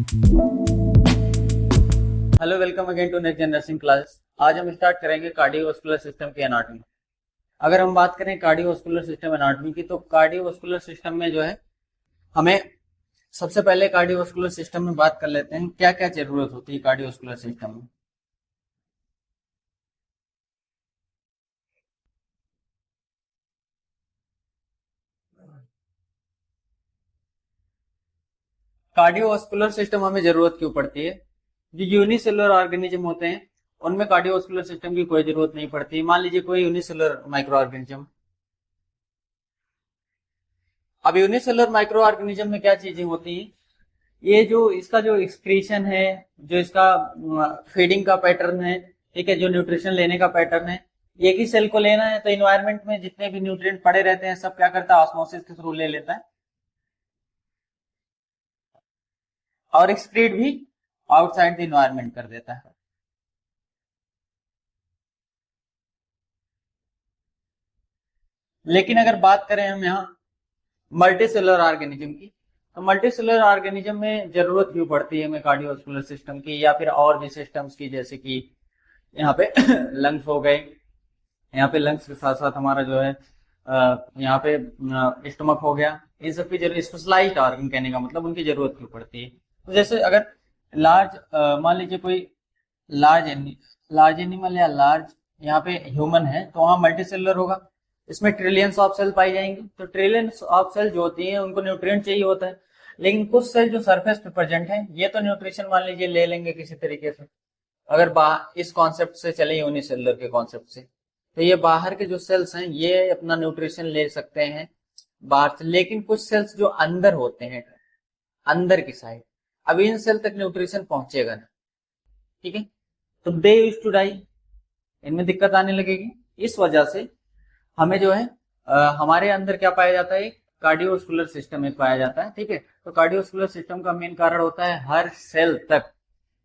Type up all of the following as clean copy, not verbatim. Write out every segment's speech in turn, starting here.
Hello, welcome again to next generation classes. आज हम start करेंगे कार्डियोवास्कुलर सिस्टम की एनाटॉमी। अगर हम बात करें कार्डियोवास्कुलर सिस्टम एनाटॉमी की, तो कार्डियोवास्कुलर सिस्टम में जो है हमें सबसे पहले कार्डियोवास्कुलर सिस्टम में बात कर लेते हैं क्या क्या जरूरत होती है कार्डियोवास्कुलर सिस्टम में। कार्डियोवास्कुलर सिस्टम हमें जरूरत क्यों पड़ती है? जो यूनिसेलुलर ऑर्गेनिज्म होते हैं उनमें कार्डियोवास्कुलर सिस्टम की कोई जरूरत नहीं पड़ती। मान लीजिए कोई यूनिसेलुलर माइक्रो ऑर्गेनिज्म। अब यूनिसेलुलर माइक्रो ऑर्गेनिज्म में क्या चीजें होती हैं? ये जो इसका जो एक्सक्रीशन है, जो इसका फीडिंग का पैटर्न है, ठीक है, जो न्यूट्रिशन लेने का पैटर्न है, एक ही सेल को लेना है तो इन्वायरमेंट में जितने भी न्यूट्रिएंट पड़े रहते हैं सब क्या करता है, ऑस्मोसिस के थ्रू ले लेता है और एक्सक्रीट भी आउटसाइड द इन्वायरमेंट कर देता है। लेकिन अगर बात करें हम यहाँ मल्टी सेलुलर ऑर्गेनिज्म की, तो मल्टी सेलुलर ऑर्गेनिज्म में जरूरत क्यों पड़ती है हमें कार्डियोवास्कुलर सिस्टम की या फिर और भी सिस्टम्स की, जैसे कि यहाँ पे लंग्स हो गए, यहाँ पे लंग्स के साथ साथ हमारा जो है यहाँ पे स्टमक हो गया। इन सब की जरूरत, स्पेशलाइज्ड ऑर्गन कहने का मतलब उनकी जरूरत क्यों पड़ती है? तो जैसे अगर लार्ज मान लीजिए कोई लार्ज लार्ज एनिमल या लार्ज यहाँ पे ह्यूमन है तो वहां मल्टी सेलुलर होगा, इसमें ट्रिलियंस ऑफ सेल पाई जाएंगी। तो ट्रिलियंस ऑफ सेल जो होती है उनको न्यूट्रिएंट चाहिए होता है, लेकिन कुछ सेल जो सरफेस पे प्रेजेंट है ये तो न्यूट्रिशन मान लीजिए ले लेंगे किसी तरीके से। अगर इस कॉन्सेप्ट से चले यूनिसेलुलर के कॉन्सेप्ट से, तो ये बाहर के जो सेल्स हैं ये अपना न्यूट्रिशन ले सकते हैं बाहर से, लेकिन कुछ सेल्स जो अंदर होते हैं, अंदर की साइड, अब इन सेल तक न्यूट्रिशन पहुंचेगा ना, ठीक है, तो दे यूज टू डाई, इनमें दिक्कत आने लगेगी। इस वजह से हमें जो है हमारे अंदर क्या पाया जाता है, कार्डियोवास्कुलर सिस्टम में पाया जाता है, ठीक है। तो कार्डियोवास्कुलर सिस्टम का मेन कारण होता है हर सेल तक,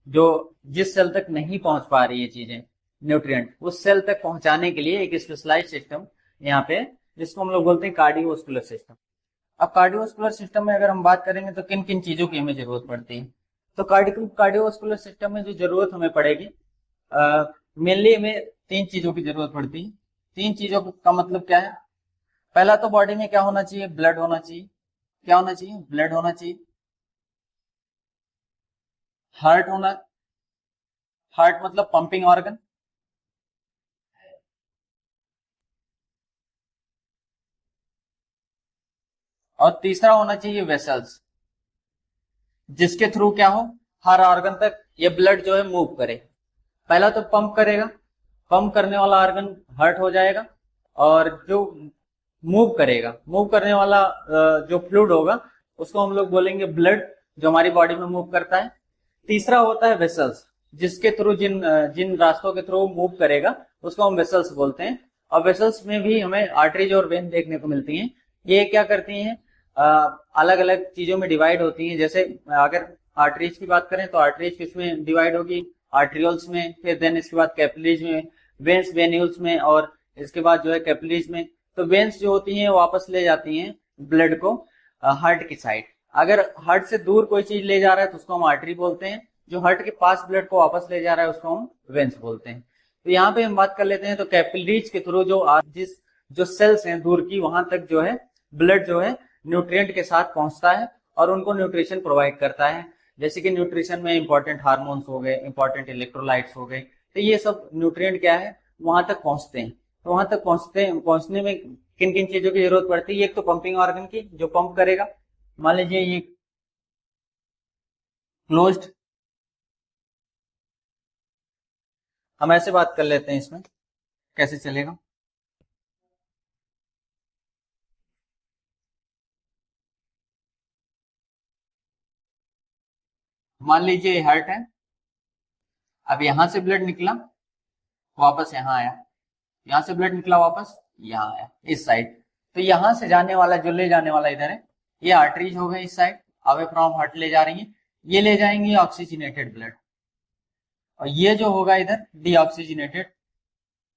जो जिस सेल तक नहीं पहुंच पा रही है चीजें न्यूट्रिएंट, उस सेल तक पहुंचाने के लिए एक स्पेशलाइज्ड सिस्टम यहाँ पे, जिसको हम लोग बोलते हैं कार्डियोवास्कुलर सिस्टम। अब कार्डियोवास्कुलर सिस्टम में अगर हम बात करेंगे तो किन किन चीजों की हमें जरूरत पड़ती है, तो कार्डियोवास्कुलर सिस्टम में जो जरूरत हमें पड़ेगी, मेनली हमें तीन चीजों की जरूरत पड़ती है। तीन चीजों का मतलब क्या है? पहला तो बॉडी में क्या होना चाहिए, ब्लड होना चाहिए। क्या होना चाहिए? ब्लड होना चाहिए। हार्ट होना, हार्ट मतलब पंपिंग ऑर्गन। और तीसरा होना चाहिए वेसल्स, जिसके थ्रू क्या हो, हर ऑर्गन तक ये ब्लड जो है मूव करे। पहला तो पंप करेगा, पंप करने वाला ऑर्गन हार्ट हो जाएगा, और जो मूव करेगा, मूव करने वाला जो फ्लूइड होगा उसको हम लोग बोलेंगे ब्लड, जो हमारी बॉडी में मूव करता है। तीसरा होता है वेसल्स, जिसके थ्रू जिन रास्तों के थ्रू मूव करेगा उसको हम वेसल्स बोलते हैं। और वेसल्स में भी हमें आर्टरीज और वेन देखने को मिलती हैं। ये क्या करती हैं, अलग अलग चीजों में डिवाइड होती हैं। जैसे अगर आर्टरीज की बात करें तो आर्टरीज किसमें डिवाइड होगी, आर्ट्रियोल्स में, फिर देन इसके बाद कैपिलरीज में, वेन्स वेन्यूल्स में, और इसके बाद जो है कैपिलरीज में। तो वेन्स जो होती हैं वापस ले जाती हैं ब्लड को हार्ट की साइड। अगर हार्ट से दूर कोई चीज ले जा रहा है तो उसको हम आर्टरी बोलते हैं, जो हार्ट के पास ब्लड को वापस ले जा रहा है उसको हम वेन्स बोलते हैं। तो यहाँ पे हम बात कर लेते हैं, तो कैपिलरीज के थ्रू जो जिस जो सेल्स हैं दूर की, वहां तक जो है ब्लड जो है न्यूट्रिएंट के साथ पहुंचता है और उनको न्यूट्रिशन प्रोवाइड करता है। जैसे कि न्यूट्रिशन में इंपॉर्टेंट हार्मोन्स हो गए, इंपॉर्टेंट इलेक्ट्रोलाइट्स हो गए, तो ये सब न्यूट्रिएंट क्या है वहां तक पहुंचते हैं। तो वहां तक पहुंचने में किन किन चीजों की जरूरत पड़ती है? एक तो पंपिंग ऑर्गन की, जो पंप करेगा। मान लीजिए ये क्लोज्ड, हम ऐसे बात कर लेते हैं, इसमें कैसे चलेगा। मान लीजिए हार्ट है, अब यहां से ब्लड निकला वापस यहाँ आया, यहां से ब्लड निकला वापस यहाँ आया इस साइड। तो यहां से जाने वाला, जो ले जाने वाला इधर है, ये आर्टरीज हो गए इस साइड, अवे फ्रॉम हार्ट ले जा रही है, ये ले जाएंगे ऑक्सीजनेटेड ब्लड, और ये जो होगा इधर डीऑक्सीजनेटेड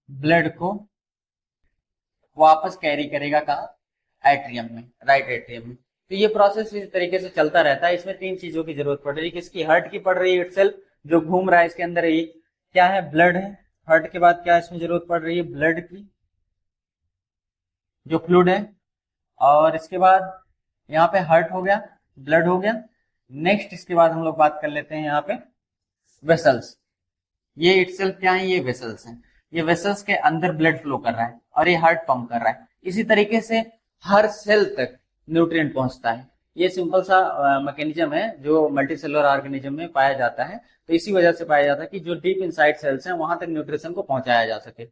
ब्लड को वापस कैरी करेगा कहा, एट्रियम में, राइट एट्रियम में। तो ये प्रोसेस इस तरीके से चलता रहता है। इसमें तीन चीजों की जरूरत पड़ रही है। किसकी? हार्ट की पड़ रही है इटसेल्फ, जो घूम रहा है इसके अंदर। ये क्या है? ब्लड है। हार्ट के बाद क्या इसमें जरूरत पड़ रही है? ब्लड की, जो फ्लूइड है। और इसके बाद यहाँ पे हार्ट हो गया, ब्लड हो गया। नेक्स्ट इसके बाद हम लोग बात कर लेते हैं यहाँ पे वेसल्स। ये इटसेल्फ क्या है? ये वेसल्स हैं। ये वेसल्स के अंदर ब्लड फ्लो कर रहा है और ये हार्ट पंप कर रहा है। इसी तरीके से हर सेल तक न्यूट्रिएंट पहुंचता है। ये सिंपल सा मैकेनिज्म है जो मल्टी सेलुलर ऑर्गेनिज्म में पाया जाता है। तो इसी वजह से पाया जाता है कि जो डीप इनसाइड सेल्स हैं वहां तक न्यूट्रिशन को पहुंचाया जा सके।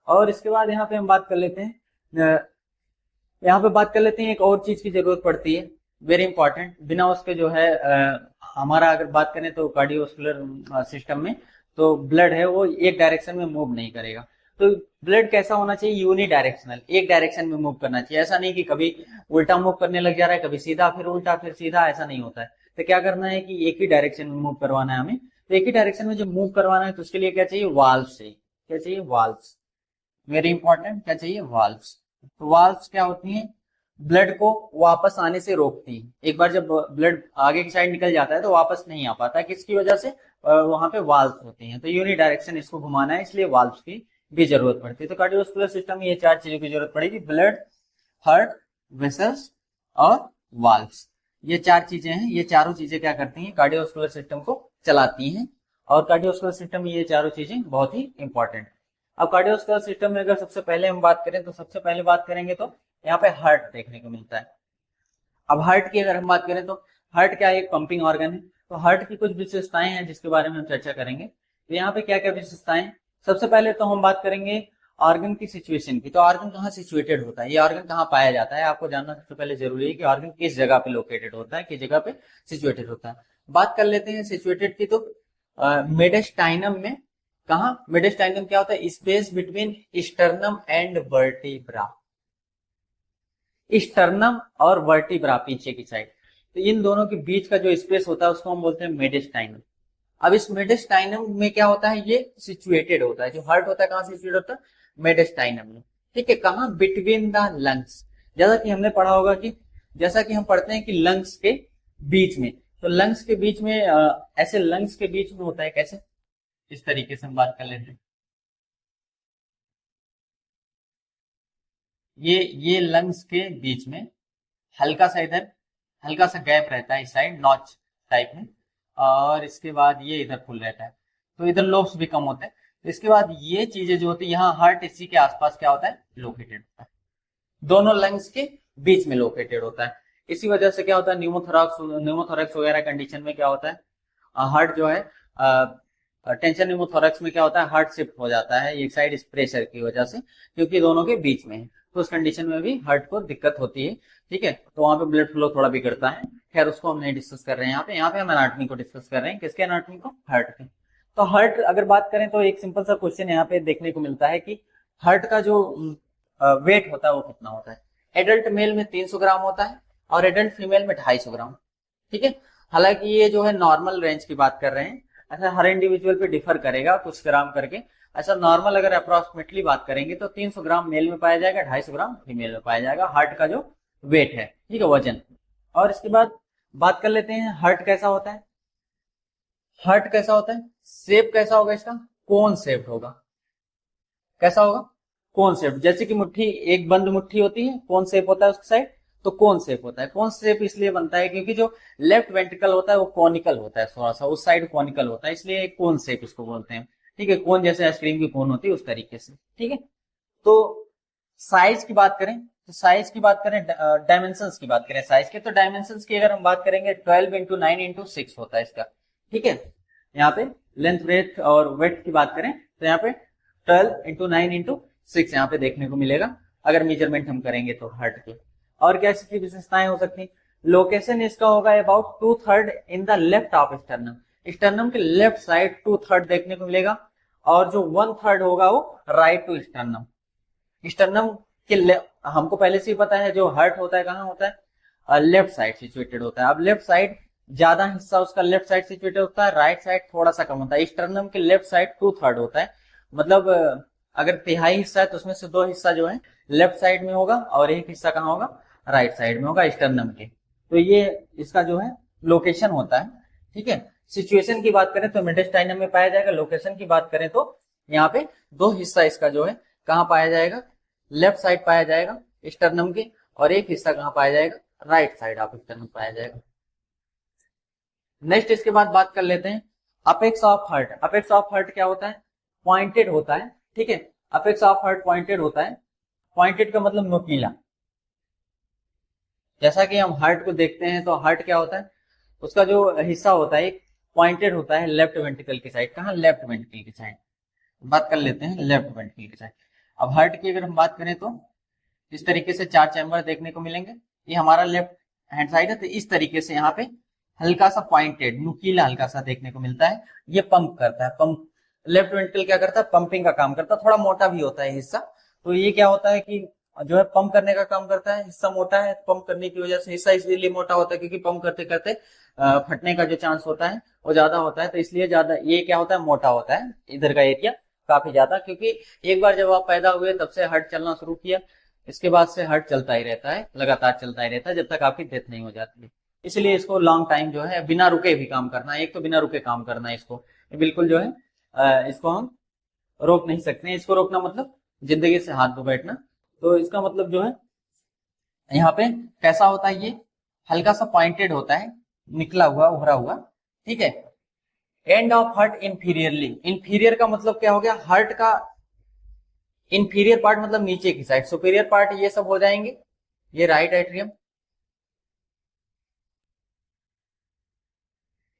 और इसके बाद यहाँ पे हम बात कर लेते हैं, यहाँ पे बात कर लेते हैं एक और चीज की जरूरत पड़ती है, वेरी इंपॉर्टेंट। बिना उसके जो है हमारा अगर बात करें तो कार्डियोवास्कुलर सिस्टम में तो ब्लड है वो एक डायरेक्शन में मूव नहीं करेगा। तो ब्लड कैसा होना चाहिए? यूनी डायरेक्शनल, एक डायरेक्शन में मूव करना चाहिए। ऐसा नहीं कि कभी उल्टा मूव करने लग जा रहा है, कभी सीधा फिर उल्टा फिर सीधा, ऐसा नहीं होता है। तो क्या करना है कि एक ही डायरेक्शन में मूव करवाना है हमें। तो एक ही डायरेक्शन में जब मूव करवाना है तो उसके लिए क्या चाहिए? वाल्व्स चाहिए। क्या चाहिए? वाल्व्स। Very important. क्या चाहिए? वाल्व्स। तो वाल्व्स क्या होती हैं? ब्लड को वापस आने से रोकती है। एक बार जब ब्लड आगे की साइड निकल जाता है तो वापस नहीं आ पाता। किसकी वजह से? वहां पे वाल्व्स होती हैं। तो यूनी डायरेक्शन इसको घुमाना है, इसलिए वाल्व्स की भी जरूरत पड़ती है। तो कार्डियोवास्कुलर सिस्टम में ये चार चीजों की जरूरत पड़ेगी: ब्लड, हार्ट, वेसल्स और वाल्व्स। ये चार चीजें हैं। ये चारों चीजें क्या करती हैं? कार्डियोवास्कुलर सिस्टम को चलाती हैं। और कार्डियोवास्कुलर सिस्टम में ये चारों चीजें बहुत ही इंपॉर्टेंट। अब कार्डियोवास्कुलर सिस्टम में अगर सबसे पहले हम बात करें तो सबसे पहले बात करेंगे तो यहाँ पे हार्ट देखने को मिलता है। अब हार्ट की अगर हम बात करें तो हार्ट क्या है? एक पंपिंग ऑर्गन है। तो हार्ट की कुछ विशेषताएं हैं जिसके बारे में हम चर्चा करेंगे। तो यहाँ पे क्या क्या विशेषताएं? सबसे पहले तो हम बात करेंगे ऑर्गन की सिचुएशन की। तो ऑर्गन कहाँ सिचुएटेड होता है, ये ऑर्गन कहाँ पाया जाता है, आपको जानना सबसे पहले जरूरी है कि ऑर्गन किस जगह पे लोकेटेड होता है, किस जगह पे सिचुएटेड होता है। बात कर लेते हैं सिचुएटेड की। तो मेडिस्टाइनम में, कहा? मेडिस्टाइनम क्या होता है? Space between sternum and vertebra. Sternum और वर्टिब्रा पीछे की साइड, तो इन दोनों के बीच का जो स्पेस होता है उसको हम बोलते हैं मेडिस्टाइनम। अब इस मेडिस्टाइनम में क्या होता है? ये सिचुएटेड होता है। जो हार्ट होता है कहाँ सिचुएटेड होता है? मेडिस्टाइनम में। ठीक है, कहाँ? Between the lungs. जैसा कि हमने पढ़ा होगा कि जैसा कि हम पढ़ते हैं कि लंग्स के बीच में, तो लंग्स के बीच में ऐसे लंग्स के बीच में होता है। कैसे? इस तरीके से हम बात कर लेते हैं। ये लंग्स के बीच में हल्का सा इधर हल्का सा गैप रहता है, इस साइड नॉच टाइप में। और इसके बाद ये इधर फुल रहता है, तो इधर लोब्स भी कम होते हैं। तो इसके बाद ये चीजें जो होती है, यहाँ हार्ट इसी के आसपास क्या होता है? लोकेटेड होता है, दोनों लंग्स के बीच में लोकेटेड होता है। इसी वजह से क्या होता है? न्यूमोथोरैक्स वगैरह कंडीशन में क्या होता है? हार्ट जो है टेंशन न्यूमोथोरैक्स में क्या होता है? हार्ट शिफ्ट हो जाता है एक साइड इस प्रेशर की वजह से, क्योंकि दोनों के बीच में है। तो उस कंडीशन में भी हार्ट को दिक्कत होती है। ठीक है, तो वहां पे ब्लड फ्लो थोड़ा बिगड़ता है। खैर उसको हम नहीं डिस्कस कर रहे हैं यहाँ पे हम एनाटॉमी को डिस्कस कर रहे हैं। किसके एनाटॉमी को? हार्ट के। तो हार्ट अगर बात करें तो एक सिंपल सा क्वेश्चन यहाँ पे देखने को मिलता है कि हार्ट का जो वेट होता है वो कितना होता है? एडल्ट मेल में 300 ग्राम होता है और एडल्ट फीमेल में 250 ग्राम। ठीक है, हालांकि ये जो है नॉर्मल रेंज की बात कर रहे हैं। ऐसा हर इंडिविजुअल पे डिफर करेगा कुछ ग्राम करके। ऐसा नॉर्मल अगर अप्रोक्सीमेटली बात करेंगे तो 300 ग्राम मेल में पाया जाएगा, 250 ग्राम फीमेल में पाया जाएगा, हार्ट का जो वेट है। ठीक है, वजन। और इसके बाद बात कर लेते हैं हार्ट कैसा होता है। हार्ट कैसा होता है? शेप कैसा होगा इसका? कोन शेप्ड होगा। कैसा होगा? Cone shape. जैसे कि मुट्ठी, एक बंद मुट्ठी होती है, कोन शेप होता है उसकी साइड, तो कोन शेप होता है। कोन शेप इसलिए बनता है क्योंकि जो लेफ्ट वेंट्रिकल होता है वो कॉनिकल होता है, थोड़ा सा उस साइड कॉनिकल होता है, इसलिए कोन शेप इसको बोलते हैं। ठीक है, कोन जैसे आइसक्रीम की कोन होती है उस तरीके से। ठीक है, तो साइज की बात करें तो साइज की बात करें, डायमेंशंस की बात करें साइज के, तो डायमेंशंस की अगर हम बात करेंगे 12 इंटू 9 इंटू 6 होता है इसका। ठीक है, यहाँ पे लेंथ ब्रेथ और वेट की बात करें तो यहाँ पे 12 इंटू 9 इंटू 6 यहाँ पे देखने को मिलेगा अगर मेजरमेंट हम करेंगे तो हार्ट की। और क्या इसकी विशेषताएं हो सकती हैं? लोकेशन इसका होगा about 2/3 in the left of sternum. Sternum के लेफ्ट साइड 2/3 देखने को मिलेगा, और जो 1/3 होगा वो राइट टू स्टर्नम। स्टर्नम के हमको पहले से ही पता है जो हार्ट होता है कहाँ होता है? लेफ्ट साइड सिचुएटेड होता है। अब लेफ्ट साइड ज्यादा हिस्सा उसका लेफ्ट साइड सिचुएटेड होता है, राइट साइड थोड़ा सा कम होता है। स्टर्नम के लेफ्ट साइड 2/3 होता है, मतलब अगर तिहाई हिस्सा है तो उसमें से 2 हिस्सा जो है लेफ्ट साइड में होगा और एक हिस्सा कहाँ होगा? राइट साइड में होगा स्टर्नम के। तो ये इसका जो है लोकेशन होता है, ठीक है। सिचुएशन की बात करें तो मेडिस्टाइनम में पाया जाएगा, लोकेशन की बात करें तो यहाँ पे दो हिस्सा इसका जो है कहाँ पाया जाएगा, लेफ्ट साइड पाया जाएगा स्टर्नम के, और एक हिस्सा कहाँ पाया जाएगा, राइट साइड ऑफ स्टर्नम पाया जाएगा। नेक्स्ट इसके बाद बात कर लेते हैं apex of heart. Apex of heart क्या होता है, पॉइंटेड होता है, ठीक है। अपेक्स ऑफ हार्ट पॉइंटेड होता है। पॉइंटेड का मतलब नुकीला। जैसा कि हम हार्ट को देखते हैं तो हार्ट क्या होता है, उसका जो हिस्सा होता है एक पॉइंटेड होता है लेफ्ट वेंट्रिकल की साइड। कहाँ, लेफ्ट वेंट्रिकल की साइड। बात कर लेते हैं लेफ्ट वेंट्रिकल की साइड। अब हार्ट की अगर हम बात करें तो इस तरीके से 4 चैम्बर देखने को मिलेंगे। ये हमारा लेफ्ट हैंड साइड है, तो इस तरीके से यहाँ पे हल्का सा पॉइंटेड नुकीला हल्का सा देखने को मिलता है। ये पंप करता है, पंप। लेफ्ट वेंट्रिकल क्या करता है, पंपिंग का काम करता है। थोड़ा मोटा भी होता है हिस्सा, तो ये क्या होता है कि जो है पंप करने का काम करता है। हिस्सा मोटा है, पंप करने की वजह से हिस्सा इसलिए मोटा होता है क्योंकि पंप करते करते फटने का जो चांस होता है वो ज्यादा होता है, तो इसलिए ज्यादा ये क्या होता है, मोटा होता है इधर का एरिया काफी ज्यादा। क्योंकि एक बार जब आप पैदा हुए तब से हार्ट चलना शुरू किया, इसके बाद से हार्ट चलता ही रहता है, लगातार चलता ही रहता है जब तक आपकी डेथ नहीं हो जाती है। इसलिए इसको लॉन्ग टाइम जो है बिना रुके भी काम करना है। एक तो बिना रुके काम करना है इसको, बिल्कुल जो है इसको हम रोक नहीं सकते हैं। इसको रोकना मतलब जिंदगी से हाथ धो बैठना। तो इसका मतलब जो है यहाँ पे कैसा होता है, ये हल्का सा पॉइंटेड होता है, निकला हुआ उभरा हुआ, ठीक है। End of heart inferiorly. Inferior का मतलब क्या हो गया, हार्ट का इंफीरियर पार्ट मतलब नीचे की साइड। सुपीरियर पार्ट ये सब हो जाएंगे, ये राइट एट्रियम,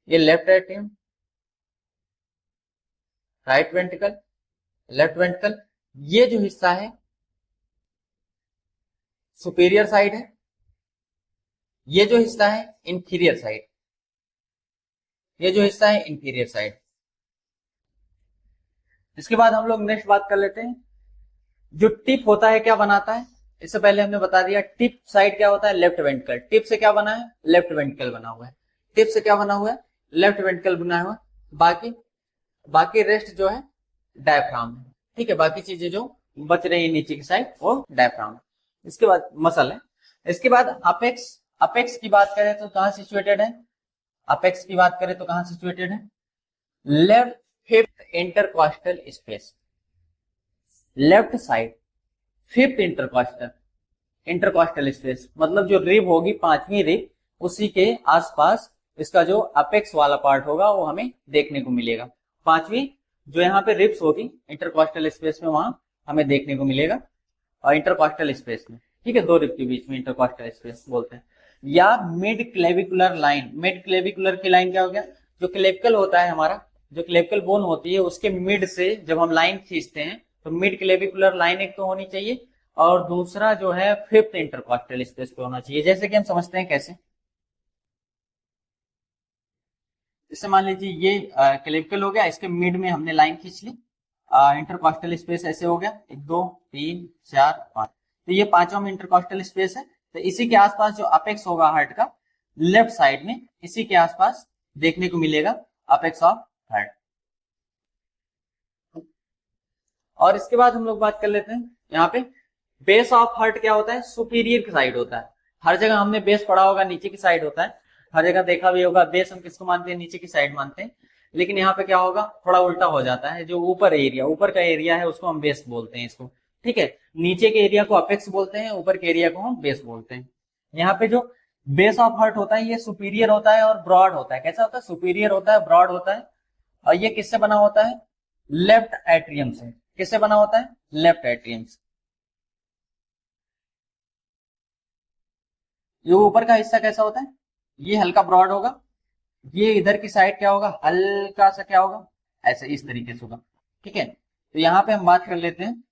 ये left atrium, right ventricle, left ventricle. ये जो हिस्सा है सुपीरियर साइड है, ये जो हिस्सा है इंफीरियर साइड, ये जो हिस्सा है इंफीरियर साइड। इसके बाद हम लोग नेक्स्ट बात कर लेते हैं जो टिप होता है क्या बनाता है। इससे पहले हमने बता दिया टिप साइड क्या होता है, लेफ्ट वेंट्रिकल। टिप से क्या बना है, लेफ्ट वेंट्रिकल बना हुआ है। टिप से क्या बना हुआ है, लेफ्ट वेंट्रिकल बना हुआ है। बाकी बाकी रेस्ट जो है डायफ्राम है, ठीक है। बाकी चीजें जो बच रही है नीचे की साइड वो डायफ्राम है। इसके बाद मसल है। इसके बाद अपेक्स। अपेक्स की बात करें तो कहां सिचुएटेड है, अपेक्स की बात करें तो कहां सिचुएटेड है, left fifth intercostal space, left side fifth intercostal. Intercostal space मतलब जो रिब होगी, पांचवी रिब, उसी के आसपास इसका जो अपेक्स वाला पार्ट होगा वो हमें देखने को मिलेगा। पांचवी जो यहाँ पे रिब्स होगी इंटरकॉस्टल स्पेस में, वहां हमें देखने को मिलेगा। और इंटरकॉस्टल स्पेस में, ठीक है, दो रिब के बीच में इंटरकॉस्टल स्पेस बोलते हैं। या mid clavicular line. Mid clavicular की लाइन क्या हो गया, जो क्लेविकल होता है हमारा, जो क्लेविकल बोन होती है उसके मिड से जब हम लाइन खींचते हैं तो मिड क्लेविकुलर लाइन एक तो होनी चाहिए, और दूसरा जो है फिफ्थ इंटरकॉस्टल स्पेस पे होना चाहिए। जैसे कि हम समझते हैं कैसे, जैसे मान लीजिए ये क्लेविकल हो गया, इसके मिड में हमने लाइन खींच ली, इंटरकॉस्टल स्पेस ऐसे हो गया, 1 2 3 4 5, तो ये पांचवा में इंटरकॉस्टल स्पेस है। तो इसी के आसपास जो अपेक्स होगा हार्ट का, लेफ्ट साइड में इसी के आसपास देखने को मिलेगा अपेक्स ऑफ हार्ट। और इसके बाद हम लोग बात कर लेते हैं यहाँ पे बेस ऑफ हार्ट क्या होता है, सुपीरियर की साइड होता है। हर जगह हमने बेस पढ़ा होगा नीचे की साइड होता है, हर जगह देखा भी होगा बेस हम किसको मानते हैं, नीचे की साइड मानते हैं। लेकिन यहाँ पे क्या होगा, थोड़ा उल्टा हो जाता है। जो ऊपर एरिया, ऊपर का एरिया है उसको हम बेस बोलते हैं इसको, ठीक है। नीचे के एरिया को अपेक्स बोलते हैं, ऊपर के एरिया को हम बेस बोलते हैं। यहाँ पे जो बेस ऑफ हार्ट होता है ये सुपीरियर होता है और ब्रॉड होता है। कैसा होता है, सुपीरियर होता है, ब्रॉड होता है। और ये किससे बना होता है, लेफ्ट एट्रियम से। किससे बना होता है, लेफ्ट एट्रियम से। ये ऊपर का हिस्सा कैसा होता है, ये हल्का ब्रॉड होगा, ये इधर की साइड क्या होगा, हल्का सा क्या होगा, ऐसे इस तरीके से होगा, ठीक है। तो यहाँ पे हम बात कर लेते हैं,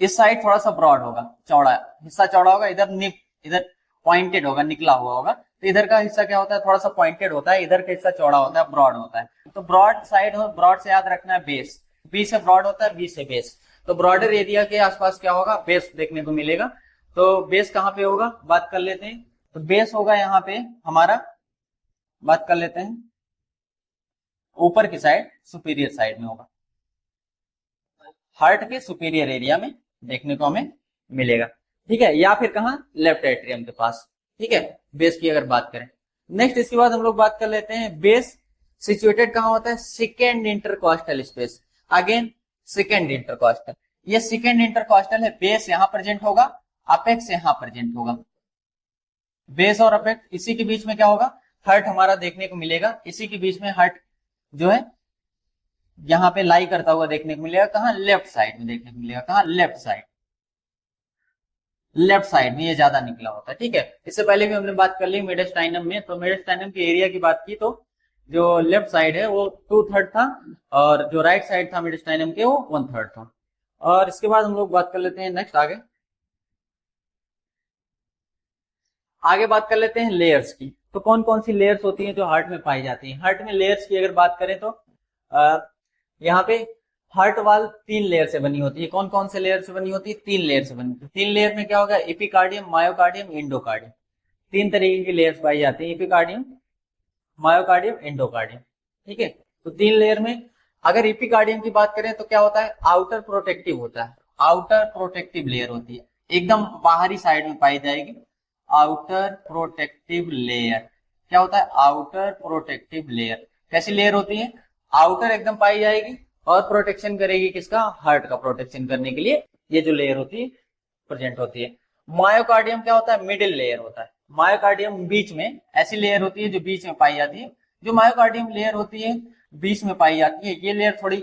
इस साइड थोड़ा सा ब्रॉड होगा, चौड़ा हिस्सा चौड़ा होगा, इधर इधर पॉइंटेड होगा, निकला हुआ होगा। तो इधर का हिस्सा क्या होता है, थोड़ा सा पॉइंटेड होता है, इधर का हिस्सा चौड़ा होता है, ब्रॉड होता है। तो ब्रॉड साइड हो, ब्रॉड से याद रखना है बेस, बी से ब्रॉड होता है, बी से बेस। तो ब्रॉडर एरिया के आसपास क्या होगा, बेस देखने को मिलेगा। तो बेस कहाँ पे होगा, बात कर लेते हैं। तो बेस होगा यहाँ पे हमारा, बात कर लेते हैं, ऊपर की साइड सुपीरियर साइड में होगा, हार्ट के सुपीरियर एरिया में देखने को हमें मिलेगा। ठीक है, या फिर कहाँ, लेफ्ट एट्रियम के पास। ठीक है, बेस की अगर बात करें। नेक्स्ट इसके बाद हम लोग बात कर लेते हैं बेस सिचुएटेड कहाँ होता है, second intercostal space. Again second intercostal, ये सेकेंड इंटरकॉस्टल है, बेस यहां प्रेजेंट होगा, अपेक्स यहां प्रेजेंट होगा। बेस और अपेक्स इसी के बीच में क्या होगा, हर्ट हमारा देखने को मिलेगा। इसी के बीच में हर्ट जो है यहां पे लाई करता हुआ देखने को मिलेगा, कहां, लेफ्ट साइड में देखने को मिलेगा, कहां, लेफ्ट साइड, लेफ्ट साइड में ये ज्यादा निकला होता है। ठीक है, इससे पहले भी हमने बात कर ली मेडिस्टाइनम में, तो मेडिस्टाइनम के एरिया की बात की तो जो लेफ्ट साइड है वो 2/3 था, और जो राइट साइड था मेडिस्टाइनम के वो 1/3 था। और इसके बाद हम लोग बात कर लेते हैं नेक्स्ट आगे बात कर लेते हैं लेयर्स की। तो कौन कौन सी लेयर्स होती हैं जो हार्ट में पाई जाती हैं। हार्ट में लेयर्स की अगर बात करें तो यहाँ पे हार्ट वाल 3 लेयर से बनी होती है। कौन कौन से लेयर से बनी होती है, 3 लेयर से बनी होती है। 3 लेयर में क्या होगा, एपिकार्डियम, मायोकार्डियम, एंडोकार्डियम, 3 तरीके की लेयर्स पाई जाती है, एपिकार्डियम, मायोकार्डियम, एंडोकार्डियम। ठीक है, तो 3 लेयर में अगर एपिकार्डियम की बात करें तो क्या होता है, आउटर प्रोटेक्टिव होता है, आउटर प्रोटेक्टिव लेयर होती है, एकदम बाहरी साइड में पाई जाएगी। आउटर प्रोटेक्टिव लेयर क्या होता है, आउटर प्रोटेक्टिव लेयर कैसी लेयर होती है, आउटर एकदम पाई जाएगी और प्रोटेक्शन करेगी किसका, हार्ट का प्रोटेक्शन करने के लिए ये जो लेयर होती है प्रेजेंट होती है। मायोकार्डियम क्या होता है, मिडिल लेयर होता है। मायोकार्डियम बीच में, ऐसी लेयर होती है जो बीच में पाई जाती है। जो मायोकार्डियम लेयर होती है बीच में पाई जाती है, ये लेयर थोड़ी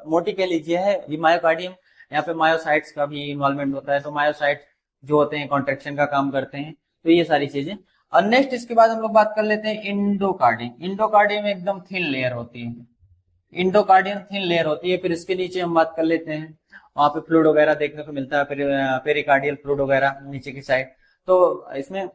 मोटी कह लीजिए है। ये मायोकार्डियम, यहाँ पे मायोसाइट्स का भी इन्वॉल्वमेंट होता है, तो मायोसाइट्स जो होते हैं कॉन्ट्रेक्शन का काम करते हैं, तो ये सारी चीजें। और नेक्स्ट इसके बाद हम लोग बात कर लेते हैं इंडोकार्डियम। इंडोकार्डियम एकदम थिन लेयर होती है, इंडोकार्डियम थिन लेयर होती है। फिर इसके नीचे हम बात कर लेते हैं, वहां पे फ्लूइड वगैरह देखने को मिलता है, फिर पेरिकार्डियल फ्लूइड वगैरह नीचे की साइड। तो इसमें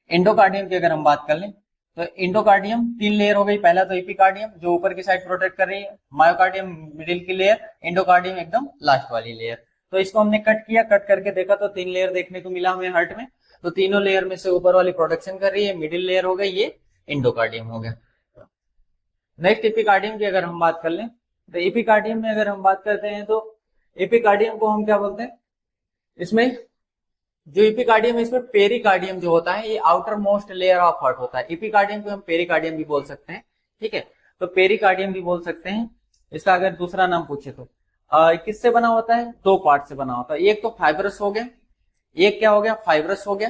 इंडोकार्डियम की अगर हम बात कर लें तो इंडोकार्डियम 3 लेयर हो गई। पहला तो एपिकार्डियम जो ऊपर की साइड प्रोटेक्ट कर रही है, मायोकार्डियम मिडिल की लेयर, इंडोकार्डियम एकदम लास्ट वाली लेयर। तो इसको हमने कट किया, कट करके देखा तो 3 लेयर देखने को मिला हमें हार्ट में। तो तीनों लेयर में से ऊपर वाली प्रोटेक्शन कर रही है, मिडिल लेयर हो गई, ये इंडोकार्डियम हो गया। नेक्स्ट एपिकार्डियम की अगर हम बात कर लें तो एपिकार्डियम में अगर हम बात करते हैं तो एपिकार्डियम को हम क्या बोलते हैं, इसमें जो एपिकार्डियम है इसमें पेरिकार्डियम जो होता है ये outer most layer of heart होता है। एपिकार्डियम को हम पेरिकार्डियम भी बोल सकते हैं। ठीक है, तो पेरिकार्डियम भी बोल सकते हैं। इसका अगर दूसरा नाम पूछे तो किससे बना होता है, 2 पार्ट से बना होता है। एक तो फाइब्रस हो गया, एक क्या हो गया, फाइब्रस हो गया,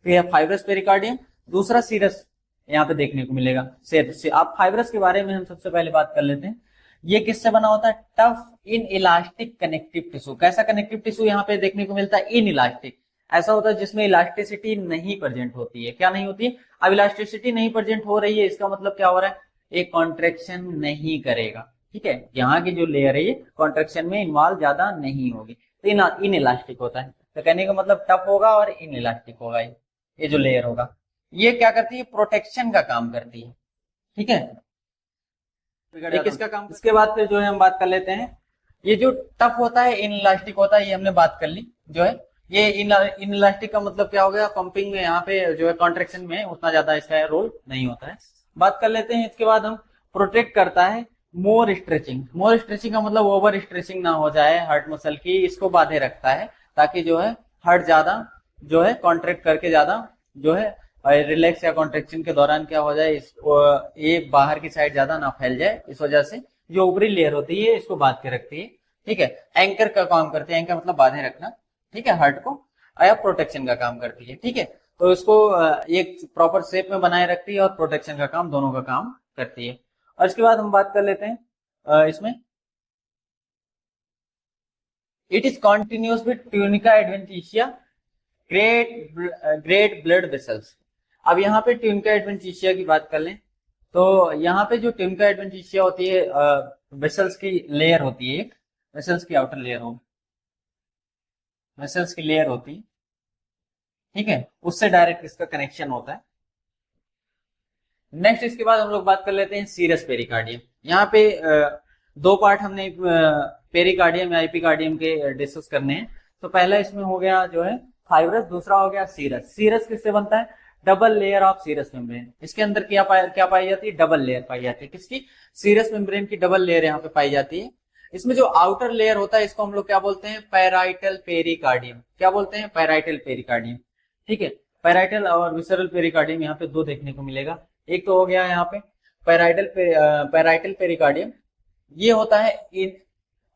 फिर फाइब्रस पेरिकार्डियम, दूसरा सीरस यहाँ पे देखने को मिलेगा। से आप फाइब्रस के बारे में हम सबसे पहले बात कर लेते हैं। ये किससे बना होता है, tough in elastic connective tissue. कैसा कनेक्टिव टिश्यू यहाँ पे देखने को मिलता है, इन इलास्टिक, ऐसा होता है जिसमें इलास्टिसिटी नहीं प्रेजेंट होती है। क्या नहीं होती है, अब इलास्टिसिटी नहीं प्रेजेंट हो रही है, इसका मतलब क्या हो रहा है, एक कॉन्ट्रेक्शन नहीं करेगा। ठीक है, यहाँ की जो लेयर है ये कॉन्ट्रेक्शन में इन्वॉल्व ज्यादा नहीं होगी, तो इन इलास्टिक होता है। तो कहने का मतलब टफ होगा और इन इलास्टिक होगा, ये जो लेयर होगा ये क्या करती है, प्रोटेक्शन का काम करती है। ठीक है, ये किसका काम। इसके बाद फिर जो है हम बात कर लेते हैं, ये जो टफ होता है इन इलास्टिक होता है, ये हमने बात कर ली। जो है ये इन इलास्टिक का मतलब क्या हो गया, पंपिंग में यहाँ पे जो है कॉन्ट्रेक्शन में उतना ज्यादा इसका रोल नहीं होता है। बात कर लेते हैं इसके बाद हम, प्रोटेक्ट करता है मोर स्ट्रेचिंग। मोर स्ट्रेचिंग का मतलब ओवर स्ट्रेचिंग ना हो जाए हार्ट मसल की, इसको बांधे रखता है ताकि जो है हार्ट ज्यादा जो है कॉन्ट्रैक्ट करके ज्यादा जो है रिलैक्स या कॉन्ट्रेक्शन के दौरान क्या हो जाए, ये बाहर की साइड ज्यादा ना फैल जाए। इस वजह से जो ऊपरी लेयर होती है इसको बांध के रखती है। ठीक है, एंकर का काम करती है, एंकर मतलब बांधे रखना। ठीक है, हार्ट को या प्रोटेक्शन का काम करती है। ठीक है, तो इसको एक प्रॉपर शेप में बनाए रखती है और प्रोटेक्शन का काम, दोनों का काम करती है। और इसके बाद हम बात कर लेते हैं इसमें, it is continuous with tunica adventitia great blood vessels. अब यहाँ पे ट्यूनिका एडवेंटिशिया की बात कर लें तो यहाँ पे जो ट्यूनिका एडवेंटिशिया होती है वेसल्स की लेयर होती है, एक वेसल्स की आउटर लेयर हो, वेसल्स की लेयर होती है। ठीक है, उससे डायरेक्ट इसका कनेक्शन होता है। नेक्स्ट इसके बाद हम लोग बात कर लेते हैं सीरस पेरिकार्डियम। यहाँ पे 2 पार्ट हमने पेरिकार्डियम या एपिकार्डियम के डिस्कस करने हैं। तो पहला इसमें हो गया जो है फाइब्रस, दूसरा हो गया सीरस। सीरस किससे बनता है, double layer of serous membrane. इसके अंदर क्या पाई जाती है, डबल लेयर पाई जाती है। किसकी, सीरस मेम्ब्रेन की डबल लेयर यहाँ पे पाई जाती है। इसमें जो आउटर लेयर होता है इसको हम लोग क्या बोलते हैं, पैराइटल पेरिकार्डियम। क्या बोलते हैं, पैराइटल पेरिकार्डियम। ठीक है, पैराइटल और विसरल पेरिकार्डियम यहाँ पे दो देखने को मिलेगा। एक तो हो गया यहाँ पे पैराइटल पेरिकार्डियम, ये होता है इन,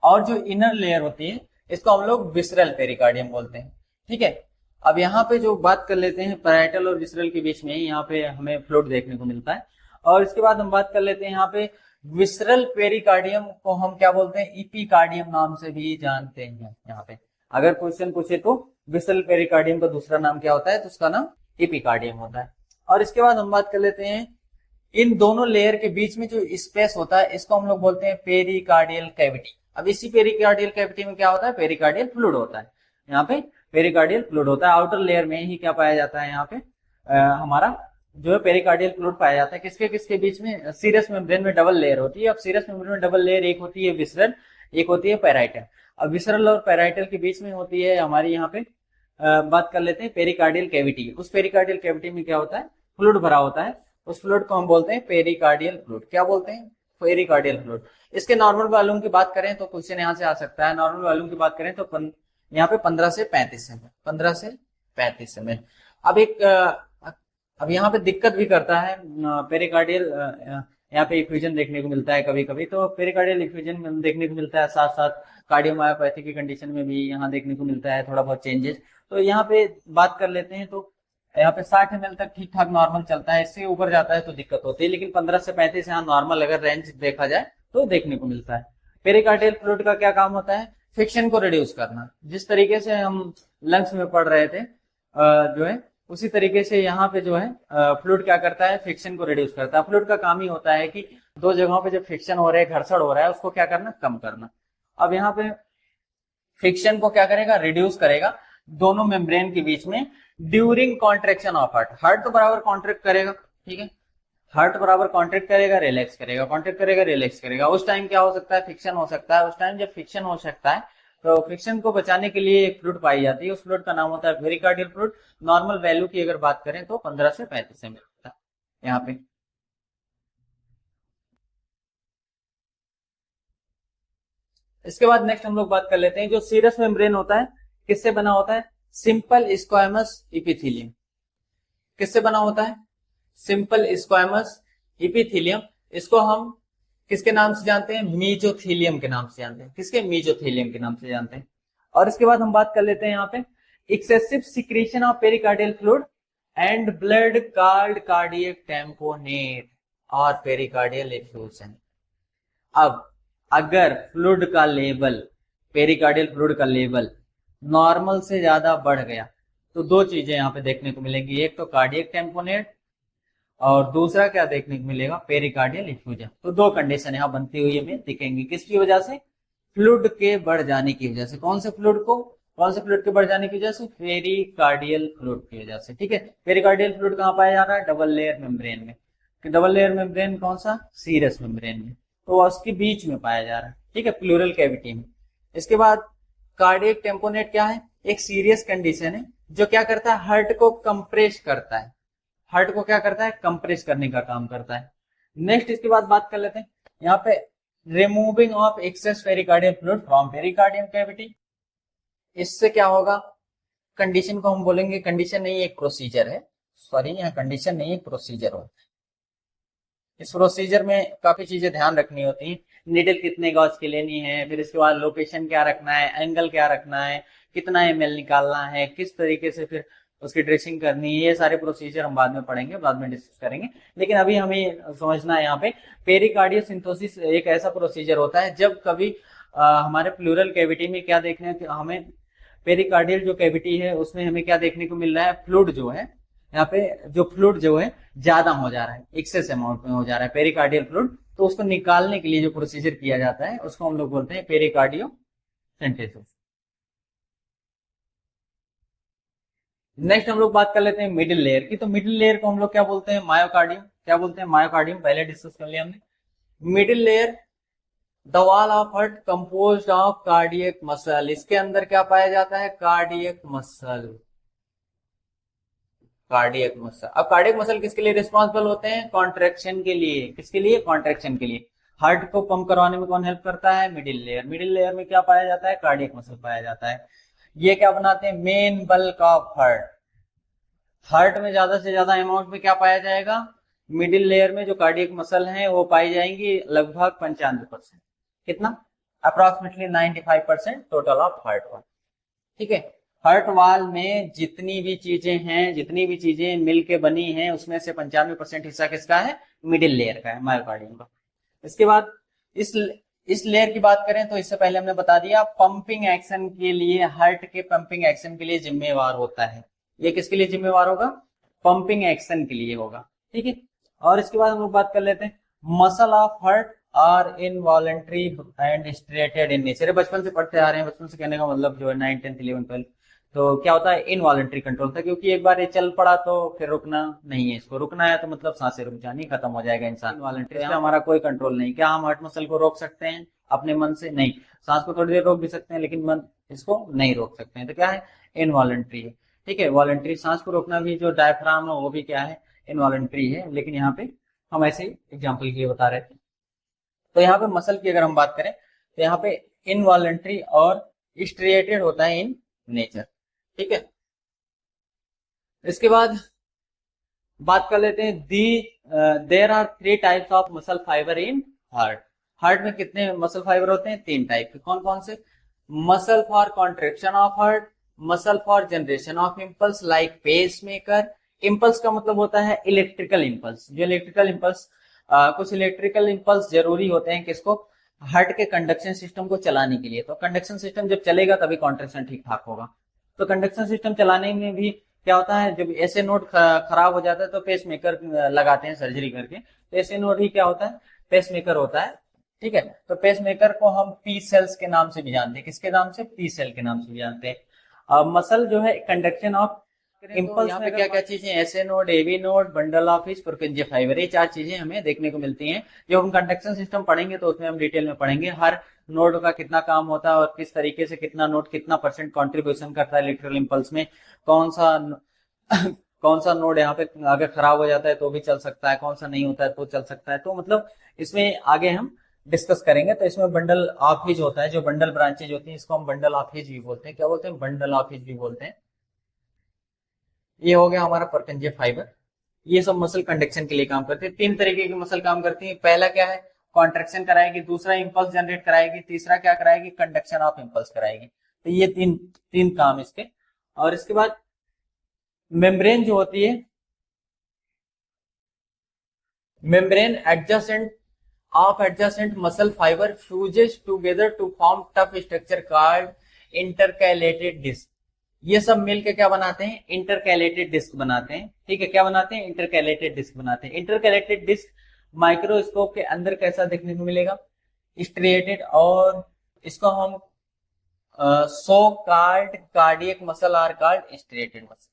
और जो इनर लेयर होती है इसको हम लोग विसरल पेरिकार्डियम बोलते हैं। ठीक है, अब यहाँ पे जो बात कर लेते हैं पैराइटल और विसरल के बीच में, यहाँ पे हमें फ्लूइड देखने को मिलता है। और इसके बाद हम बात कर लेते हैं यहाँ पे विसरल पेरिकार्डियम को हम क्या बोलते हैं, इपिकार्डियम नाम से भी जानते हैं। यहाँ पे अगर क्वेश्चन पूछे तो विसरल पेरिकार्डियम का दूसरा नाम क्या होता है, तो उसका नाम इपिकार्डियम होता है। और इसके बाद हम बात कर लेते हैं इन दोनों लेयर के बीच में जो स्पेस होता है इसको हम लोग बोलते हैं पेरिकार्डियल कैविटी। अब इसी पेरिकार्डियल कैविटी में क्या होता है, पेरिकार्डियल फ्लूइड होता है। यहाँ पे पेरिकार्डियल फ्लूइड होता है, आउटर लेयर में ही क्या पाया जाता है, यहाँ पे हमारा जो है पेरिकार्डियल फ्लूइड पाया जाता है। किसके किसके बीच में, सीरस मेम्ब्रेन में डबल लेयर होती है। अब सीरस मेम्ब्रेन में डबल लेयर, एक होती है विसरल, एक होती है पैराइटल। अब विसरल और पैराइटल के बीच में होती है हमारी यहाँ पे बात कर लेते हैं पेरिकार्डियल कैविटी। उस पेरिकार्डियल कैविटी में क्या होता है, फ्लूइड भरा होता है। उस फ्लूइड को हम बोलते हैं पेरिकार्डियल फ्लूइड। क्या बोलते हैं, पेरिकार्डियल फ्लूइड। इसके नॉर्मल वॉल्यूम की बात करें तो क्वेश्चन यहाँ से आ सकता है। नॉर्मल वॉल्यूम की बात करें तो यहाँ पे 15 से 35 ml, 15 से 35 ml। अब यहाँ पे दिक्कत भी करता है पेरिकार्डियल, यहाँ पे इफ्यूजन देखने को मिलता है कभी कभी, तो पेरिकार्डियल इफ्यूजन देखने को मिलता है, साथ साथ कार्डियोमायोपैथी की कंडीशन में भी यहाँ देखने को मिलता है थोड़ा बहुत चेंजेस। तो यहाँ पे बात कर लेते हैं तो यहाँ पे 60 ml तक ठीक ठाक नॉर्मल चलता है, इससे ऊपर जाता है तो दिक्कत होती है, लेकिन 15 से 35 यहाँ नॉर्मल अगर रेंज देखा जाए तो देखने को मिलता है। पेरिकार्डियल फ्लूइड का क्या काम होता है, फ्रिक्शन को रिड्यूस करना। जिस तरीके से हम लंग्स में पढ़ रहे थे जो है, उसी तरीके से यहाँ पे जो है फ्लूइड क्या करता है, फ्रिक्शन को रिड्यूस करता है। फ्लूइड का काम ही होता है कि दो जगहों पे जो फ्रिक्शन हो रहा है, घर्षण हो रहा है, उसको क्या करना, कम करना। अब यहाँ पे फ्रिक्शन को क्या करेगा, रिड्यूस करेगा दोनों मेम्ब्रेन के बीच में during contraction of heart. Heart तो बराबर कॉन्ट्रैक्ट करेगा, ठीक है, हार्ट बराबर कॉन्ट्रैक्ट करेगा, रिलैक्स करेगा, कॉन्ट्रैक्ट करेगा, रिलैक्स करेगा। उस टाइम क्या हो सकता है, फ्रिक्शन हो सकता है। उस टाइम जब फ्रिक्शन हो सकता है तो फ्रिक्शन को बचाने के लिए एक फ्लूइड पाई जाती है, उस फ्लूइड का नाम होता है पेरिकार्डियल फ्लूइड। नॉर्मल वैल्यू की अगर बात करें तो 15 से 35 ml होता है यहाँ पे। इसके बाद नेक्स्ट हम लोग बात कर लेते हैं जो सीरस मेम्ब्रेन होता है किससे बना होता है, सिंपल स्क्वामस इपिथेलियम। किससे बना होता है, सिंपल स्क्वामस इपिथेलियम। इसको हम किसके नाम से जानते हैं, मीजोथेलियम के नाम से जानते हैं। किसके, मीजोथेलियम के नाम से जानते हैं। और इसके बाद हम बात कर लेते हैं यहाँ पे excessive secretion of pericardial fluid and blood called cardiac tamponade और पेरिकार्डियल एफ्यूजन। अब अगर फ्लूइड का लेवल, पेरिकार्डियल फ्लूइड का लेवल नॉर्मल से ज्यादा बढ़ गया तो दो चीजें यहाँ पे देखने को मिलेंगी, एक तो कार्डियक टेम्पोनेट और दूसरा क्या देखने को मिलेगा, पेरिकार्डियल इफ्यूजन। तो दो कंडीशन यहाँ बनती हुई हमें दिखेंगी, किसकी वजह से, फ्लूइड के बढ़ जाने की वजह से। कौन से फ्लूइड को, कौन से फ्लूइड के बढ़ जाने की वजह से, पेरिकार्डियल फ्लूइड की वजह से। ठीक है, पेरिकार्डियल फ्लूइड कहाँ पाया जा रहा है, डबल लेयर मेम्ब्रेन में। डबल लेयर मेम्ब्रेन कौन सा, सीरस मेम्ब्रेन में, तो उसके बीच में पाया जा रहा है। ठीक है, प्लूरल कैविटी में। इसके बाद कार्डियक टेम्पोनेट क्या है, एक सीरियस कंडीशन है जो क्या करता है, हार्ट को कंप्रेस करता है। हार्ट को क्या करता है, कंप्रेस करने का काम करता है। नेक्स्ट इसके बाद बात कर लेते हैं यहाँ पे removing of excess pericardial fluid from pericardium cavity. इससे क्या होगा, कंडीशन को हम बोलेंगे, कंडीशन नहीं एक प्रोसीजर है, सॉरी यहाँ कंडीशन नहीं एक प्रोसीजर होता है। इस प्रोसीजर में काफी चीजें ध्यान रखनी होती है, नीडल कितने गॉज की लेनी है, फिर इसके बाद लोकेशन क्या रखना है, एंगल क्या रखना है, कितना ml निकालना है, किस तरीके से फिर उसकी ड्रेसिंग करनी है, ये सारे प्रोसीजर हम बाद में पढ़ेंगे, बाद में डिस्कस करेंगे। लेकिन अभी हमें समझना है यहाँ पे पेरिकार्डियल सिंथेसिस एक ऐसा प्रोसीजर होता है जब कभी हमारे प्लूरल कैविटी में क्या देखने, हमें पेरिकार्डियल जो कैविटी है उसमें हमें क्या देखने को मिल रहा है, फ्लूइड जो है यहाँ पे, जो फ्लूइड जो है ज्यादा हो जा रहा है, एक्सेस अमाउंट में हो जा रहा है पेरिकार्डियल फ्लूइड, तो उसको निकालने के लिए जो प्रोसीजर किया जाता है उसको हम लोग बोलते हैं पेरिकार्डियो सिंथेसिस। नेक्स्ट हम लोग बात कर लेते हैं मिडिल लेयर की। तो मिडिल लेयर को हम लोग क्या बोलते हैं, मायोकार्डियम। क्या बोलते हैं, मायोकार्डियम, पहले डिस्कस कर लिया हमने। Middle layer the wall of heart composed of cardiac muscle. इसके अंदर क्या पाया जाता है, कार्डियक मसल, कार्डियक मसल। अब कार्डियक मसल किसके लिए रिस्पॉन्सिबल होते हैं, कॉन्ट्रैक्शन के लिए। किसके लिए, कॉन्ट्रैक्शन के लिए। हार्ट को पंप करवाने में कौन हेल्प करता है? Middle layer. मिडिल लेयर में क्या पाया जाता है? कार्डियक मसल पाया जाता है। ये क्या बनाते हैं? Main bulk of heart. Heart में ज्यादा से ज्यादा अमाउंट में क्या पाया जाएगा? मिडिल लेयर में जो कार्डियक मसल हैं वो पाई जाएंगी लगभग 95%। कितना? Approximately 95% total of heart wall. ठीक है। हार्ट वॉल में जितनी भी चीजें हैं, जितनी भी चीजें मिल के बनी हैं, उसमें से 95% हिस्सा किसका है? मिडिल लेयर का है, मायोकार्डियम का। इसके बाद इस इस लेयर की बात करें तो इससे पहले हमने बता दिया पंपिंग एक्शन के लिए, हार्ट के पंपिंग एक्शन के लिए जिम्मेवार होता है। ये किसके लिए जिम्मेवार होगा? पंपिंग एक्शन के लिए होगा। ठीक है। और इसके बाद हम लोग बात कर लेते हैं muscle of heart are involuntary and striated in nature. बचपन से पढ़ते आ रहे हैं, बचपन से कहने का मतलब जो है 9, 10, 11, 12। तो क्या होता है? इनवॉलेंट्री कंट्रोल था, क्योंकि एक बार ये चल पड़ा तो फिर रुकना नहीं है। इसको रुकना है तो मतलब सांसें रुक जानी, खत्म हो जाएगा इंसान। इनवॉलेंट्री पे हमारा कोई कंट्रोल नहीं। क्या हम हार्ट मसल को रोक सकते हैं अपने मन से? नहीं। सांस को थोड़ी देर रोक भी सकते हैं, लेकिन मन इसको नहीं रोक सकते हैं। तो क्या है? इनवॉलेंट्री है। ठीक है। वॉलेंट्री सांस को रोकना भी, जो डायफ्राम है वो भी क्या है? इनवॉलेंट्री है। लेकिन यहाँ पे हम ऐसे एग्जाम्पल के लिए बता रहे थे। तो यहाँ पे मसल की अगर हम बात करें तो यहाँ पे इनवॉलेंट्री और स्ट्रिएटेड होता है इन नेचर। ठीक है। इसके बाद बात कर लेते हैं the there are 3 types of muscle fiber in heart. Heart में कितने मसल फाइबर होते हैं? 3 टाइप के। कौन कौन से? Muscle for contraction of heart, muscle for generation of impulse like pacemaker. Impulse का मतलब होता है इलेक्ट्रिकल इम्पल्स। जो इलेक्ट्रिकल इम्पल्स, कुछ इलेक्ट्रिकल इम्पल्स जरूरी होते हैं किसको? हार्ट के कंडक्शन सिस्टम को चलाने के लिए। तो कंडक्शन सिस्टम जब चलेगा तभी कॉन्ट्रेक्शन ठीक ठाक होगा। तो कंडक्शन सिस्टम चलाने में भी क्या होता है? जब ऐसे नोड खराब हो जाता है तो पेस मेकर लगाते हैं सर्जरी करके। तो ऐसे नोड ही क्या होता है? पेस मेकर होता है। ठीक है। तो पेस मेकर को हम पी सेल्स के नाम से भी जानते हैं। किसके नाम से? पी सेल के नाम से भी जानते हैं। मसल जो है कंडक्शन ऑफ इम्पल्स, यहाँ पे क्या क्या चीजें? SA node, AV node, bundle of Purkinje fibre, ये 4 चीजें हमें देखने को मिलती हैं। जो हम कंडक्शन सिस्टम पढ़ेंगे तो उसमें हम डिटेल में पढ़ेंगे हर नोड का कितना काम होता है और किस तरीके से कितना नोड कितना % कॉन्ट्रीब्यूशन करता है इलेक्ट्रिकल इम्पल्स में। कौन सा कौन सा नोड यहाँ पे अगर खराब हो जाता है तो भी चल सकता है, कौन सा नहीं होता है तो चल सकता है। तो मतलब इसमें आगे हम डिस्कस करेंगे। तो इसमें बंडल ऑफ हिज होता है, जो बंडल ब्रांचेज होती है इसको हम बंडल ऑफ हिज भी बोलते हैं। क्या बोलते हैं? बंडल ऑफ हिज भी बोलते हैं। ये हो गया हमारा परकंजे फाइबर। ये सब मसल कंडक्शन के लिए काम करते हैं। 3 तरीके की मसल काम करती है। पहला क्या है? कॉन्ट्रेक्शन कराएगी, दूसरा इंपल्स जनरेट कराएगी, तीसरा क्या कराएगी? कंडक्शन ऑफ इंपल्स कराएगी। तो ये तीन तीन काम इसके। और इसके बाद मेम्ब्रेन जो होती है, membrane adjacent muscle fibre fuses together to form tough structure called intercalated disc. ये सब मिलके क्या बनाते हैं? इंटरकैलेटेड डिस्क बनाते हैं। ठीक है। क्या बनाते हैं? इंटरकैलेटेड डिस्क बनाते हैं। इंटरकैलेटेड डिस्क माइक्रोस्कोप के अंदर कैसा देखने को मिलेगा? स्ट्रिएटेड। और इसको हम so card cardiac muscle are card striated muscle.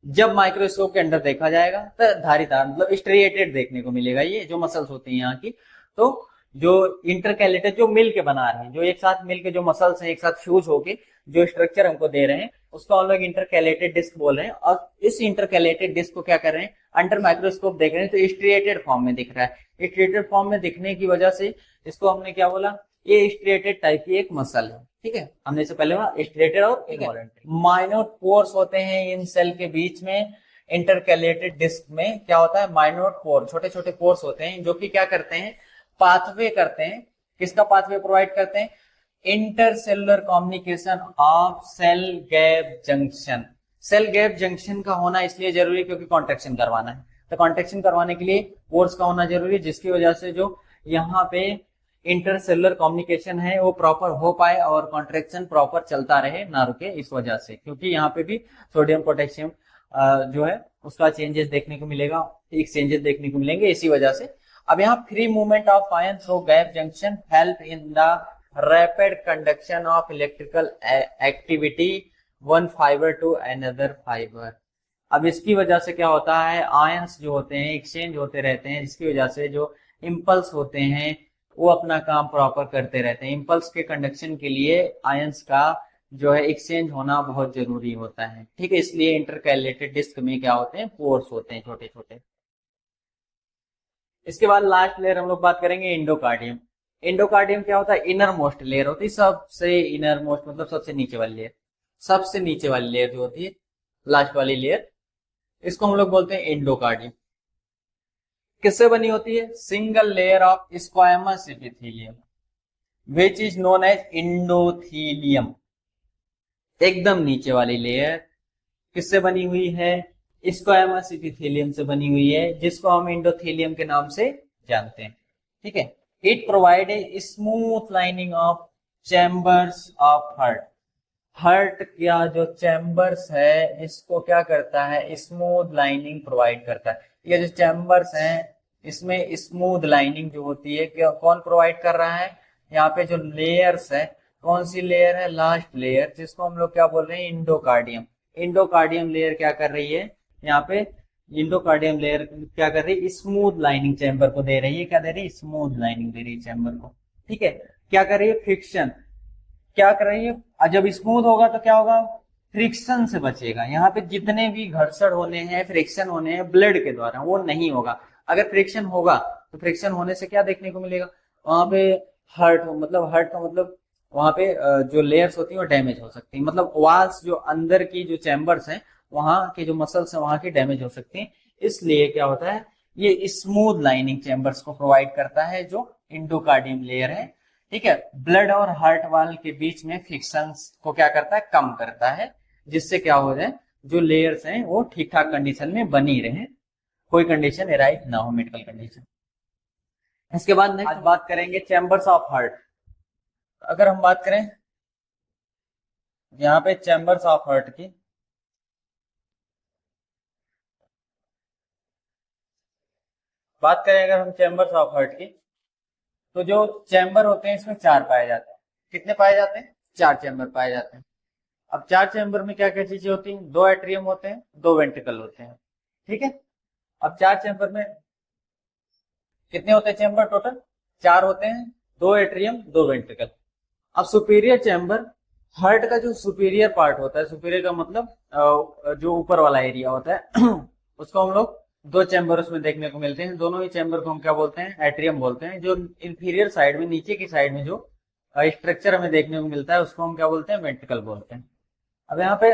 जब माइक्रोस्कोप के अंदर देखा जाएगा तो धारीदार मतलब स्ट्रिएटेड देखने को मिलेगा। ये जो मसल्स होती हैं यहाँ की, तो जो इंटरकैलेटेड जो मिल के बना रहे हैं, जो एक साथ मिलके जो मसल्स हैं एक साथ फ्यूज होके जो स्ट्रक्चर हमको दे रहे हैं, उसको हम लोग इंटरकैलेटेड डिस्क बोल रहे हैं। और इस इंटरकैलेटेड डिस्क को क्या कर रहे हैं? अंडर माइक्रोस्कोप देख रहे हैं तो स्ट्रिएटेड फॉर्म में दिख रहा है। स्ट्रिएटेड फॉर्म में दिखने की वजह से इसको हमने क्या बोला? ये स्ट्रिएटेड टाइप की एक मसल है। ठीक है। हमने इससे पहले स्ट्रिएटेड और इनवॉलेंट्री। माइन्यूट पोर्स होते हैं इन सेल के बीच में। इंटरकैलेटेड डिस्क में क्या होता है? माइन्यूट पोर, छोटे छोटे पोर्स होते हैं जो कि क्या करते हैं? पाथवे करते हैं। किसका पाथवे प्रोवाइड करते हैं? Intercellular communication of cell gap junction. Cell gap junction का होना इसलिए जरूरी है क्योंकि कॉन्ट्रेक्शन करवाना है। तो कॉन्ट्रेक्शन करवाने के लिए पोर्स का होना जरूरी है, जिसकी वजह से जो यहाँ पे इंटरसेलुलर कम्युनिकेशन है वो प्रॉपर हो पाए और कॉन्ट्रेक्शन प्रॉपर चलता रहे, ना रुके। इस वजह से, क्योंकि यहाँ पे भी सोडियम पोटेशियम जो है उसका चेंजेस देखने को मिलेगा, एक्सचेंजेस देखने को मिलेंगे इसी वजह से। अब यहाँ free movement of ion through gap junction help in the rapid conduction of electrical activity one fibre to another fibre. अब इसकी वजह से क्या होता है? आयंस जो होते हैं एक्सचेंज होते रहते हैं, जिसकी वजह से जो इंपल्स होते हैं वो अपना काम प्रॉपर करते रहते हैं। इंपल्स के कंडक्शन के लिए आयंस का जो है एक्सचेंज होना बहुत जरूरी होता है। ठीक है। इसलिए इंटरकैलेटेड डिस्क में क्या होते हैं? पोर्स होते हैं छोटे छोटे। इसके बाद लास्ट लेयर हम लोग बात करेंगे एंडोकार्डियम। एंडोकार्डियम क्या होता है? इनर मोस्ट लेयर होती है, सबसे इनर मोस्ट मतलब सबसे नीचे वाली लेयर, सबसे नीचे वाली लेयर जो होती है, लास्ट वाली लेयर, इसको हम लोग बोलते हैं एंडोकार्डियम। किससे बनी होती है? Single layer of squamous epithelium which is known as endothelium. एकदम नीचे वाली लेयर किससे बनी हुई है? स्क्वायमस एपिथेलियम से बनी हुई है, जिसको हम एंडोथेलियम के नाम से जानते हैं। ठीक है। It provide a smooth lining of chambers of heart. Heart का जो चैम्बर्स है, इसको क्या करता है? स्मूथ लाइनिंग प्रोवाइड करता है। ये जो चैम्बर्स हैं, इसमें स्मूथ लाइनिंग जो होती है, कौन प्रोवाइड कर रहा है? यहाँ पे जो लेयर्स है, कौन सी लेयर है? लास्ट लेयर, जिसको हम लोग क्या बोल रहे हैं? इंडोकार्डियम। इंडोकार्डियम लेयर क्या कर रही है? यहाँ पे इंडोकार्डियम लेयर क्या कर रही है? स्मूथ लाइनिंग चैम्बर को दे रही है। क्या दे रही है? स्मूथ लाइनिंग दे रही है चैम्बर को। ठीक है। क्या कर रही है? फ्रिक्शन क्या कर रही है? जब स्मूथ होगा तो क्या होगा? फ्रिक्शन से बचेगा। यहाँ पे जितने भी घर्षण होने हैं, फ्रिक्शन होने हैं ब्लड के द्वारा, वो नहीं होगा। अगर फ्रिक्शन होगा तो फ्रिक्शन होने से क्या देखने को मिलेगा? वहां पे हर्ट का मतलब वहां पे जो लेयर्स होती है वो डैमेज हो सकती है, मतलब वॉल्स जो अंदर की जो चैम्बर्स हैं, वहां के जो मसल्स हैं वहां की डैमेज हो सकती है। इसलिए क्या होता है? ये स्मूथ लाइनिंग चैम्बर्स को प्रोवाइड करता है जो इंडोकार्डियम लेयर है। ठीक है। ब्लड और हार्ट वाल के बीच में फ्रिक्शन को क्या करता है? कम करता है, जिससे क्या हो जाए? जो लेयर्स हैं वो ठीक ठाक कंडीशन में बनी रहे, कोई कंडीशन एराइज ना हो, मेडिकल कंडीशन। इसके बाद नेक्स्ट बात करेंगे चैम्बर्स ऑफ हार्ट। अगर हम बात करें यहाँ पे चैम्बर्स ऑफ हार्ट की, बात करें अगर हम चैम्बर्स ऑफ हार्ट की, तो जो चैम्बर होते हैं इसमें 4 पाए जाते हैं। कितने पाए जाते हैं? 4 चैम्बर पाए जाते हैं। अब 4 चैम्बर में क्या क्या चीजें होती हैं? 2 एट्रियम होते हैं, 2 वेंट्रिकल होते हैं। ठीक है। अब 4 चैम्बर में कितने होते हैं चैम्बर? टोटल 4 होते हैं, 2 एट्रियम, 2 वेंट्रिकल। अब सुपीरियर चैम्बर, हार्ट का जो सुपीरियर पार्ट होता है, सुपीरियर का मतलब जो ऊपर वाला एरिया होता है उसको हम लोग 2 चैम्बर उसमें देखने को मिलते हैं। दोनों ही चैम्बर को हम क्या बोलते हैं? एट्रियम बोलते हैं। जो इंफीरियर साइड में, नीचे की साइड में जो स्ट्रक्चर हमें देखने को मिलता है, उसको हम क्या बोलते हैं? वेंट्रिकल बोलते हैं। अब यहाँ पे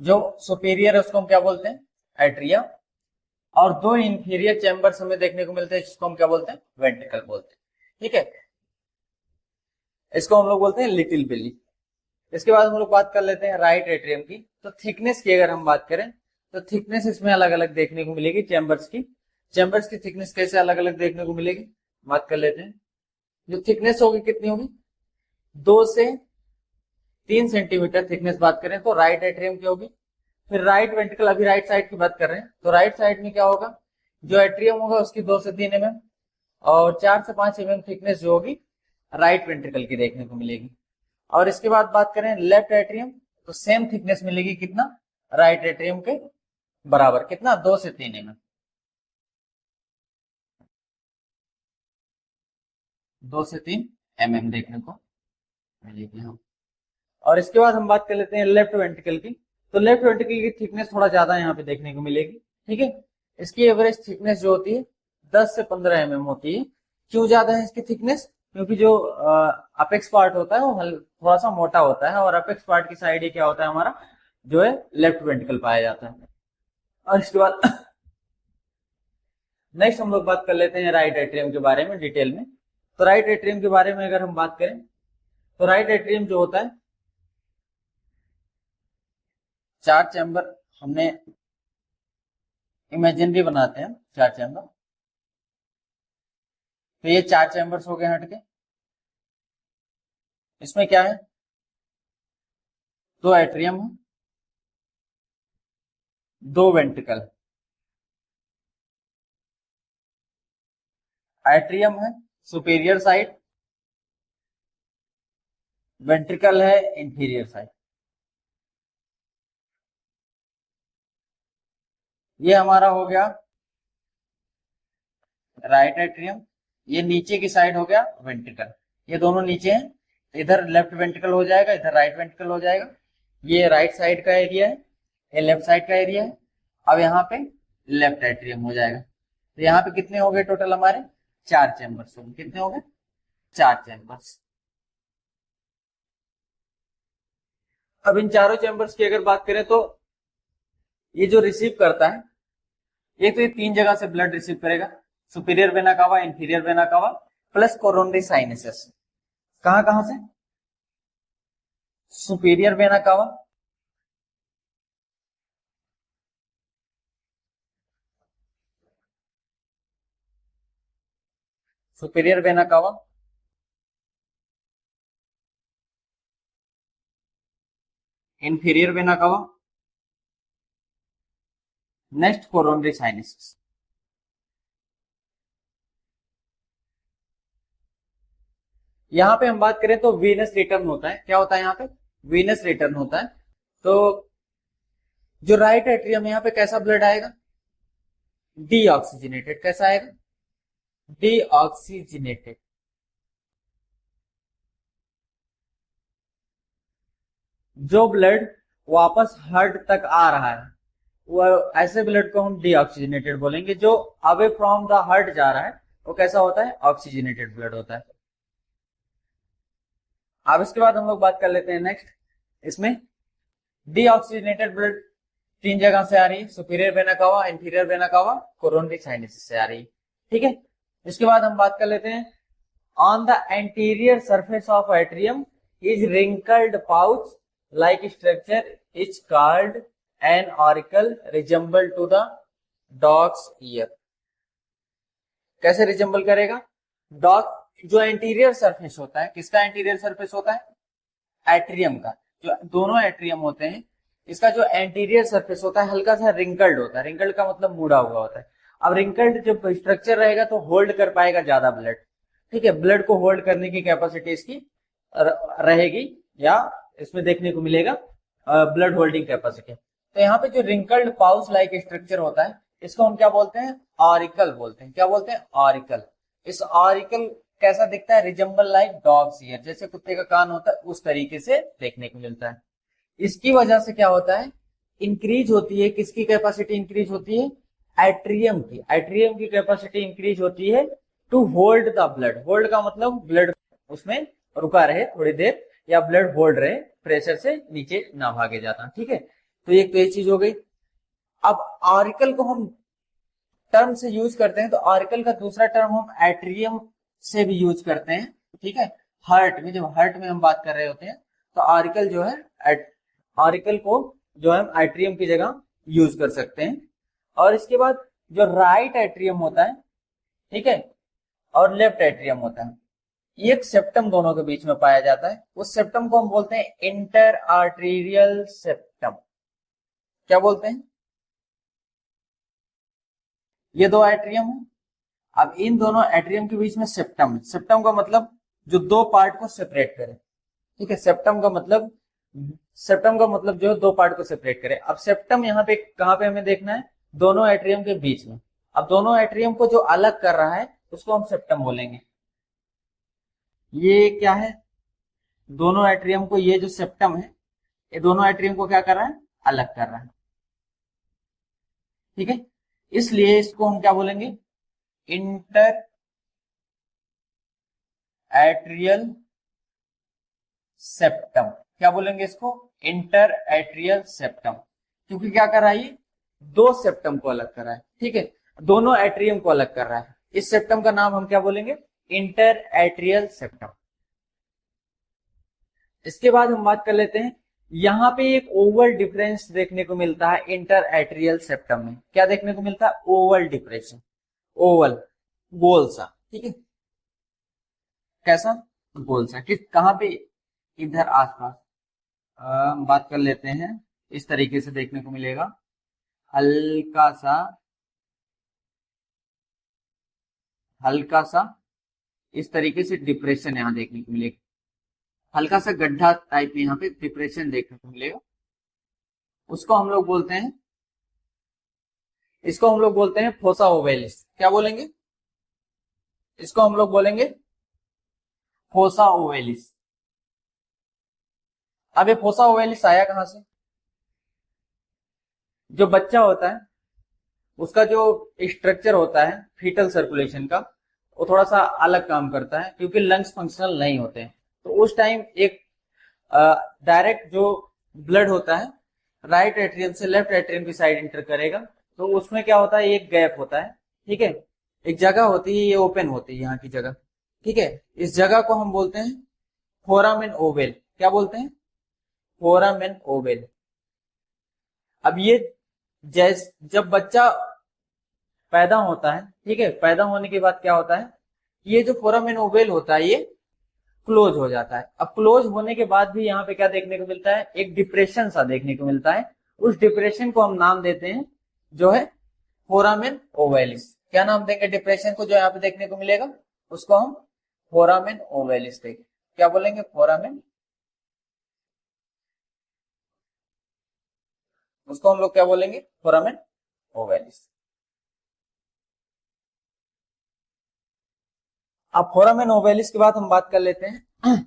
जो सुपीरियर है उसको हम क्या बोलते हैं? एट्रियम। और 2 इंफीरियर चैम्बर्स हमें देखने को मिलते हैं, जिसको हम क्या बोलते हैं? वेंट्रिकल बोलते हैं। ठीक है। इसको हम लोग बोलते हैं लिटिल बेली। इसके बाद हम लोग बात कर लेते हैं राइट एट्रियम की। तो थिकनेस की अगर हम बात करें तो थिकनेस इसमें अलग अलग देखने को मिलेगी चैम्बर्स की। चैम्बर्स की थिकनेस कैसे अलग अलग देखने को मिलेगी, बात कर लेते हैं। जो थिकनेस होगी कितनी होगी? 2 से 3 सेंटीमीटर थिकनेस बात करें तो राइट एट्रियम की होगी। फिर राइट वेंट्रिकल, अभी राइट साइड की बात कर रहे हैं, तो राइट साइड में क्या होगा? जो एट्रियम होगा उसकी 2 से 3 mm और 4 से 5 mm थिकनेस जो होगी राइट वेंट्रिकल की देखने को मिलेगी। और इसके बाद बात करें लेफ्ट एट्रियम, तो सेम थिकनेस मिलेगी कितना? राइट एट्रियम के बराबर, कितना? 2 से 3 mm, 2 से 3 mm देखने को मिलेगी। हाँ। और इसके बाद हम बात कर लेते हैं लेफ्ट वेंट्रिकल की। तो लेफ्ट वेंट्रिकल की थिकनेस थोड़ा ज्यादा यहाँ पे देखने को मिलेगी। ठीक है। इसकी एवरेज थिकनेस जो होती है 10 से 15 mm होती है। क्यों ज्यादा है इसकी थिकनेस? क्योंकि जो अपेक्स पार्ट होता है वो थोड़ा सा मोटा होता है, और अपेक्स पार्ट की साइड ही क्या होता है हमारा? जो है लेफ्ट वेंट्रिकल पाया जाता है। और इसके बाद नेक्स्ट हम लोग बात कर लेते हैं राइट एट्रियम के बारे में डिटेल में। तो राइट एट्रियम के बारे में अगर हम बात करें तो राइट एट्रियम जो होता है, 4 चैम्बर हमने इमेजिनरी बनाते हैं, 4 चैम्बर। तो ये 4 चैम्बर्स हो गए हट के। इसमें क्या है? 2 एट्रियम है, 2 वेंट्रिकल। एट्रियम है सुपीरियर साइड, वेंट्रिकल है इंफीरियर साइड। ये हमारा हो गया राइट एट्रियम। ये नीचे की साइड हो गया वेंट्रिकल। ये दोनों नीचे हैं, इधर लेफ्ट वेंट्रिकल हो जाएगा, इधर राइट वेंट्रिकल हो जाएगा। ये राइट साइड का एरिया है, ये लेफ्ट साइड का एरिया है। अब यहाँ पे लेफ्ट एट्रियम हो जाएगा। तो यहाँ पे कितने हो गए टोटल हमारे? 4 चैम्बर्स हो गए। कितने हो गए? 4 चैम्बर्स। अब इन चारों चैम्बर्स की अगर बात करें तो ये जो रिसीव करता है, एक तो ये 3 जगह से ब्लड रिसीव करेगा, superior vena cava, inferior vena cava plus coronary sinuses. कहां कहां से? Superior vena cava, superior vena cava, inferior vena cava, next coronary sinuses. यहां पे हम बात करें तो वीनस रिटर्न होता है। क्या होता है यहाँ पे? वीनस रिटर्न होता है। तो जो राइट एट्रियम है यहाँ पे कैसा ब्लड आएगा? डीऑक्सीजनेटेड। कैसा आएगा? डीऑक्सीजनेटेड। जो ब्लड वापस हार्ट तक आ रहा है वो ऐसे ब्लड को हम डीऑक्सीजनेटेड बोलेंगे। जो अवे फ्रॉम द हार्ट जा रहा है वो कैसा होता है? ऑक्सीजनेटेड ब्लड होता है। अब इसके बाद हम लोग बात कर लेते हैं नेक्स्ट। इसमें डीऑक्सीजनेटेड ब्लड 3 जगह से आ रही है, superior vena cava, inferior vena cava, coronary sinuses से आ रही है। ठीक है। इसके बाद हम बात कर लेते हैं on the anterior surface of atrium is wrinkled pouch like structure is called an auricle resemble to the dog's ear. कैसे रिजेंबल करेगा? डॉग जो एंटीरियर सरफेस होता है, किसका एंटीरियर सरफेस होता है? एट्रियम का। जो दोनों एट्रियम होते हैं, इसका जो एंटीरियर सरफेस होता है हल्का सा रिंकल्ड होता है। रिंकल्ड का मतलब मुड़ा हुआ होता है। अब रिंकल्ड जब स्ट्रक्चर रहेगा तो होल्ड कर पाएगा ज्यादा ब्लड। ठीक है, ब्लड को होल्ड करने की कैपेसिटी इसकी रहेगी, या इसमें देखने को मिलेगा ब्लड होल्डिंग कैपेसिटी। तो यहाँ पे जो रिंकल्ड पाउच लाइक स्ट्रक्चर होता है इसको हम क्या बोलते हैं? ऑरिकल बोलते हैं। क्या बोलते हैं? ऑरिकल। इस ऑरिकल कैसा दिखता है? रिजेंबल लाइक डॉग्स ईयर, जैसे कुत्ते का कान होता है उस तरीके से देखने को मिलता है। इसकी वजह से क्या होता है? इंक्रीज होती है, किसकी कैपेसिटी इंक्रीज होती है? एट्रियम की। एट्रियम की कैपेसिटी इंक्रीज होती है to hold the blood. Hold का मतलब ब्लड उसमें रुका रहे थोड़ी देर, या ब्लड होल्ड रहे, प्रेशर से नीचे ना भागे जाता। ठीक है, तो एक तो ये चीज हो गई। अब ऑरिकल को हम टर्म से यूज करते हैं तो ऑरिकल का दूसरा टर्म हम एट्रियम से भी यूज करते हैं। ठीक है, हार्ट में, जब हार्ट में हम बात कर रहे होते हैं तो ऑरिकल जो है, ऑरिकल को जो है हम एट्रियम की जगह यूज कर सकते हैं। और इसके बाद जो राइट एट्रियम होता है, ठीक है, और लेफ्ट एट्रियम होता है, एक सेप्टम दोनों के बीच में पाया जाता है। उस सेप्टम को हम बोलते हैं इंटर आर्टीरियल सेप्टम। क्या बोलते हैं? ये दो एट्रियम है। अब इन दोनों एट्रियम के बीच में सेप्टम है। सेप्टम का मतलब जो दो पार्ट को सेपरेट करे। ठीक है, सेप्टम का मतलब जो है दो पार्ट को सेपरेट करे। अब सेप्टम यहाँ पे कहां पे हमें देखना है? दोनों एट्रियम के बीच में। अब दोनों एट्रियम को जो अलग कर रहा है उसको हम सेप्टम बोलेंगे। ये क्या है? दोनों एट्रियम को, ये जो सेप्टम है ये दोनों एट्रियम को क्या कर रहा है? अलग कर रहा है। ठीक है, इसलिए इसको हम क्या बोलेंगे? Inter atrial septum. क्या बोलेंगे इसको? Inter atrial septum. क्योंकि क्या कर रहा है? ये दो सेप्टम को अलग कर रहा है। ठीक है, दोनों एट्रियम को अलग कर रहा है। इस सेप्टम का नाम हम क्या बोलेंगे? Inter atrial septum. इसके बाद हम बात कर लेते हैं, यहां पे एक ओवल डिफरेंस देखने को मिलता है इंटर एट्रियल सेप्टम में। क्या देखने को मिलता है? Oval depression. ओवल, गोल सा। ठीक है, कैसा? गोल सा। किस, कहां पे? इधर आसपास। बात कर लेते हैं, इस तरीके से देखने को मिलेगा। हल्का सा, हल्का सा इस तरीके से डिप्रेशन यहां देखने को मिलेगा। हल्का सा गड्ढा टाइप में यहाँ पे डिप्रेशन देखने को मिलेगा। उसको हम लोग बोलते हैं, इसको हम लोग बोलते हैं फोसा ओवेलिस। क्या बोलेंगे? इसको हम लोग बोलेंगे फोसा ओवेलिस। अब ये फोसा ओवेलिस आया कहां से? जो बच्चा होता है उसका जो स्ट्रक्चर होता है फीटल सर्कुलेशन का, वो थोड़ा सा अलग काम करता है क्योंकि लंग्स फंक्शनल नहीं होते हैं। तो उस टाइम एक डायरेक्ट जो ब्लड होता है राइट एट्रियम से लेफ्ट एट्रियम की साइड इंटर करेगा, तो उसमें क्या होता है, एक गैप होता है, ठीक है, एक जगह होती है, ये ओपन होती है यहाँ की जगह, ठीक है। इस जगह को हम बोलते हैं फोरामेन ओवेल। क्या बोलते हैं? Foramen ovale. अब ये जब बच्चा पैदा होता है, ठीक है, पैदा होने के बाद क्या होता है, ये जो फोरामेन ओवेल होता है ये क्लोज हो जाता है। अब क्लोज होने के बाद भी यहाँ पे क्या देखने को मिलता है, एक डिप्रेशन सा देखने को मिलता है। उस डिप्रेशन को हम नाम देते हैं जो है फोरामेन ओवेलिस। क्या नाम देंगे डिप्रेशन को जो यहाँ पे देखने को मिलेगा? उसको हम फोरामेन ओवेलिस देंगे। क्या बोलेंगे? फोरामेन, उसको हम लोग क्या बोलेंगे? Foramen ovalis. अब फोरामेन ओवेलिस के बाद हम बात कर लेते हैं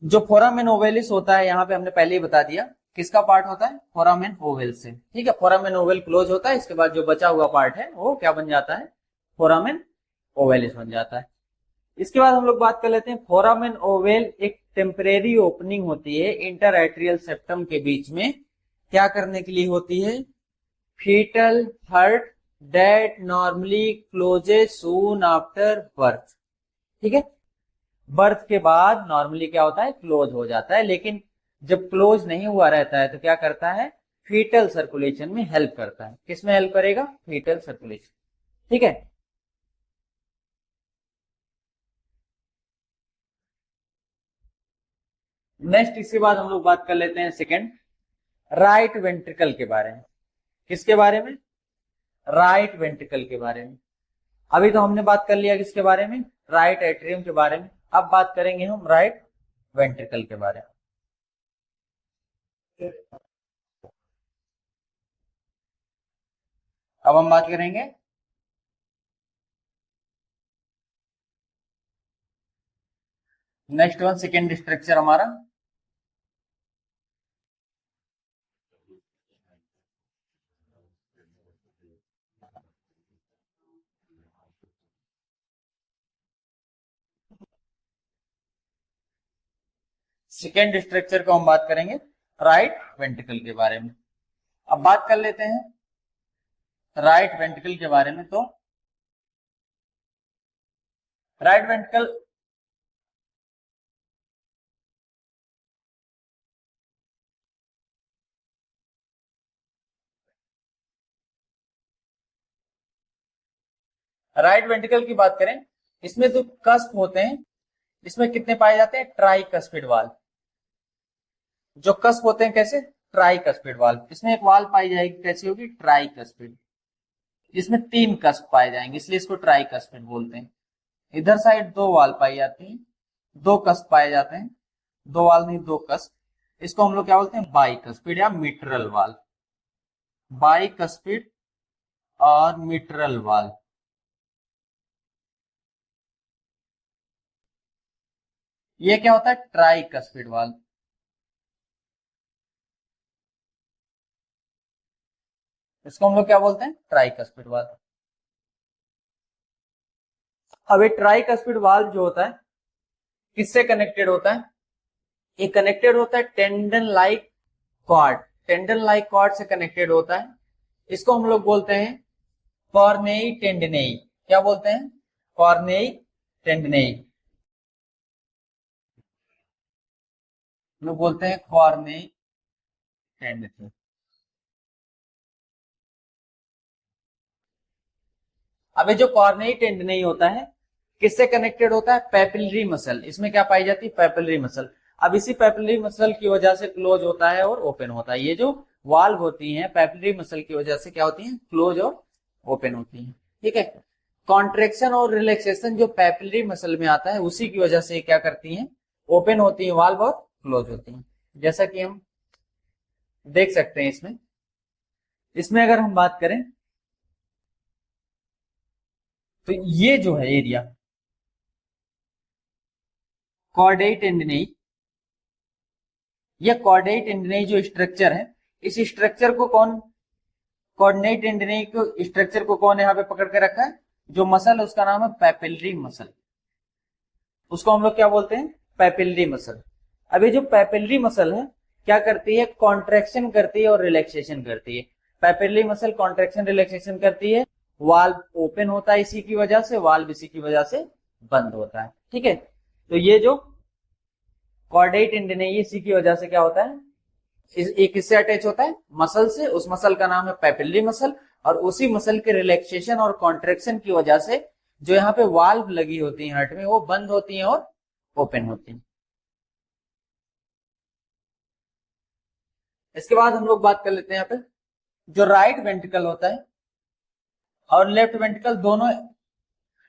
जो फोरामेन ओवेलिस होता है, यहाँ पे हमने पहले ही बता दिया किसका पार्ट होता है, फोरामेन ओवेल से, ठीक है। फोरामेन ओवेल क्लोज होता है, इसके बाद जो बचा हुआ पार्ट है वो क्या बन जाता है, फोरामेन ओवेलिस बन जाता है। इसके बाद हम लोग बात कर लेते हैं फोरामेन ओवेल एक टेम्परेरी ओपनिंग होती है इंटर एट्रियल सेप्टम के बीच में। क्या करने के लिए होती है? Foetal heart that normally closes soon after birth, ठीक है। बर्थ के बाद नॉर्मली क्या होता है, क्लोज हो जाता है, लेकिन जब क्लोज नहीं हुआ रहता है तो क्या करता है, फीटल सर्कुलेशन में हेल्प करता है। किसमें हेल्प करेगा? फीटल सर्कुलेशन, ठीक है। नेक्स्ट इसके बाद हम लोग बात कर लेते हैं सेकंड, राइट वेंट्रिकल के बारे में। किसके बारे में? राइट वेंट्रिकल के बारे में। अभी तो हमने बात कर लिया किसके बारे में, राइट एट्रियम के बारे में। अब बात करेंगे हम राइट वेंट्रिकल के बारे में। अब हम बात करेंगे नेक्स्ट वन, सेकेंड स्ट्रक्चर हमारा सेकेंड स्ट्रक्चर को हम बात करेंगे राइट वेंट्रिकल के बारे में। अब बात कर लेते हैं राइट वेंट्रिकल के बारे में। तो राइट वेंट्रिकल राइट वेंट्रिकल की बात करें, इसमें जो कस्प होते हैं, इसमें कितने पाए जाते हैं? Try cuspid valve. जो कस्प होते हैं कैसे? Try cuspid valve. इसमें एक वाल्व पाई जाएगी, कैसी होगी? Try cuspid. इसमें 3 कस्प पाए जाएंगे, इसलिए इसको ट्राई कस्पिड बोलते हैं। इधर साइड 2 वाल्व पाई जाती है, 2 कस्प पाए जाते हैं, 2 वाल्व नहीं 2 कस्प। इसको हम लोग क्या बोलते हैं? बाई कस्पिड या मिट्रल वाल्व। बाई कस्पिड और मिट्रल वाल्व। ये क्या होता है? Try cuspid valve. इसको हम लोग क्या बोलते हैं? Try cuspid valve. अब ये ट्राई कस्पिड वाल्व जो होता है किससे कनेक्टेड होता है? ये कनेक्टेड होता है tendon like cord. Tendon like cord से कनेक्टेड होता है। इसको हम लोग बोलते हैं कॉर्नेई टेंडनेई। क्या बोलते हैं? कॉर्नेई टेंडनेई। लोग बोलते हैं कॉर्नेई टेंडनेई। अब ये जो कॉर्नेई टेंडनेई होता है किससे कनेक्टेड होता है? Papillary muscle. इसमें क्या पाई जाती है? Papillary muscle. अब इसी पैपिलरी मसल की वजह से क्लोज होता है और ओपन होता है। ये जो वाल्व होती हैं पैपिलरी मसल की वजह से क्या होती हैं? क्लोज और ओपन होती हैं, ठीक है। कॉन्ट्रेक्शन और रिलैक्सेशन जो पैपिलरी मसल में आता है उसी की वजह से क्या करती हैं? ओपन होती हैं वाल्व और क्लोज होती हैं, जैसा कि हम देख सकते हैं इसमें। इसमें अगर हम बात करें तो ये जो है एरिया कॉर्डेई टेंडनेई, यह कॉर्डेई टेंडनेई जो स्ट्रक्चर है, इस स्ट्रक्चर को कौन कोऑर्डिनेट टेंडिनेट स्ट्रक्चर को कौन यहाँ पे पकड़ के रखा है? जो मसल है उसका नाम है पैपिलरी मसल, उसको हम लोग क्या बोलते हैं? Papillary muscle. अब ये जो पैपिलरी मसल है क्या करती है? कॉन्ट्रैक्शन करती है और रिलैक्सेशन करती है। पैपिलरी मसल कॉन्ट्रैक्शन रिलैक्सेशन करती है, वाल्व ओपन होता है इसी की वजह से, वाल्व इसी की वजह से बंद होता है। ठीक है, तो ये जो कॉर्डेट टेंडन है ये इसी की वजह से क्या होता है? एक किससे अटैच होता है? मसल से। उस मसल का नाम है पैपिलरी मसल, और उसी मसल के रिलैक्सेशन और कॉन्ट्रैक्शन की वजह से जो यहाँ पे वाल्व लगी होती है हार्ट में वो बंद होती हैं और ओपन होती हैं। इसके बाद हम लोग बात कर लेते हैं यहाँ पे जो राइट वेंट्रिकल होता है और लेफ्ट वेंट्रिकल,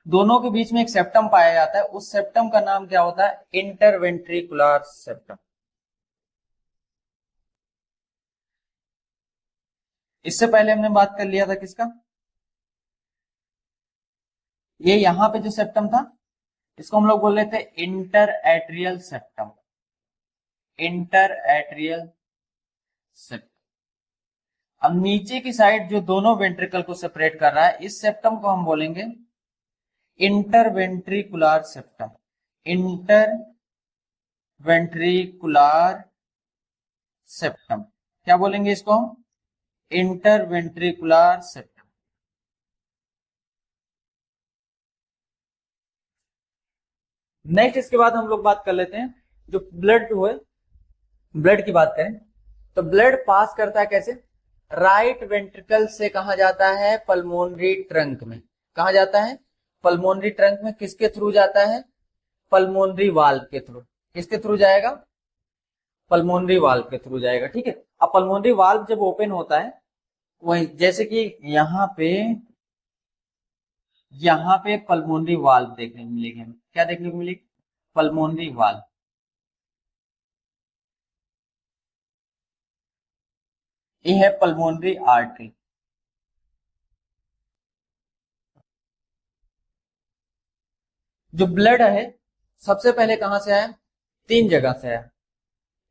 दोनों के बीच में एक सेप्टम पाया जाता है। उस सेप्टम का नाम क्या होता है? Interventricular septum. इससे पहले हमने बात कर लिया था किसका? ये यहां पे जो सेप्टम था इसको हम लोग बोल रहे थे inter atrial septum. Inter atrial septum. अब नीचे की साइड जो दोनों वेंट्रिकल को सेपरेट कर रहा है इस सेप्टम को हम बोलेंगे इंटरवेंट्रिकुलर सेप्टम। इंटरवेंट्रिकुलर सेप्टम क्या बोलेंगे इसको हम? Interventricular septum. नेक्स्ट इसके बाद हम लोग बात कर लेते हैं जो ब्लड हुए, ब्लड की बात करें तो ब्लड पास करता है कैसे? राइट वेंट्रिकल से कहा जाता है? पल्मोनरी ट्रंक में। कहा जाता है? पल्मोनरी ट्रंक में। किसके थ्रू जाता है? पल्मोनरी वाल्व के थ्रू। किसके थ्रू जाएगा? पल्मोनरी वाल्व के थ्रू जाएगा। ठीक है, अब पल्मोनरी वाल्व जब ओपन होता है वही जैसे कि यहाँ पे पल्मोनरी वाल्व देखने को मिलेगी हमें। क्या देखने को मिलेगी? Pulmonary valve. ये है पल्मोनरी आर्टरी। जो ब्लड है सबसे पहले कहां से आया? 3 जगह से आया।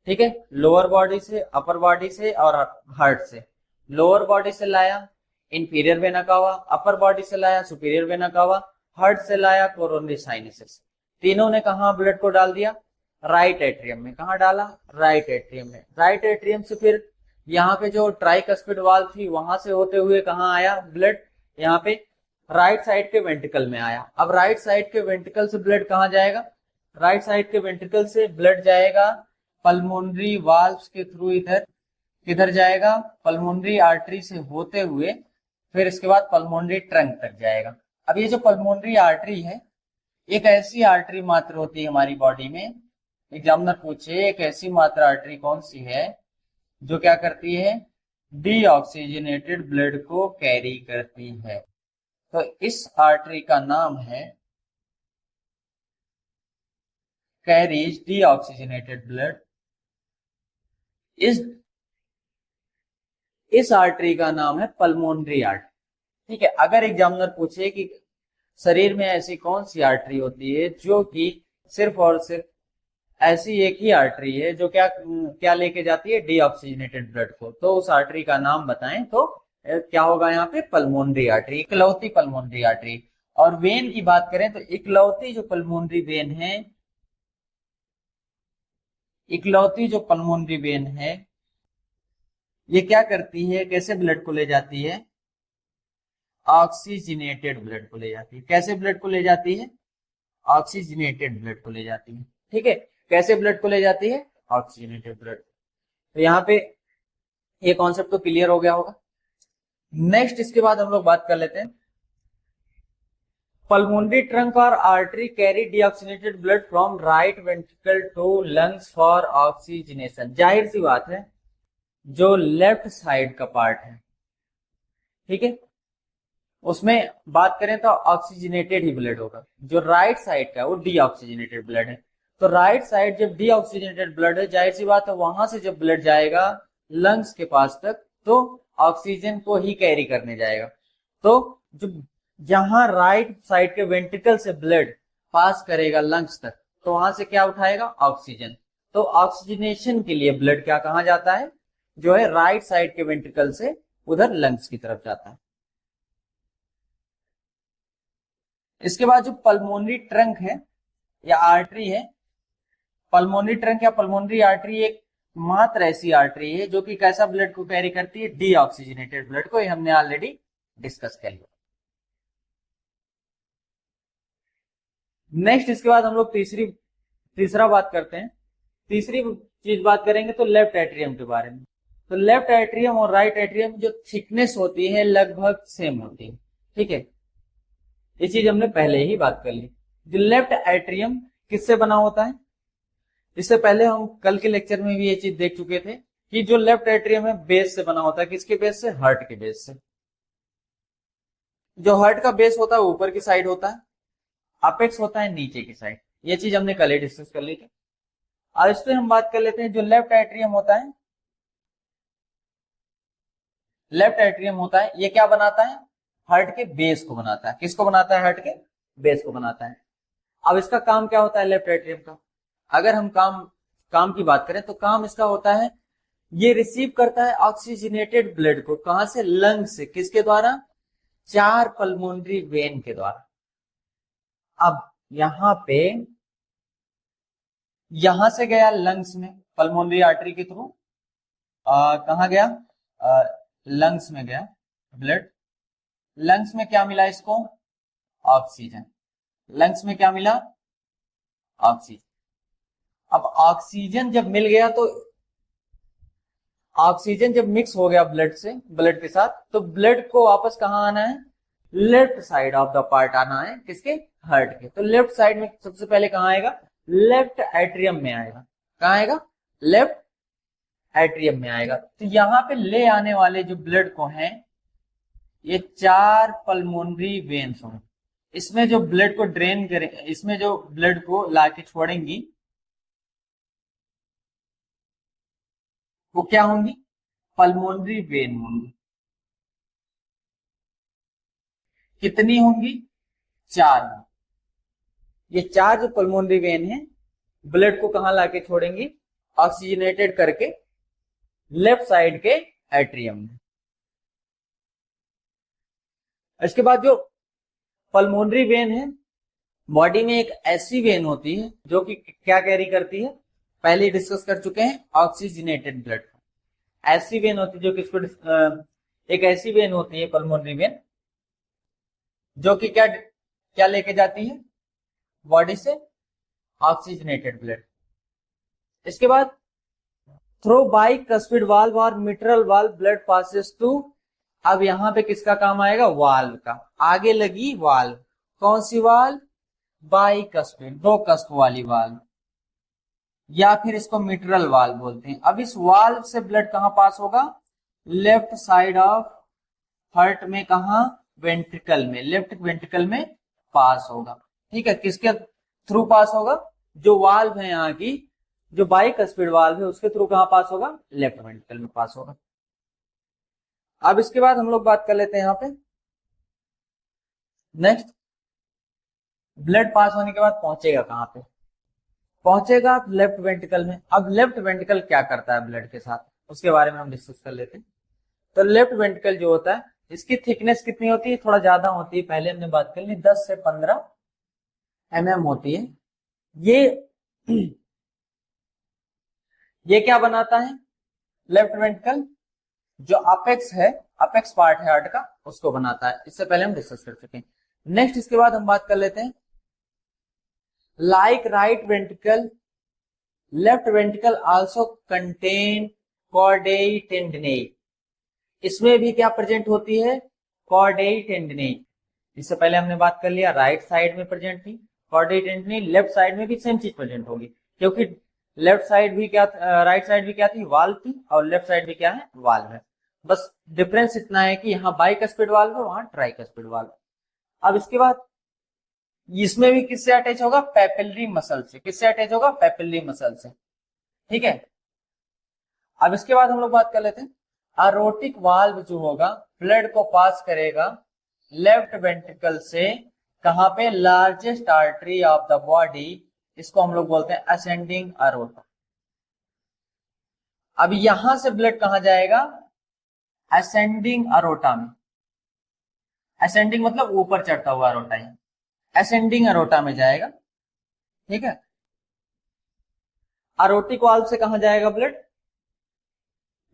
ठीक है, लोअर बॉडी से, अपर बॉडी से और हार्ट से। लोअर बॉडी से लाया inferior vena cava, upper body से लाया सुपीरियर वेना कावा, हार्ट से लाया कोरोनरी साइनसेस। तीनों ने कहा ब्लड को डाल दिया? राइट एट्रियम में। कहा डाला? राइट एट्रियम में। राइट एट्रियम से फिर यहाँ पे जो ट्राइकस्पिड वाल्व थी वहां से होते हुए कहा आया ब्लड? यहाँ पे राइट साइड के वेंट्रिकल में आया। अब राइट साइड के वेंट्रिकल से ब्लड कहाँ जाएगा? राइट साइड के वेंट्रिकल से ब्लड जाएगा पल्मोनरी वाल्व्स के थ्रू। इधर किधर जाएगा? पल्मोनरी आर्टरी से होते हुए फिर इसके बाद पल्मोनरी ट्रंक तक जाएगा। अब ये जो पल्मोनरी आर्टरी है एक ऐसी आर्टरी मात्र होती है हमारी बॉडी में, एग्जामिनर पूछे एक ऐसी मात्र आर्टरी कौन सी है जो क्या करती है? डीऑक्सीजनेटेड ब्लड को कैरी करती है। तो इस आर्टरी का नाम है कैरीज डीऑक्सीजनेटेड ब्लड। इस आर्टरी का नाम है पल्मोनरी आर्टरी। ठीक है, अगर एग्जामिनर पूछे कि शरीर में ऐसी कौन सी आर्टरी होती है जो कि सिर्फ और सिर्फ ऐसी एक ही आर्टरी है जो क्या क्या लेके जाती है? डीऑक्सीजनेटेड ब्लड को, तो उस आर्टरी का नाम बताएं तो क्या होगा? यहाँ पे पल्मोनरी आर्टरी, इकलौती पल्मोनरी आर्टरी। और वेन की बात करें तो इकलौती जो पल्मोनरी वेन है, इकलौती जो पल्मोनरी वेन है ये क्या करती है? कैसे ब्लड को ले जाती है? ऑक्सीजनेटेड ब्लड को ले जाती है। कैसे ब्लड को ले जाती है? ऑक्सीजनेटेड ब्लड को ले जाती है। ठीक है, कैसे ब्लड को ले जाती है? Oxygenated blood. तो यहाँ पे ये कॉन्सेप्ट तो क्लियर हो गया होगा। नेक्स्ट इसके बाद हम लोग बात कर लेते हैं पल्मोनरी ट्रंक और artery carry deoxygenated blood from right ventricle to lungs for oxygenation. जाहिर सी बात है जो लेफ्ट साइड का पार्ट है, ठीक है, उसमें बात करें तो ऑक्सीजनेटेड ही ब्लड होगा। जो राइट साइड का है वो डीऑक्सीजनेटेड ब्लड है। तो राइट साइड जब डीऑक्सीजनेटेड ब्लड है जाहिर सी बात है वहां से जब ब्लड जाएगा लंग्स के पास तक तो ऑक्सीजन को ही कैरी करने जाएगा। तो जो जहां राइट साइड के वेंट्रिकल से ब्लड पास करेगा लंग्स तक तो वहां से क्या उठाएगा? ऑक्सीजन। तो ऑक्सीजनेशन के लिए ब्लड क्या कहा जाता है? जो है राइट साइड के वेंट्रिकल से उधर लंग्स की तरफ जाता है। इसके बाद जो पल्मोनरी ट्रंक है या आर्टरी है, पल्मोनरी ट्रंक या पल्मोनरी आर्टरी एक मात्र ऐसी आर्टरी है जो कि कैसा ब्लड को कैरी करती है, डीऑक्सीजनेटेड ब्लड को। ये हमने ऑलरेडी डिस्कस कर लिया। नेक्स्ट इसके बाद हम लोग तीसरा बात करते हैं। तीसरी चीज बात करेंगे तो लेफ्ट एट्रियम के बारे में। तो लेफ्ट एट्रियम और राइट एट्रियम जो थिकनेस होती है लगभग सेम होती है, ठीक है। ये चीज हमने पहले ही बात कर ली। जो लेफ्ट एट्रियम किससे बना होता है, इससे पहले हम कल के लेक्चर में भी ये चीज देख चुके थे कि जो लेफ्ट एट्रियम है बेस से बना होता है। किसके बेस से, हार्ट के बेस से। जो हार्ट का बेस होता है ऊपर की साइड होता है, अपेक्स होता है नीचे की साइड। ये चीज हमने कल ही डिस्कस कर ली थी। अब इस पे हम बात कर लेते हैं। जो लेफ्ट एट्रियम होता है, लेफ्ट एट्रियम होता है, ये क्या बनाता है, हार्ट के बेस को बनाता है। किसको बनाता है, हार्ट के बेस को बनाता है। अब इसका काम क्या होता है लेफ्ट एट्रियम का, अगर हम काम की बात करें तो काम इसका होता है, ये रिसीव करता है ऑक्सीजनेटेड ब्लड को। कहां से, लंग से। किसके द्वारा, 4 पल्मोनरी वेन के द्वारा। अब यहां से गया लंग्स में पल्मोनरी आर्टरी के थ्रू, कहां गया, लंग्स में गया ब्लड। लंग्स में क्या मिला इसको, ऑक्सीजन। लंग्स में क्या मिला, ऑक्सीजन। अब ऑक्सीजन जब मिल गया तो ऑक्सीजन जब मिक्स हो गया ब्लड के साथ, तो ब्लड को वापस कहां आना है, left side of the part आना है। किसके, हार्ट के। तो लेफ्ट साइड में सबसे पहले कहां आएगा, लेफ्ट एट्रियम में आएगा। कहां आएगा, लेफ्ट एट्रियम में आएगा। तो यहां पे ले आने वाले जो ब्लड को हैं, ये 4 पल्मोनरी वेन्स होंगे। इसमें जो ब्लड को ड्रेन करें, इसमें जो ब्लड को लाके छोड़ेंगी वो क्या होंगी, पल्मोनरी वेन होंगी। कितनी होंगी, 4। ये 4 जो पल्मोनरी वेन है ब्लड को कहां लाके छोड़ेंगी, ऑक्सीजनेटेड करके लेफ्ट साइड के एट्रियम में। इसके बाद जो पल्मोनरी वेन है, बॉडी में एक ऐसी वेन होती है जो कि क्या कैरी करती है, पहले डिस्कस कर चुके हैं, ऑक्सीजनेटेड ब्लड। ऐसी वेन होती है जो किसको, एक ऐसी वेन होती है पल्मोनरी वेन जो कि क्या लेके जाती है बॉडी से, ऑक्सीजनेटेड ब्लड। इसके बाद थ्रू बाइकस्पिड वाल्व और mitral valve blood passes to. अब यहां पे किसका काम आएगा, वाल्व का। आगे लगी वाल्व, कौन सी वाल्व, बाइकस्पिड, 2 कस्प वाली वाल्व, या फिर इसको मिट्रल वाल्व बोलते हैं। अब इस वाल्व से ब्लड कहां पास होगा, लेफ्ट साइड ऑफ हार्ट में। कहां, वेंट्रिकल में, लेफ्ट वेंट्रिकल में पास होगा। ठीक है, किसके थ्रू पास होगा, जो वाल्व है यहाँ की, जो बाइकस्पिड वाल्व है उसके थ्रू कहां पास होगा, लेफ्ट वेंट्रिकल में पास होगा। अब इसके बाद हम लोग बात कर लेते हैं यहाँ पे नेक्स्ट, ब्लड पास होने के बाद पहुंचेगा कहां पे, पहुंचेगा लेफ्ट वेंट्रिकल में। अब लेफ्ट वेंट्रिकल क्या करता है ब्लड के साथ, उसके बारे में हम डिस्कस कर लेते हैं। तो लेफ्ट वेंट्रिकल जो होता है, इसकी थिकनेस कितनी होती है, थोड़ा ज्यादा होती है, पहले हमने बात कर ली, 10 से 15 mm होती है। ये क्या बनाता है, लेफ्ट वेंट्रिकल जो अपेक्स है, अपेक्स पार्ट है हार्ट का, उसको बनाता है। इससे पहले हम डिस्कस कर चुके हैं। नेक्स्ट इसके बाद हम बात कर लेते हैं, like right ventricle, left ventricle also contain chordae tendineae. इसमें भी क्या प्रेजेंट होती है, कॉर्डेई टेंडिनेई। इससे पहले हमने बात कर लिया, राइट साइड में प्रेजेंट थी कॉर्डेई टेंडिनेई, लेफ्ट साइड में भी सेम चीज प्रेजेंट होगी, क्योंकि लेफ्ट साइड भी क्या, राइट साइड भी क्या थी, वाल्व थी, और लेफ्ट साइड भी क्या है, वाल्व है। बस डिफरेंस इतना है कि यहाँ बाइकस्पिड वाल्व है, वहां ट्राइकस्पिड वाल्व। अब इसके बाद इसमें भी किससे अटैच होगा, पेपिलरी मसल से। किससे अटैच होगा, पेपिलरी मसल से। ठीक है, अब इसके बाद हम लोग बात कर लेते हैं, अरोटिक वाल्व जो होगा ब्लड को पास करेगा लेफ्ट वेंट्रिकल से, कहां पे, largest artery of the body, इसको हम लोग बोलते हैं असेंडिंग अरोटा। अब यहां से ब्लड कहां जाएगा, असेंडिंग अरोटा में, असेंडिंग मतलब ऊपर चढ़ता हुआ अरोटा है, असेंडिंग अरोटा में जाएगा। ठीक है, अरोटिक वाल्व से कहां जाएगा ब्लड?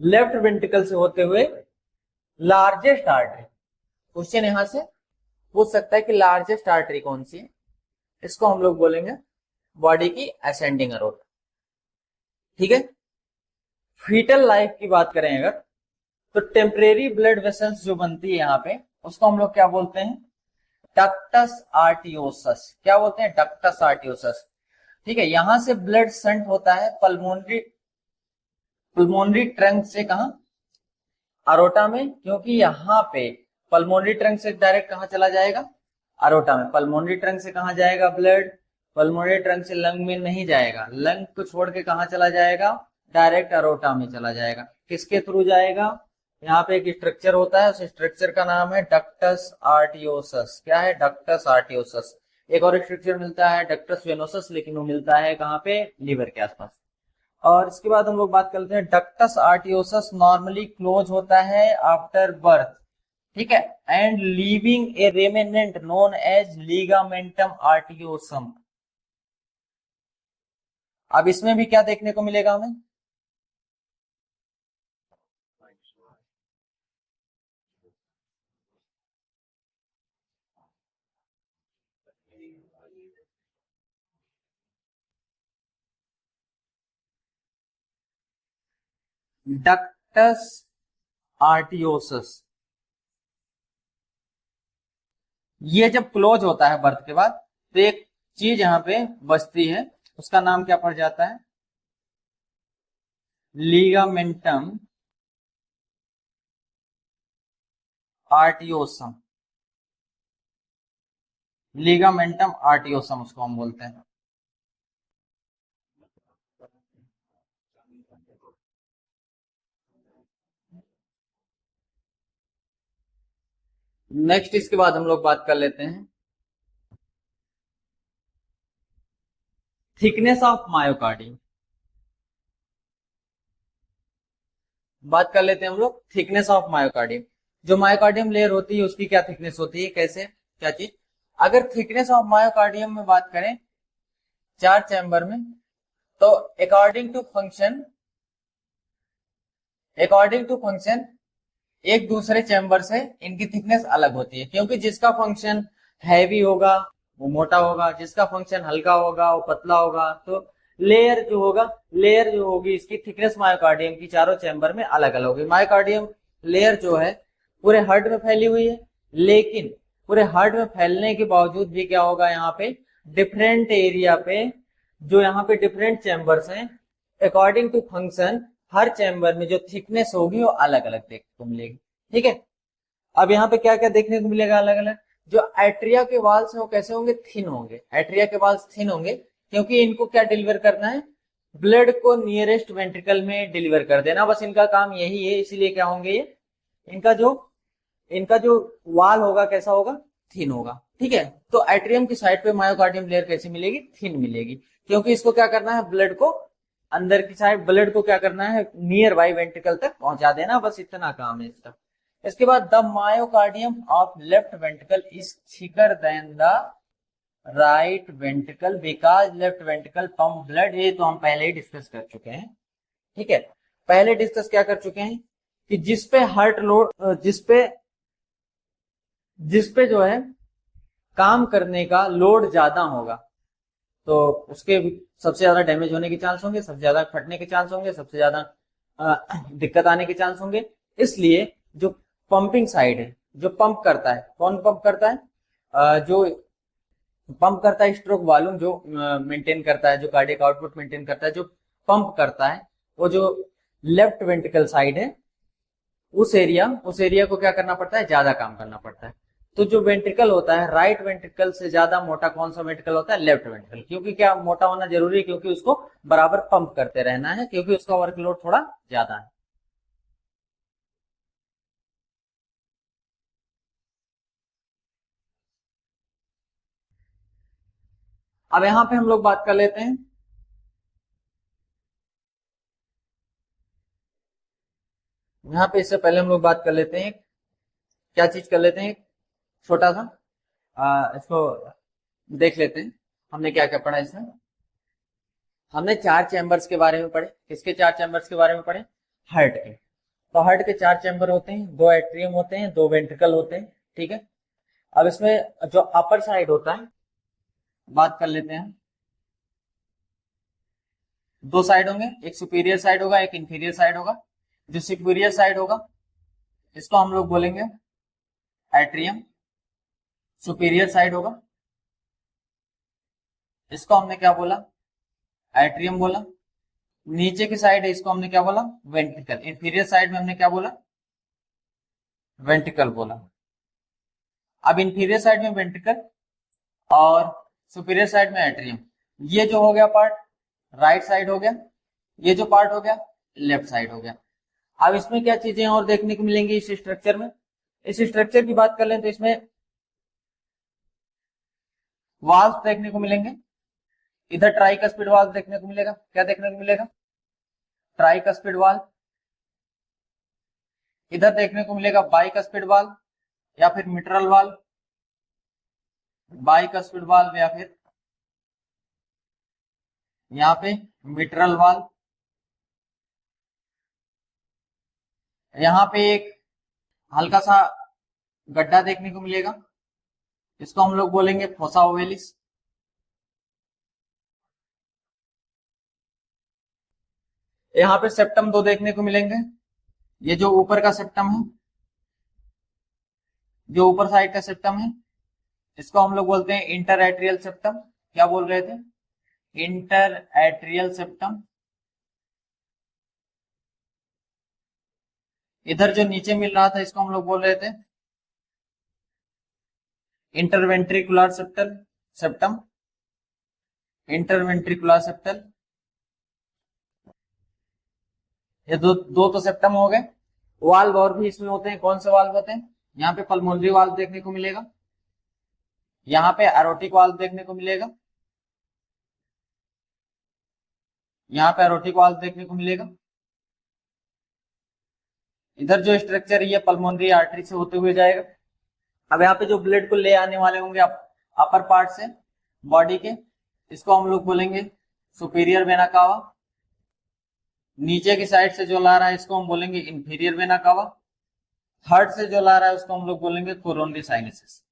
लेफ्ट वेंट्रिकल से होते हुए लार्जेस्ट आर्टरी। क्वेश्चन यहां से पूछ सकता है कि लार्जेस्ट आर्टरी कौन सी है, इसको हम लोग बोलेंगे बॉडी की असेंडिंग अरोटा। ठीक है, फीटल लाइफ की बात करें अगर, तो टेम्परेरी ब्लड वेसल्स जो बनती है यहाँ पे, उसको हम लोग क्या बोलते हैं? Ductus arteriosus. क्या बोलते हैं? Ductus arteriosus. ठीक है, यहां से ब्लड संट होता है पल्मोनरी, पल्मोनरी ट्रंक से कहा? अरोटा में, क्योंकि यहाँ पे पल्मोनरी ट्रंक से डायरेक्ट कहां चला जाएगा? अरोटा में। पल्मोनरी ट्रंक से कहां जाएगा ब्लड? पल्मोनरी ट्रंक से लंग में नहीं जाएगा, लंग को छोड़ के कहां चला जाएगा? डायरेक्ट अरोटा में चला जाएगा। किसके थ्रू जाएगा? यहाँ पे एक स्ट्रक्चर होता है, उस स्ट्रक्चर का नाम है डक्टस आर्टियोसस। क्या है? Ductus arteriosus. एक और स्ट्रक्चर मिलता है डक्टस वेनोसस, लेकिन वो मिलता है कहाँ पे? लीवर के आसपास। और इसके बाद हम लोग बात करते हैं डक्टस आर्टियोसस नॉर्मली क्लोज होता है आफ्टर बर्थ। ठीक है, and leaving a remnant known as ligamentum arteriosum. अब इसमें भी क्या देखने को मिलेगा हमें? डक्टस आर्टियोसस ये जब क्लोज होता है बर्थ के बाद, तो एक चीज यहाँ पे बचती है, उसका नाम क्या पड़ जाता है? लिगामेंटम आर्टियोसम। लिगामेंटम आर्टियोसम उसको हम बोलते हैं। नेक्स्ट इसके बाद हम लोग बात कर लेते हैं थिकनेस ऑफ मायोकार्डियम। बात कर लेते हैं हम लोग थिकनेस ऑफ मायोकार्डियम। जो मायोकार्डियम लेयर होती है उसकी क्या थिकनेस होती है, कैसे, क्या चीज? अगर थिकनेस ऑफ मायोकार्डियम में बात करें 4 चैम्बर में, तो अकॉर्डिंग टू फंक्शन एक दूसरे चैम्बर से इनकी थिकनेस अलग होती है, क्योंकि जिसका फंक्शन हैवी होगा वो मोटा होगा, जिसका फंक्शन हल्का होगा वो पतला होगा। तो लेयर जो होगी इसकी थिकनेस मायोकार्डियम की चारों चैम्बर में अलग अलग होगी। मायोकार्डियम लेयर जो है पूरे हार्ट में फैली हुई है, लेकिन पूरे हार्ट में फैलने के बावजूद भी क्या होगा, यहाँ पे डिफरेंट एरिया पे जो यहाँ पे डिफरेंट चैम्बर्स हैं, अकॉर्डिंग टू फंक्शन हर चैम्बर में जो थिकनेस होगी वो अलग अलग देखने को मिलेगी। ठीक है, अब यहाँ पे क्या क्या देखने को मिलेगा अलग अलग? जो एट्रिया के वाल्स हैं वो कैसे होंगे? थिन होंगे। एट्रिया के वाल्स थिन होंगे क्योंकि इनको क्या डिलीवर करना है? ब्लड को नियरेस्ट वेंट्रिकल में डिलीवर कर देना, बस इनका काम यही है। इसीलिए क्या होंगे ये, इनका जो इनका जो वाल होगा कैसा होगा? थिन होगा। ठीक है, तो एट्रियम की साइड पे मायोकार्डियम लेयर कैसी मिलेगी? थिन मिलेगी, क्योंकि इसको क्या करना है? ब्लड को अंदर की साइड ब्लड को क्या करना है? नियर बाई वेंट्रिकल तक पहुंचा देना, बस इतना काम है इसका। इसके बाद the myocardium of left ventricle is thicker than the right ventricle because left ventricle pump blood. ये तो हम पहले ही डिस्कस कर चुके हैं। ठीक है, पहले डिस्कस क्या कर चुके हैं कि जिसपे हार्ट लोड, जिसपे जो है काम करने का लोड ज्यादा होगा, तो उसके सबसे ज्यादा डैमेज होने के चांस होंगे, सबसे ज्यादा फटने के चांस होंगे, सबसे ज्यादा दिक्कत आने के चांस होंगे। इसलिए जो पंपिंग साइड है, जो पंप करता है, कौन पंप करता है? जो पंप करता है स्ट्रोक वॉल्यूम जो मेंटेन करता है, जो कार्डियक आउटपुट मेंटेन करता है, जो पंप करता है, वो जो लेफ्ट वेंट्रिकल साइड है, उस एरिया को क्या करना पड़ता है? ज्यादा काम करना पड़ता है। तो जो वेंट्रिकल होता है, राइट वेंट्रिकल से ज्यादा मोटा कौन सा वेंट्रिकल होता है? Left ventricle. क्योंकि क्या मोटा होना जरूरी है? क्योंकि उसको बराबर पंप करते रहना है, क्योंकि उसका वर्कलोड थोड़ा ज्यादा है। अब यहां पे हम लोग बात कर लेते हैं यहाँ पे इससे पहले हम लोग बात कर लेते हैं, क्या चीज कर लेते हैं, छोटा सा इसको देख लेते हैं हमने क्या क्या पढ़ा इसमें। हमने 4 चैम्बर्स के बारे में पढ़े। किसके 4 चैम्बर्स के बारे में पढ़े? हार्ट के। तो हार्ट के 4 चैम्बर होते हैं, 2 एट्रियम होते हैं, 2 वेंट्रिकल होते हैं, ठीक है। अब इसमें जो अपर साइड होता है, बात कर लेते हैं। 2 साइड होंगे, एक सुपीरियर साइड होगा, एक इंफीरियर साइड होगा। जो सुपीरियर साइड होगा इसको हम लोग बोलेंगे एट्रियम। सुपीरियर साइड होगा इसको हमने क्या बोला? एट्रियम बोला। नीचे की साइड है इसको हमने क्या बोला? वेंट्रिकल। इंफीरियर साइड में हमने क्या बोला? वेंट्रिकल बोला। अब इंफीरियर साइड में वेंट्रिकल और सुपीरियर साइड में एट्रियम, ये जो हो गया पार्ट राइट साइड हो गया, ये जो पार्ट हो गया लेफ्ट साइड हो गया। अब इसमें क्या चीजें और देखने को मिलेंगी इस स्ट्रक्चर में? इस स्ट्रक्चर की बात कर लें तो इसमें वाल्व देखने को मिलेंगे। इधर ट्राइकस्पिड वाल्व देखने को मिलेगा। क्या देखने को मिलेगा? Tricuspid valve. इधर देखने को मिलेगा बाइकस्पिड वाल्व या फिर मिट्रल वाल्व। बाइकस्पिड वाल्व या फिर यहाँ पे मिट्रल वाल्व। यहाँ पे एक हल्का सा गड्ढा देखने को मिलेगा, इसको हम लोग बोलेंगे फोसा ओवेलिस। यहाँ पे सेप्टम 2 देखने को मिलेंगे। ये जो ऊपर का सेप्टम है, जो ऊपर साइड का सेप्टम है, इसको हम लोग बोलते हैं इंटर एट्रियल सेप्टम। क्या बोल रहे थे? Inter atrial septum. इधर जो नीचे मिल रहा था इसको हम लोग बोल रहे थे इंटरवेंट्रिकुलर सेप्टम। Interventricular septal. ये दो तो सेप्टम हो गए। वाल्व और भी इसमें होते हैं। कौन से वाल्व होते हैं? यहाँ पे पल्मोनरी वाल्व देखने को मिलेगा, यहाँ पे एरोटिक वाल्व देखने को मिलेगा, यहाँ पे एरोटिक वाल्व देखने को मिलेगा। इधर जो स्ट्रक्चर है ये पल्मोनरी आर्टरी से होते हुए जाएगा। अब यहाँ पे जो ब्लड को ले आने वाले होंगे अपर पार्ट से बॉडी के, इसको हम लोग बोलेंगे सुपीरियर वेना कावा। नीचे की साइड से जो ला रहा है इसको हम बोलेंगे इंफीरियर वेना कावा। हार्ट से जो ला रहा है उसको हम लोग बोलेंगे कोरोनरी साइनसेस।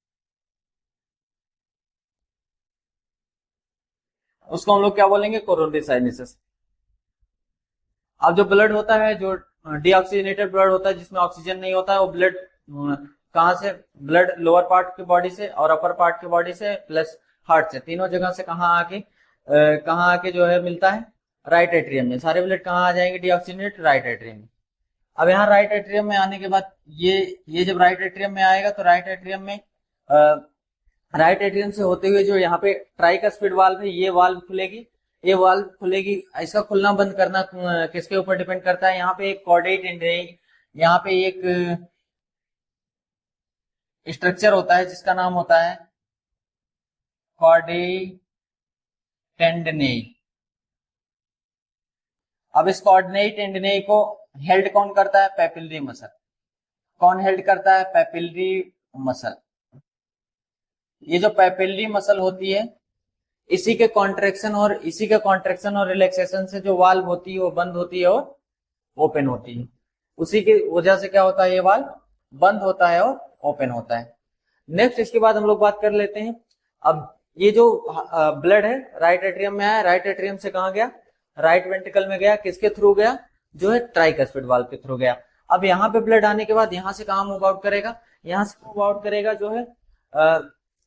उसको हम लोग क्या बोलेंगे? Coronary sinuses. अब जो ब्लड होता है, जो डीऑक्सीजनेटेड ब्लड होता है जिसमें ऑक्सीजन नहीं होता है, वो ब्लड कहां से? ब्लड लोअर पार्ट की बॉडी से और अपर पार्ट की बॉडी से प्लस हार्ट से, तीनों जगह से कहाँ आके जो है मिलता है? राइट एट्रियम में। सारे ब्लड कहाँ आ जाएंगे डीऑक्सीजनेट? राइट एट्रियम में। अब यहाँ राइट एट्रियम में आने के बाद ये जब राइट एट्रियम में आएगा तो राइट एट्रियम में राइट एट्रियम से होते हुए जो यहाँ पे ट्राइकस्पिड वाल्व है, ये वाल्व खुलेगी। ये वाल्व खुलेगी, इसका खुलना बंद करना किसके ऊपर डिपेंड करता है? यहाँ पे एक कॉर्डेट एंड यहाँ पे एक स्ट्रक्चर होता है जिसका नाम होता है कॉर्डेट टेंडनेई। अब इस कॉर्डेट टेंडनेई को हेल्ड कौन करता है? Papillary muscle. कौन हेल्ड करता है? Papillary muscle. ये जो पैपिलरी मसल होती है, इसी के कॉन्ट्रेक्शन और रिलैक्सेशन से जो वाल्व होती है वो बंद होती है और ओपन होती है। उसी की वजह से क्या होता है? ये वाल्व बंद होता है और ओपन होता है। नेक्स्ट इसके बाद हम लोग बात कर लेते हैं। अब ये जो ब्लड है राइट एट्रियम में आया, राइट एट्रियम से कहा गया? राइट वेंट्रिकल में गया। किसके थ्रू गया? जो है ट्राइकस्पिड वाल्व के थ्रू गया। अब यहाँ पे ब्लड आने के बाद यहाँ से कहा मूव आउट करेगा? यहाँ से मूव आउट करेगा जो है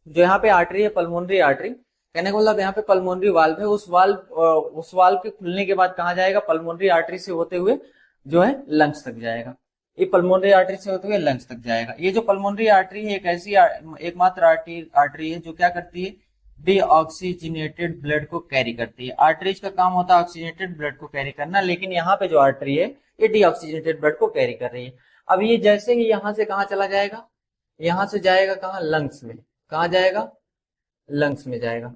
जो यहाँ पे आर्टरी है, पल्मोनरी आर्टरी। कहने का मतलब यहाँ पे पल्मोनरी वाल्व है, उस वाल्व के खुलने के बाद कहा जाएगा? पल्मोनरी आर्टरी से होते हुए जो है लंग्स तक जाएगा। ये पल्मोनरी आर्टरी से होते हुए लंग्स तक जाएगा। ये जो पल्मोनरी आर्टरी है एक ऐसी एकमात्र आर्टरी है जो क्या करती है? डीऑक्सीजनेटेड ब्लड को कैरी करती है। आर्टरीज का काम होता है ऑक्सीजनेटेड ब्लड को कैरी करना, लेकिन यहाँ पे जो आर्टरी है ये डीऑक्सीजनेटेड ब्लड को कैरी कर रही है। अब ये जैसे ही यहाँ से कहा चला जाएगा? यहाँ से जाएगा कहा? लंग्स में। कहा जाएगा? लंग्स में जाएगा।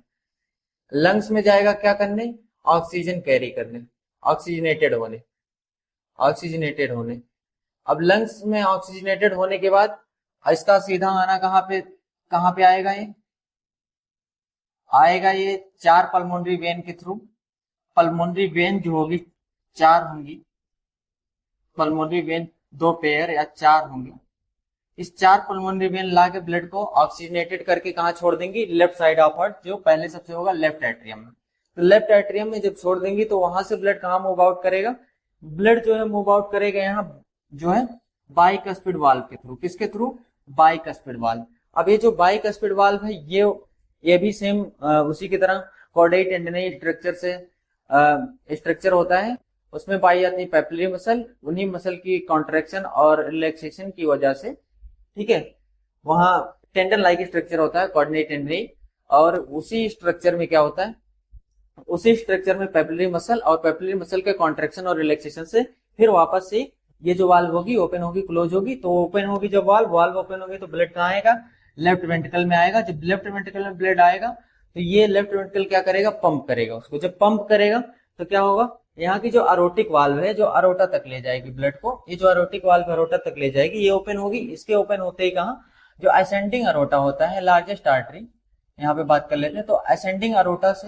लंग्स में जाएगा क्या करने? ऑक्सीजन कैरी करने, ऑक्सीजनेटेड होने। अब लंग्स में ऑक्सीजनेटेड होने के बाद इसका सीधा आना कहाँ पे आएगा? ये आएगा ये चार पल्मोनरी वेन के थ्रू। पल्मोनरी वेन जो होगी चार होंगी, पल्मोनरी वेन दो पेयर या चार होंगी। इस चार पल्मोनरी वेन ला के ब्लड को ऑक्सीजनेटेड करके कहाँ छोड़ देंगी? लेफ्ट साइड ऑफ हार्ट, जो पहले सबसे होगा लेफ्ट एट्रियम में। तो लेफ्ट एट्रियम में जब छोड़ देंगी तो वहां से ब्लड कहाँ मूव आउट करेगा? ब्लड जो है मूव आउट करेगा यहाँ जो है बाइकस्पिड वाल्व के थ्रू। किसके थ्रू? Bicuspid valve. अब ये जो बाइकस्पिड वाल्व है ये भी सेम उसी की तरह कॉर्डेट टेंडनी स्ट्रक्चर से स्ट्रक्चर होता है। उसमें पाई जाती है पेपिलरी मसल। उन्हीं मसल की कॉन्ट्रेक्शन और रिलैक्सेशन की वजह से, ठीक है, वहां टेंडन लाइक स्ट्रक्चर होता है कॉर्डिनेट टेंडनी, और उसी स्ट्रक्चर में क्या होता है? उसी स्ट्रक्चर में पेपिलरी मसल, और पेपिलरी मसल के कॉन्ट्रेक्शन और रिलैक्सेशन से फिर वापस से ये जो वाल्व होगी ओपन होगी, क्लोज होगी। तो ओपन होगी जब वाल्व ओपन होगी तो ब्लड कहाँ आएगा? लेफ्ट वेंट्रिकल में आएगा। जब लेफ्ट वेंट्रिकल में ब्लड आएगा तो ये लेफ्ट वेंट्रिकल क्या करेगा? पंप करेगा उसको। जब पंप करेगा तो क्या होगा? यहाँ की जो अरोटिक वाल्व है जो अरोटा तक ले जाएगी ब्लड को, ये जो अरोटिक वाल्व अरोटा तक ले जाएगी, ये ओपन होगी। इसके ओपन होते ही कहा जो असेंडिंग अरोटा होता है, लार्जेस्ट आर्टरी, यहाँ पे बात कर लेते हैं। तो असेंडिंग अरोटा से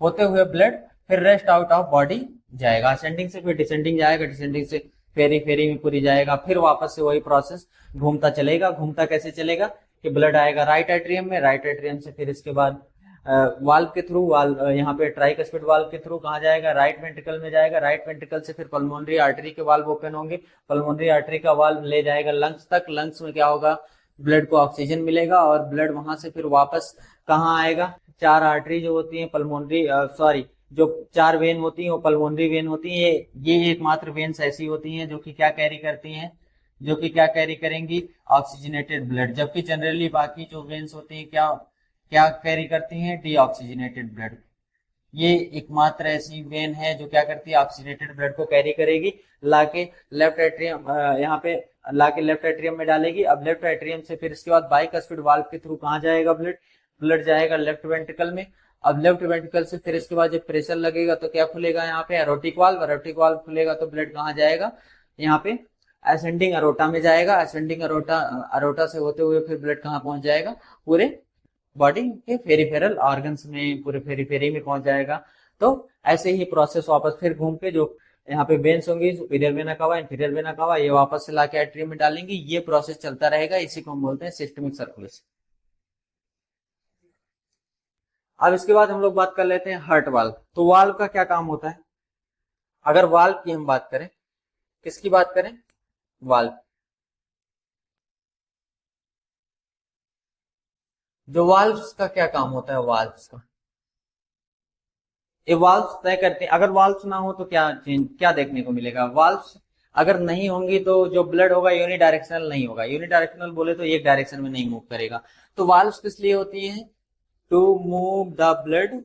होते हुए ब्लड फिर रेस्ट आउट ऑफ बॉडी जाएगा। असेंडिंग से फिर डिसेंडिंग जाएगा, डिसेंडिंग से फेरी में पूरी जाएगा, फिर वापस से वही प्रोसेस घूमता चलेगा। घूमता कैसे चलेगा कि ब्लड आएगा राइट एट्रियम में, राइट एट्रियम से फिर इसके बाद वाल्व के थ्रू, वाल्व यहाँ पे ट्राइकस्पिड वाल्व के थ्रू कहाँ जाएगा? राइट वेंट्रिकल में जाएगा। राइट वेंट्रिकल से फिर पल्मोनरी आर्टरी के वाल्व ओपन होंगे। पल्मोनरी आर्टरी का वाल्व ले जाएगा लंग्स तक। लंग्स में क्या होगा? ब्लड को ऑक्सीजन मिलेगा और ब्लड वहां से फिर वापस कहाँ आएगा? चार आर्टरी जो होती है पल्मोनरी, सॉरी, जो चार वेन होती है वो पल्मोनरी वेन होती है। ये एकमात्र वेन्स ऐसी होती हैं जो कि क्या कैरी करती हैं? जो कि क्या कैरी करेंगी? Oxygenated blood. जबकि जनरली बाकी जो वेन्स होती हैं क्या क्या कैरी करती हैं? Deoxygenated blood. ये एकमात्र ऐसी वेन है जो क्या करती है? ऑक्सीजनेटेड ब्लड को कैरी करेगी, लाके लेफ्ट एट्रियम, यहाँ पे लाके लेफ्ट एट्रियम में डालेगी। अब लेफ्ट एट्रियम से फिर इसके बाद बाइकस्पिड वाल्व के थ्रू कहाँ जाएगा ब्लड जाएगा लेफ्ट वेंट्रिकल में। अब लेफ्ट वेंट्रिकल से फिर इसके बाद जब प्रेशर लगेगा तो क्या खुलेगा? यहाँ पे एरोटिक वाल्व खुलेगा तो ब्लड कहाँ जाएगा? यहाँ पे असेंडिंग अरोटा में जाएगा। असेंडिंग अरोटा से होते हुए फिर ब्लड कहाँ पहुंच जाएगा? पूरे बॉडी के पेरिफेरल ऑर्गन्स में, पूरे पेरिफेरी में पहुंच जाएगा। तो ऐसे ही प्रोसेस वापस फिर घूम के जो यहाँ पे वेन्स होंगी, superior vena cava, inferior vena cava, ये वापस से लाके एट्रियम में डालेंगे। ये प्रोसेस चलता रहेगा, इसी को हम बोलते हैं सिस्टमिक सर्कुलेशन। अब इसके बाद हम लोग बात कर लेते हैं हार्ट वाल्व। तो वाल्व का क्या काम होता है? अगर वाल्व की हम बात करें, किसकी बात करें? वाल्व। जो वाल्व्स का क्या काम होता है? वाल्व्स का ये वाल्व्स तय करते हैं। अगर वाल्व्स ना हो तो क्या देखने को मिलेगा? वाल्व्स अगर नहीं होंगी तो जो ब्लड होगा यूनिडायरेक्शनल नहीं होगा। यूनिडायरेक्शनल बोले तो एक डायरेक्शन में नहीं मूव करेगा। तो वाल्व्स किस लिए होती है? To move the blood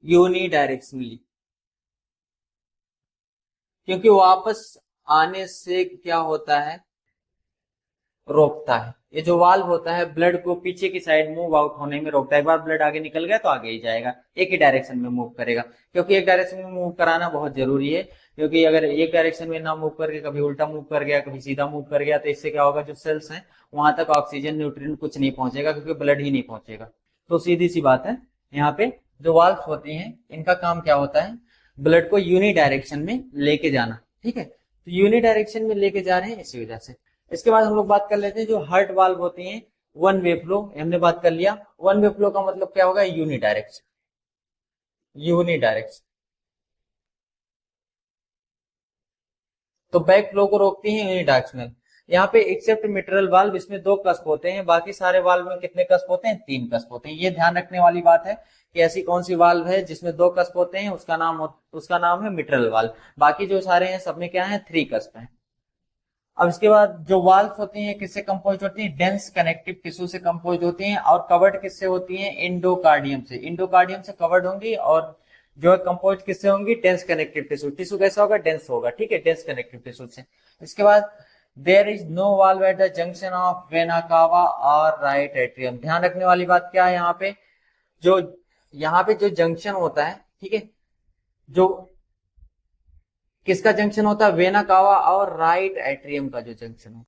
unidirectionally, क्योंकि वापस आने से क्या होता है? रोकता है। ये जो वाल्व होता है ब्लड को पीछे की साइड मूव आउट होने में रोकता है। एक बार ब्लड आगे निकल गया तो आगे ही जाएगा, एक ही डायरेक्शन में मूव करेगा। क्योंकि एक डायरेक्शन में मूव कराना बहुत जरूरी है, क्योंकि अगर एक डायरेक्शन में ना मूव करके कभी उल्टा मूव कर गया, कभी सीधा मूव कर गया, तो इससे क्या होगा? जो सेल्स हैं वहां तक ऑक्सीजन न्यूट्रिएंट कुछ नहीं पहुंचेगा, क्योंकि ब्लड ही नहीं पहुंचेगा। तो सीधी सी बात है, यहाँ पे जो वाल्व होती हैं इनका काम क्या होता है? ब्लड को यूनि डायरेक्शन में लेके जाना। ठीक है, तो यूनि डायरेक्शन में लेके जा रहे हैं इसी वजह से। इसके बाद हम लोग बात कर लेते हैं जो हार्ट वाल्व होती हैं वन वे फ्लो। हमने बात कर लिया वन वे फ्लो का मतलब क्या होगा? Uni direction. तो बैक फ्लो को रोकती है यूनि डायरेक्शनल। यहाँ पे एक्सेप्ट मिट्रल वाल्व, इसमें दो कस्प होते हैं, बाकी सारे वाल्व में कितने कस्प होते हैं? तीन कस्प होते हैं। ये ध्यान रखने वाली बात है कि ऐसी कौन सी वाल्व है जिसमें दो कस्प होते हैं, उसका नाम है मिट्रल वाल्व। बाकी जो सारे हैं सब में क्या है? थ्री कस्प है। अब इसके बाद जो वाल्व होती हैं किससे कंपोज होती हैं? डेंस कनेक्टिव टिश्यू से कंपोज होती हैं। और कवर्ड किससे होती हैं? एंडोकार्डियम से। एंडोकार्डियम से कवर्ड होंगी और जो कंपोज किससे होंगी? Dense connective tissue. टिश्यू कैसा होगा? डेंस होगा। ठीक है, डेंस कनेक्टिव टिश्यू से। इसके बाद there is no valve at the junction of vena cava और राइट एट्रियम। ध्यान रखने वाली बात क्या है? यहाँ पे जो जंक्शन होता है, ठीक है, जो किसका जंक्शन होता है, वेना कावा और राइट एट्रियम का जो जंक्शन है।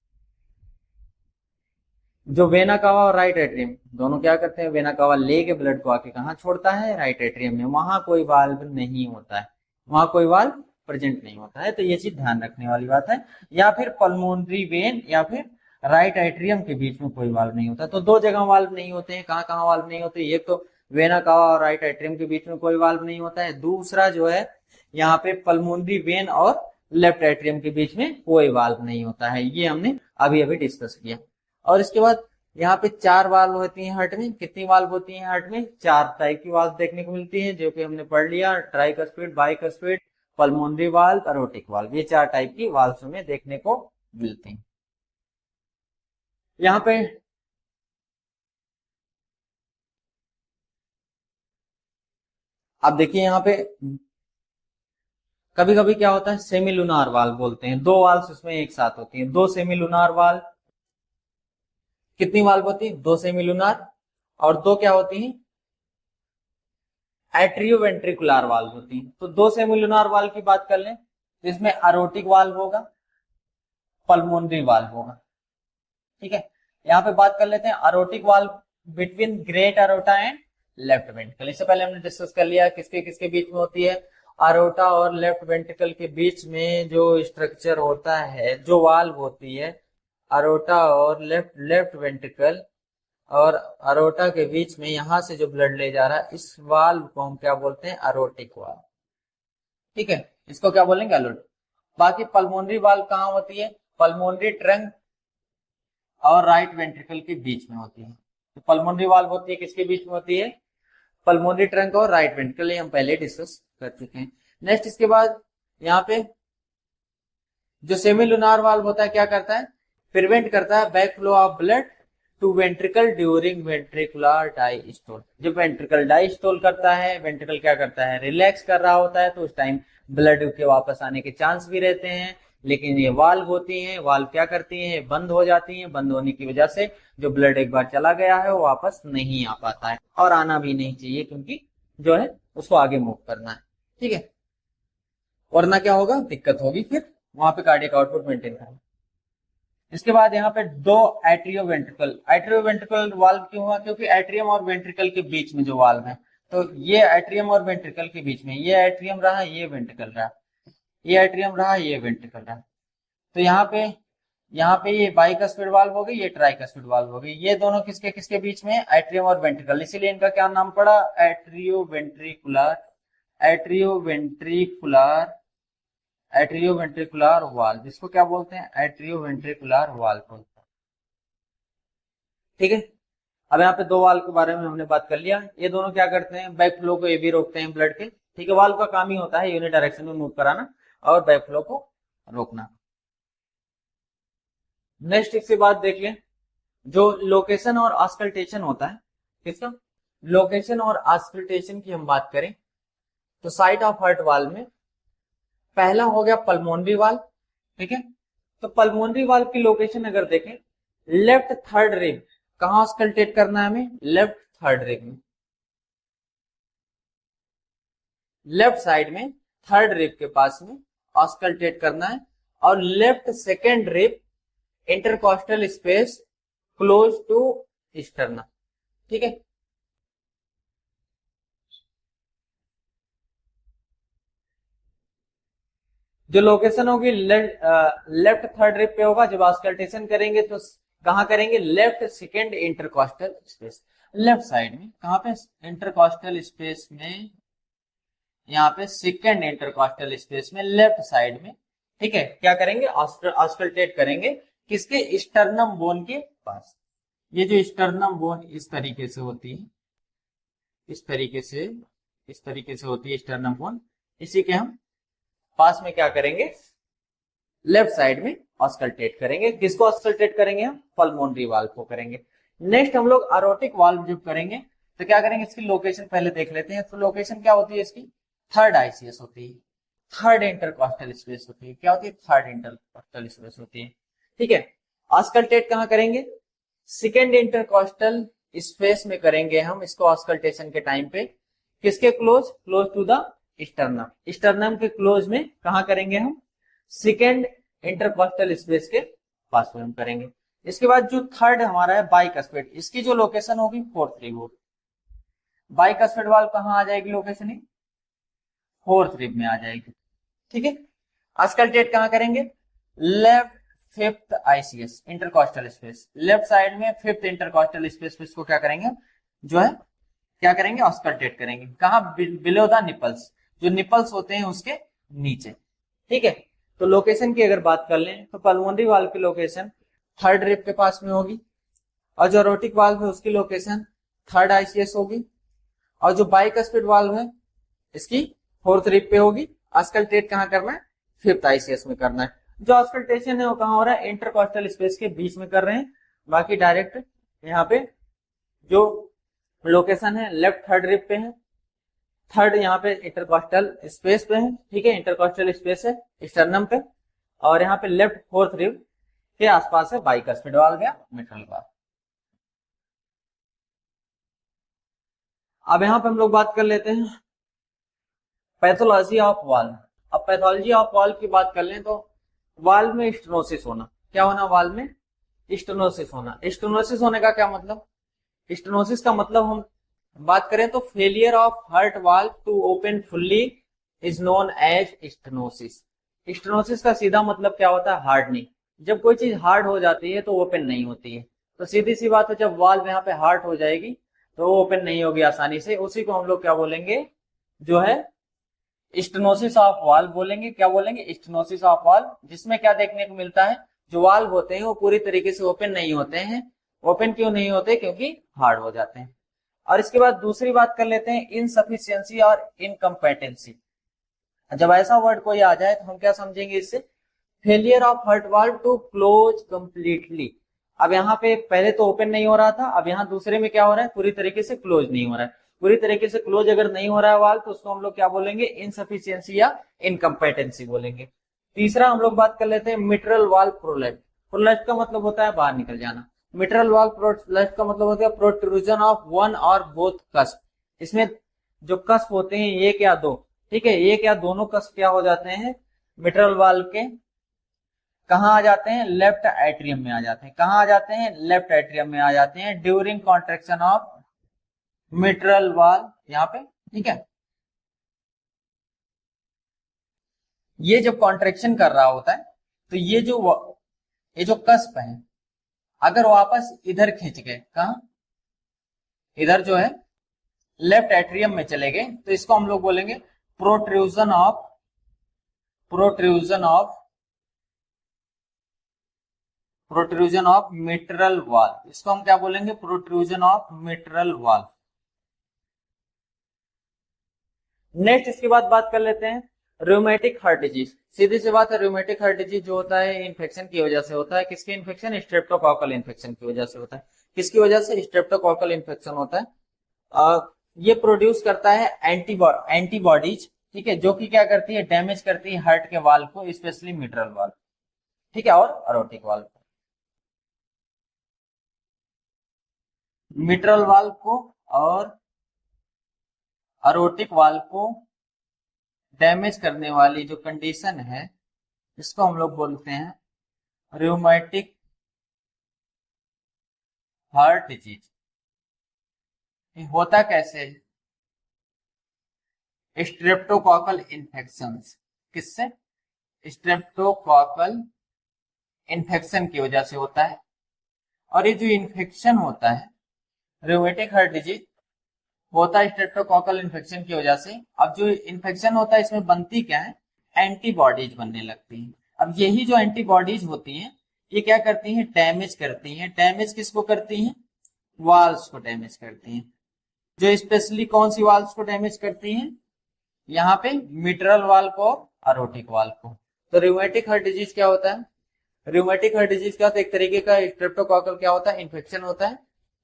जो वेना कावा और राइट एट्रियम दोनों क्या करते हैं, वेना कावा लेके ब्लड को आके कहाँ छोड़ता है, राइट एट्रियम में, वहां कोई वाल्व नहीं होता है, वहां कोई वाल्व प्रेजेंट नहीं होता है, तो ये चीज ध्यान रखने वाली बात है। या फिर पल्मोनरी वेन या फिर राइट एट्रियम के बीच में कोई वाल्व नहीं होता। तो दो जगह वाल्व नहीं होते हैं, कहाँ कहाँ वाल्व नहीं होते, एक तो वेना कावा और राइट एट्रियम के बीच में कोई वाल्व नहीं होता है, दूसरा जो है यहाँ पे पल्मोनरी वेन और लेफ्ट एट्रियम के बीच में कोई वाल्व नहीं होता है, ये हमने अभी अभी डिस्कस किया। और इसके बाद यहाँ पे चार वाल्व होती हैं हार्ट में। कितनी वाल्व होती हैं हार्ट में, चार टाइप की वाल्व देखने को मिलती हैं, जो कि हमने पढ़ लिया, tricuspid, bicuspid, pulmonary valve, aortic valve, ये चार टाइप की वाल्व में देखने को मिलती हैं। यहाँ पे आप देखिए, यहाँ पे कभी कभी क्या होता है, सेमी लूनार वाल्व बोलते हैं, दो वाल्व उसमें एक साथ होती हैं, दो सेमी लूनार वाल्व। कितनी वाल्व होती है, दो सेमी लूनार, और दो क्या होती हैं, एट्रियोवेंट्रिकुलर वाल्व होती हैं। तो दो सेमी लूनार वाल्व की बात कर लें तो इसमें एरोटिक वाल्व होगा, पल्मोनरी वाल्व होगा, ठीक है। यहाँ पे बात कर लेते हैं aortic valve between great aorta and left ventricle. इससे पहले हमने डिस्कस कर लिया किसके किसके बीच में होती है, एरोटा और लेफ्ट वेंट्रिकल के बीच में जो स्ट्रक्चर होता है, जो वाल्व होती है, एरोटा और लेफ्ट वेंट्रिकल और अरोटा के बीच में यहां से जो ब्लड ले जा रहा है, इस वाल्व को हम क्या बोलते हैं, एरोटिक वाल्व, ठीक है, इसको क्या बोलेंगे, एरोटिक। बाकी पल्मोनरी वाल्व कहाँ होती है, पल्मोनरी ट्रंक और राइट वेंट्रिकल के बीच में होती है। तो पल्मोनरी वाल्व होती है किसके बीच में होती है, पल्मोनरी ट्रंक और राइट वेंट्रिकल, ये हम पहले डिस्कस कर चुके हैं। नेक्स्ट इसके बाद यहाँ पे जो सेमी लूनार वाल्व होता है क्या करता है, प्रिवेंट करता है back flow of blood to ventricle during ventricular diastole. जब वेंट्रिकल डायस्टोल करता है, वेंट्रिकल क्या करता है, रिलैक्स कर रहा होता है, तो उस टाइम ब्लड के वापस आने के चांस भी रहते हैं, लेकिन ये वाल्व होती हैं, वाल्व क्या करती हैं, बंद हो जाती हैं, बंद होने की वजह से जो ब्लड एक बार चला गया है वो वापस नहीं आ पाता है, और आना भी नहीं चाहिए, क्योंकि जो है उसको आगे मूव करना है, ठीक है, वरना क्या होगा, दिक्कत होगी, फिर वहां पे कार्डियक आउटपुट मेंटेन करना। इसके बाद यहाँ पे दो एट्रियो वेंट्रिकल वाल्व क्यों हुआ, क्योंकि एट्रियम और वेंट्रिकल के बीच में जो वाल्व है, तो ये एट्रियम और वेंट्रिकल के बीच में, ये एट्रियम रहा, ये वेंट्रिकल रहा, ये एट्रियम रहा, ये वेंट्रिकल रहा, तो यहाँ पे ये बाइकस्पिड वाल्व हो गई, ये ट्राइकस्पिड वाल्व हो गई, ये दोनों किसके किसके बीच में, एट्रियम और वेंट्रिकल, इसीलिए इनका क्या नाम पड़ा, एट्रियोवेंट्रिकुलर वाल्व, जिसको क्या बोलते हैं, एट्रियोवेंट्रिकुलर वाल्व बोलते हैं, ठीक है। अब यहाँ पे दो वाल्व के बारे में हमने बात कर लिया, ये दोनों क्या करते हैं, बैक फ्लो को ये भी रोकते हैं ब्लड के, ठीक है, वाल्व का काम ही होता है यूनिट डायरेक्शन में मूव कराना और बैक फ्लो को रोकना। नेक्स्ट इसके बाद देख लें, जो लोकेशन और ऑस्कल्टेशन होता है, किसका, लोकेशन और ऑस्कल्टेशन की हम बात करें तो साइट ऑफ हार्ट वाल्व में पहला हो गया पल्मोनरी वाल्व, ठीक है। तो पल्मोनरी वाल्व की लोकेशन अगर देखें, लेफ्ट थर्ड रिब, कहां ऑस्कल्टेट करना है हमें, लेफ्ट थर्ड रिब में, लेफ्ट साइड में थर्ड रिब के पास में ऑस्कल्टेट करना है, और left second rib intercostal space close to sternum, ठीक है। जो लोकेशन होगी लेफ्ट थर्ड रिब पे होगा, जब ऑस्कल्टेशन करेंगे तो कहां करेंगे, left second intercostal space, left side में, कहां पे, इंटरकॉस्टल स्पेस में, यहाँ पे सेकेंड इंटरकॉस्टल स्पेस में लेफ्ट साइड में, ठीक है, क्या करेंगे, ऑस्कल्टेट करेंगे, किसके, स्टर्नम बोन के पास। ये जो स्टर्नम बोन इस तरीके से होती है, इस तरीके से होती है स्टर्नम बोन, इसी के हम पास में क्या करेंगे, लेफ्ट साइड में ऑस्कल्टेट करेंगे, किसको ऑस्कल्टेट करेंगे, हम पल्मोनरी वाल्व को करेंगे। नेक्स्ट हम लोग एरोटिक वाल्व जब करेंगे तो क्या करेंगे, इसकी लोकेशन पहले देख लेते हैं। तो लोकेशन क्या होती है इसकी, थर्ड आईसीएस होती है, थर्ड इंटरकॉस्टल स्पेस होती है, क्या होती है, थर्ड इंटरकॉस्टल स्पेस होती है, ठीक है। ऑस्कल्टेट कहां करेंगे, सेकेंड इंटरकॉस्टल स्पेस में करेंगे हम इसको ऑस्कल्टेशन के टाइम पे, किसके close to the sternum. Sternum के क्लोज में कहां करेंगे हम? सेकेंड इंटरकॉस्टल स्पेस के पास में हम करेंगे। इसके बाद जो थर्ड हमारा है बाइकस्फेड, इसकी जो लोकेशन होगी फोर्थ रिब होगी। बाइकस्फेड वाल्व कहां आ जाएगी लोकेशन? फोर्थ रिब में आ जाएगी। ठीक है, अस्कल्टेट कहां करेंगे? Left fifth ICS intercostal space, left side में फिफ्थ इंटरकॉस्टल स्पेस पे इसको क्या करेंगे, जो है क्या करेंगे, ऑस्कल्टेट करेंगे। कहां? बिलो द निपल्स, जो निपल्स होते हैं उसके नीचे। ठीक है, तो लोकेशन की अगर बात कर लें तो पल्मोनरी वाल्व की लोकेशन थर्ड रिब के पास में होगी, और जो एरोटिक वाल्व है उसकी लोकेशन थर्ड आईसीएस होगी, और जो बाइकस्फेड वाल्व है इसकी फोर्थ रिब पे होगी। ऑस्कल्टेट कहां करना है? फिफ्थ आईसीएस में करना है। जो ऑस्कल्टेशन है वो कहां हो रहा है? इंटरकॉस्टल स्पेस के बीच में कर रहे हैं। बाकी डायरेक्ट यहाँ पे जो लोकेशन है लेफ्ट थर्ड रिब पे है, थर्ड यहाँ पे इंटरकॉस्टल स्पेस पे है। ठीक है, इंटरकॉस्टल स्पेस है स्टर्नम पे, और यहाँ पे लेफ्ट फोर्थ रिब के आसपास है बाइकस्फेड वाल्व या मिट्रल वाल्व। अब यहाँ पे हम लोग बात कर लेते हैं पैथोलॉजी ऑफ वाल्व। अब पैथोलॉजी ऑफ वाल्व की बात कर लें तो वाल्व में स्टेनोसिस होना, क्या होना? वाल्व में स्टेनोसिस होना। स्टेनोसिस होने का क्या मतलब? स्टेनोसिस का मतलब हम बात करें तो failure of heart valve to open fully is known as stenosis. Stenosis का सीधा मतलब क्या होता है? हार्डनिंग। जब कोई चीज हार्ड हो जाती है तो ओपन नहीं होती है, तो सीधी सी बात है जब वाल्व यहाँ पे हार्ड हो जाएगी तो वो ओपन नहीं होगी आसानी से। उसी को हम लोग क्या बोलेंगे, जो है स्टेनोसिस ऑफ वाल्व बोलेंगे। क्या बोलेंगे? स्टेनोसिस ऑफ वाल्व, जिसमें क्या देखने को मिलता है, जो वाल्व होते हैं वो पूरी तरीके से ओपन नहीं होते हैं। ओपन क्यों नहीं होते? क्योंकि हार्ड हो जाते हैं। और इसके बाद दूसरी बात कर लेते हैं इनसफिशियंसी और इनकम्पेटेंसी। जब ऐसा वर्ड कोई आ जाए तो हम क्या समझेंगे इससे? Failure of heart valve to close completely. अब यहाँ पे पहले तो ओपन नहीं हो रहा था, अब यहाँ दूसरे में क्या हो रहा है? पूरी तरीके से क्लोज नहीं हो रहा है। पूरी तरीके से क्लोज अगर नहीं हो रहा है वाल्व तो उसको हम लोग क्या बोलेंगे? इनसफिशियंसी या इनकम्पेटेंसी बोलेंगे। तीसरा हम लोग बात कर लेते हैं मिट्रल वाल्व प्रोलेप्ट। प्रोलेप्ट का मतलब होता है बाहर निकल जाना। मिट्रल वाल्व प्रोलेप्ट का मतलब होता है प्रोट्रूजन ऑफ वन और बोथ कस्प। इसमें जो कस्प होते हैं एक या दो, ठीक है, एक या दोनों कस्प क्या हो जाते हैं मिट्रल वाल्व के? कहां आ जाते हैं? लेफ्ट एट्रियम में आ जाते हैं। कहां आ जाते हैं? लेफ्ट एट्रियम में आ जाते हैं during contraction of mitral valve, यहाँ पे। ठीक है, ये जब कॉन्ट्रेक्शन कर रहा होता है तो ये जो कस्प है अगर वापस इधर खींच गए, कहा? इधर जो है लेफ्ट एट्रियम में चले गए तो इसको हम लोग बोलेंगे प्रोट्रूजन ऑफ मिट्रल वाल्व। इसको हम क्या बोलेंगे? Protrusion of mitral valve. Next इसके बाद बात कर लेते हैं रूमेटिक हार्ट डिजीज। सीधी सी बात है, रूमेटिक हार्ट डिजीज जो होता है इन्फेक्शन की वजह से होता है। किसके इन्फेक्शन? स्ट्रेप्टोकॉकल इन्फेक्शन की वजह से होता है। किसकी वजह से? स्ट्रेप्टोकॉकल इन्फेक्शन होता है। ये प्रोड्यूस करता है एंटीबॉडीज, ठीक है, जो कि क्या करती है? डैमेज करती है हार्ट के वाल्व को, स्पेशली मिट्रल वाल्व, ठीक है, और अरोटिक वाल्व। मिट्रल वाल्व को और अरोटिक वाल्व को डैमेज करने वाली जो कंडीशन है इसको हम लोग बोलते हैं रूमेटिक हार्ट डिजीज। होता कैसे है? स्ट्रेप्टोकॉकल इन्फेक्शन। किससे? स्ट्रेप्टोकॉकल इन्फेक्शन की वजह से होता है। और ये जो इन्फेक्शन होता है रूमेटिक हार्ट डिजीज होता है स्ट्रेप्टोकॉकल इन्फेक्शन की वजह से। अब जो इन्फेक्शन होता है इसमें बनती क्या है? एंटीबॉडीज बनने लगती हैं। अब यही जो एंटीबॉडीज होती हैं ये क्या करती हैं? डैमेज करती हैं। डैमेज किसको करती हैं? वाल्व्स को डैमेज करती हैं। जो स्पेशली कौन सी वाल्व्स को डैमेज करती हैं? यहाँ पे मिट्रल वाल्व को और अरोटिक वाल्व को। तो रूमेटिक हार्ट डिजीज क्या होता है? रूमेटिक हार्ट डिजीज क्या होता है? एक तरीके का स्ट्रेप्टोकॉकल क्या होता है? इन्फेक्शन होता है,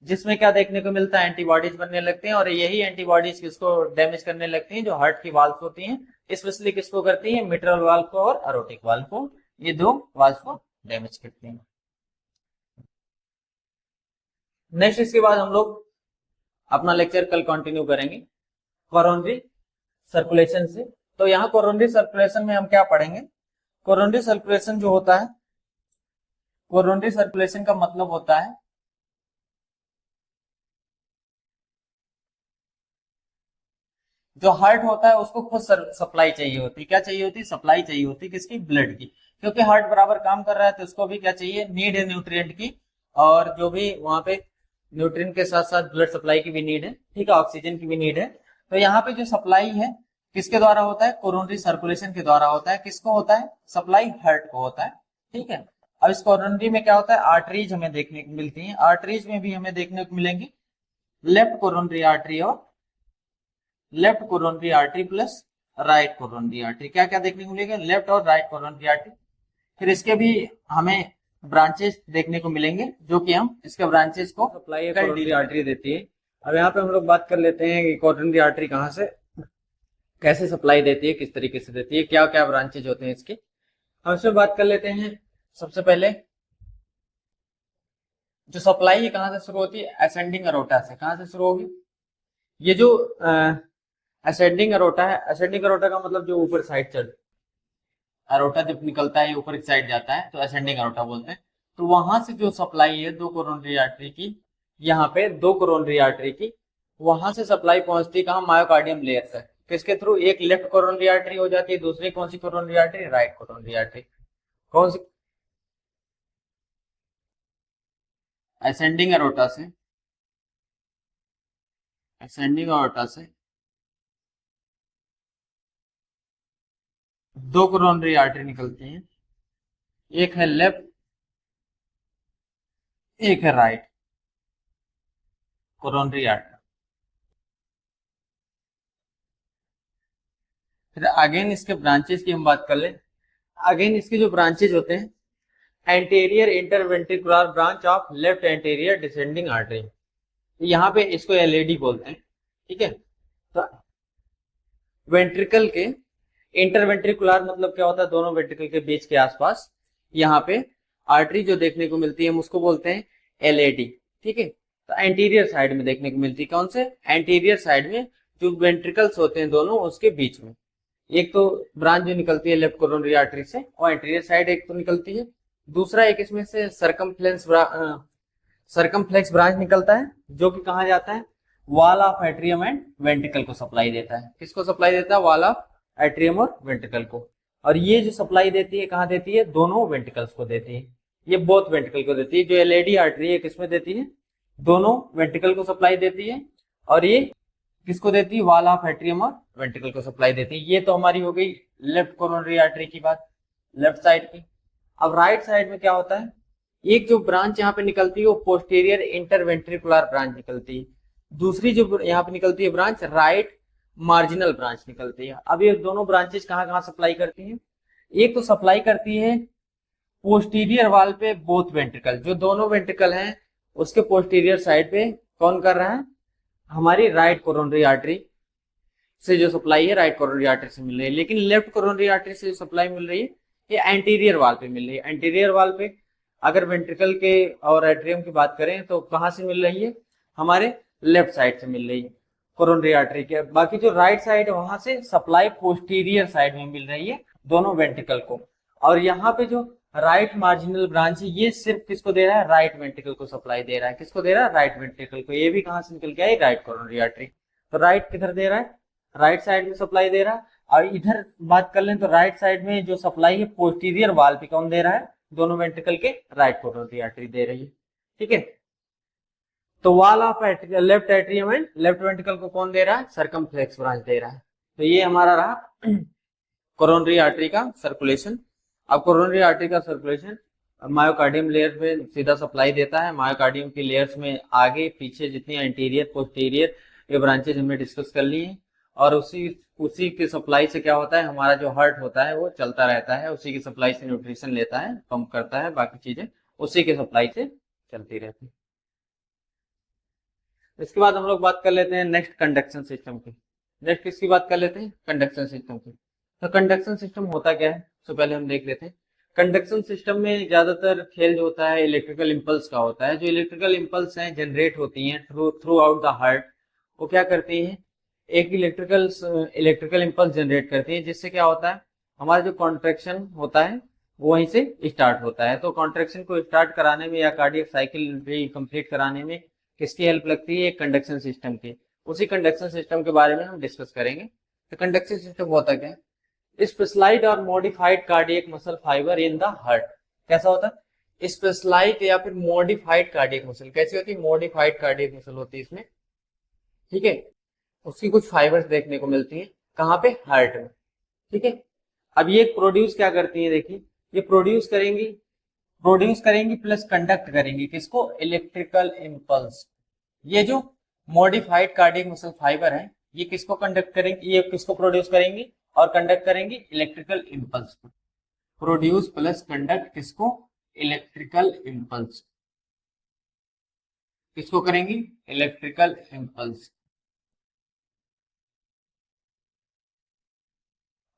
जिसमें क्या देखने को मिलता है? एंटीबॉडीज बनने लगते हैं, और यही एंटीबॉडीज किसको डैमेज करने लगती हैं? जो हार्ट की वाल्व होती हैं, स्पेशली किसको करती हैं? मिट्रल वाल्व को और अरोटिक वाल्व को। ये दो वाल्व को डैमेज करती हैं। नेक्स्ट इसके बाद हम लोग अपना लेक्चर कल कंटिन्यू करेंगे कोरोनरी सर्कुलेशन से। तो यहाँ कोरोनरी सर्कुलेशन में हम क्या पढ़ेंगे, कोरोनरी सर्कुलेशन जो होता है, कोरोनरी सर्कुलेशन का मतलब होता है जो हार्ट होता है उसको खुद सप्लाई चाहिए होती है। क्या चाहिए होती है? सप्लाई चाहिए होती है। किसकी? ब्लड की। क्योंकि हार्ट बराबर काम कर रहा है तो उसको भी क्या चाहिए? नीड है न्यूट्रिएंट की, और जो भी वहां पे न्यूट्रिएंट के साथ साथ ब्लड सप्लाई की भी नीड है, ठीक है, ऑक्सीजन की भी नीड है। तो यहाँ पे जो सप्लाई है किसके द्वारा होता है? कोरोनरी सर्कुलेशन के द्वारा होता है। किसको होता है सप्लाई? हार्ट को होता है, ठीक है। अब इस कोरोनरी में क्या होता है? आर्टरीज हमें देखने को मिलती है। आर्टरीज में भी हमें देखने को मिलेंगी लेफ्ट कोरोनरी आर्टरी और left coronary artery plus right coronary artery. क्या क्या देखने को मिलेगा? लेफ्ट और राइट कोरोनरी आर्टरी। फिर इसके भी हमें ब्रांचेस देखने को मिलेंगे, जो कि हम इसके ब्रांचेस को सप्लाई कोरोनरी आर्टरी देती है। अब यहाँ पे हम लोग बात कर लेते हैं कि कोरोनरी आर्टरी कहाँ से कैसे सप्लाई देती है, किस तरीके से देती है, क्या क्या ब्रांचेज होते हैं इसके, हम इसमें बात कर लेते हैं। सबसे पहले जो सप्लाई है कहाँ से शुरू होती है? असेंडिंग अरोटा से। कहाँ से शुरू होगी? ये जो असेंडिंग अरोटा है, असेंडिंग अरोटा का मतलब जो ऊपर साइड चढ़, अरोटा जब निकलता है ऊपर की साइड जाता है तो असेंडिंग अरोटा बोलते हैं। तो वहां से जो सप्लाई है दो कोरोनरी आर्टरी की, यहाँ पे दो कोरोनरी आर्टरी की, वहां से सप्लाई पहुंचती है कहाँ? मायोकार्डियम लेयर तक। किसके थ्रू? एक लेफ्ट कोरोनरी आर्टरी हो जाती है, दूसरी कौन सी coronary artery? Right coronary artery. कौन सी? असेंडिंग अरोटा से, असेंडिंग अरोटा से दो कोरोनरी आर्टरी निकलती हैं, एक है लेफ्ट, एक है राइट कोरोनरी आर्टरी। फिर अगेन इसके ब्रांचेस की हम बात कर ले। अगेन इसके जो ब्रांचेज होते हैं, anterior interventricular branch of left anterior descending artery, यहाँ पे इसको एलएडी बोलते हैं, ठीक है। तो वेंट्रिकल के इंटरवेंट्रिकुलर मतलब क्या होता है? दोनों वेंट्रिकल के बीच के आसपास यहाँ पे आर्टरी जो देखने को मिलती है हम उसको बोलते हैं एलएडी, ठीक है। तो एंटीरियर साइड में देखने को मिलती है। कौन से? एंटीरियर साइड में, जो वेंट्रिकल्स होते हैं दोनों उसके बीच में। एक तो ब्रांच जो निकलती है लेफ्ट कोरोनरी आर्टरी से और एंटीरियर साइड एक तो निकलती है, दूसरा एक इसमें से सरकमफ्लेक्स ब्रांच निकलता है, जो कि कहाँ जाता है? Wall of atrium and ventricle को सप्लाई देता है। किसको सप्लाई देता है? वॉल ऑफ एट्रियम और वेंट्रिकल को। और ये जो सप्लाई देती है कहाँ देती है? दोनों वेंट्रिकल्स को देती है। ये बोथ वेंट्रिकल को देती है। जो एलएडी आर्टरी है किसमें देती है? दोनों वेंट्रिकल को सप्लाई देती है। और ये किसको देती है? वॉल ऑफ एट्रियम और वेंट्रिकल को सप्लाई देती है। ये तो हमारी हो गई लेफ्ट कोरोनरी आर्टरी की बात, लेफ्ट साइड की। अब राइट साइड में क्या होता है? एक जो ब्रांच यहाँ पे निकलती है वो पोस्टीरियर इंटरवेंट्रिकुलर ब्रांच निकलती है। दूसरी जो यहाँ पे निकलती है ब्रांच, राइट मार्जिनल ब्रांच निकलती है। अब ये दोनों ब्रांचेस कहाँ कहाँ सप्लाई करती हैं? एक तो सप्लाई करती है पोस्टीरियर वाल पे बोथ वेंट्रिकल, जो दोनों वेंट्रिकल हैं उसके पोस्टीरियर साइड पे कौन कर रहा है? हमारी राइट कोरोनरी आर्टरी से जो सप्लाई है राइट कोरोनरी आर्टरी से मिल रही है। लेकिन लेफ्ट कोरोनरी आर्टरी से जो सप्लाई मिल रही है ये एंटीरियर वाल पे मिल रही है। एंटीरियर वाल पे अगर वेंट्रिकल के और एट्रियम की बात करें तो कहां से मिल रही है? हमारे लेफ्ट साइड से मिल रही है कोरोनरी आर्टरी के। बाकी जो राइट साइड है वहां से सप्लाई पोस्टीरियर साइड में मिल रही है दोनों वेंट्रिकल को। और यहाँ पे जो राइट मार्जिनल ब्रांच है ये सिर्फ किसको दे रहा है? राइट वेंट्रिकल को सप्लाई दे रहा है। किसको दे रहा है? राइट वेंट्रिकल को। ये भी कहां से निकल के आई? Right coronary artery. तो राइट किधर दे रहा है? राइट साइड में सप्लाई दे रहा है। और इधर बात कर लें तो राइट साइड में जो सप्लाई है पोस्टीरियर वाल पे कौन दे रहा है? दोनों वेंट्रिकल के राइट कोरोनरी आर्टरी दे रही है, ठीक है। तो wall of left atrium and left ventricle को कौन दे रहा है? सरकमफ्लेक्स ब्रांच दे रहा है। तो ये हमारा रहा कोरोनरी आर्टरी का सर्कुलेशन। अब कोरोनरी आर्टरी का सर्कुलेशन मायोकार्डियम लेयर में सीधा सप्लाई देता है। मायोकार्डियम की लेयर्स में आगे पीछे जितनी एंटीरियर पोस्टीरियर ये ब्रांचेज हमने डिस्कस कर ली हैं। और उसी उसी की सप्लाई से क्या होता है? हमारा जो हार्ट होता है वो चलता रहता है, उसी की सप्लाई से न्यूट्रिशन लेता है, पंप करता है, बाकी चीजें उसी के सप्लाई से चलती रहती है। इसके बाद हम लोग बात कर लेते हैं नेक्स्ट कंडक्शन सिस्टम की। नेक्स्ट किसकी बात कर लेते हैं? कंडक्शन सिस्टम की। तो कंडक्शन सिस्टम होता क्या है? तो पहले हम देख लेते हैं। कंडक्शन सिस्टम में ज्यादातर खेल जो होता है इलेक्ट्रिकल इंपल्स का होता है। जो इलेक्ट्रिकल इंपल्स हैं जनरेट होती हैं थ्रू आउट द हार्ट, वो क्या करती हैं? एक इलेक्ट्रिकल इंपल्स जनरेट करती है, जिससे क्या होता है, हमारा जो कॉन्ट्रैक्शन होता है वो वहीं से स्टार्ट होता है। तो कॉन्ट्रैक्शन को स्टार्ट कराने में या कार्डियक साइकिल भी कंप्लीट कराने में किसकी हेल्प लगती है? एक कंडक्शन सिस्टम की। उसी कंडक्शन सिस्टम के बारे में हम डिस्कस करेंगे। तो कंडक्शन सिस्टम होता क्या है? स्पेशलाइज्ड और modified cardiac muscle fiber in the heart. कैसा होता है? स्पेशलाइज्ड या फिर मॉडिफाइड कार्डियक मसल। कैसी होती है? मॉडिफाइड कार्डियक मसल होती है इसमें, ठीक है। उसकी कुछ फाइबर्स देखने को मिलती है कहाँ पे? हार्ट में, ठीक है। अब ये प्रोड्यूस क्या करती है? देखिए, ये प्रोड्यूस करेंगी प्लस कंडक्ट करेंगी किसको? Electrical impulse. ये जो मॉडिफाइड कार्डियक मसल फाइबर है, ये किसको कंडक्ट करेंगी? ये किसको प्रोड्यूस करेंगी और कंडक्ट करेंगी? इलेक्ट्रिकल इंपल्स को। प्रोड्यूस प्लस कंडक्ट किसको? Electrical impulse. किसको करेंगी? Electrical impulse.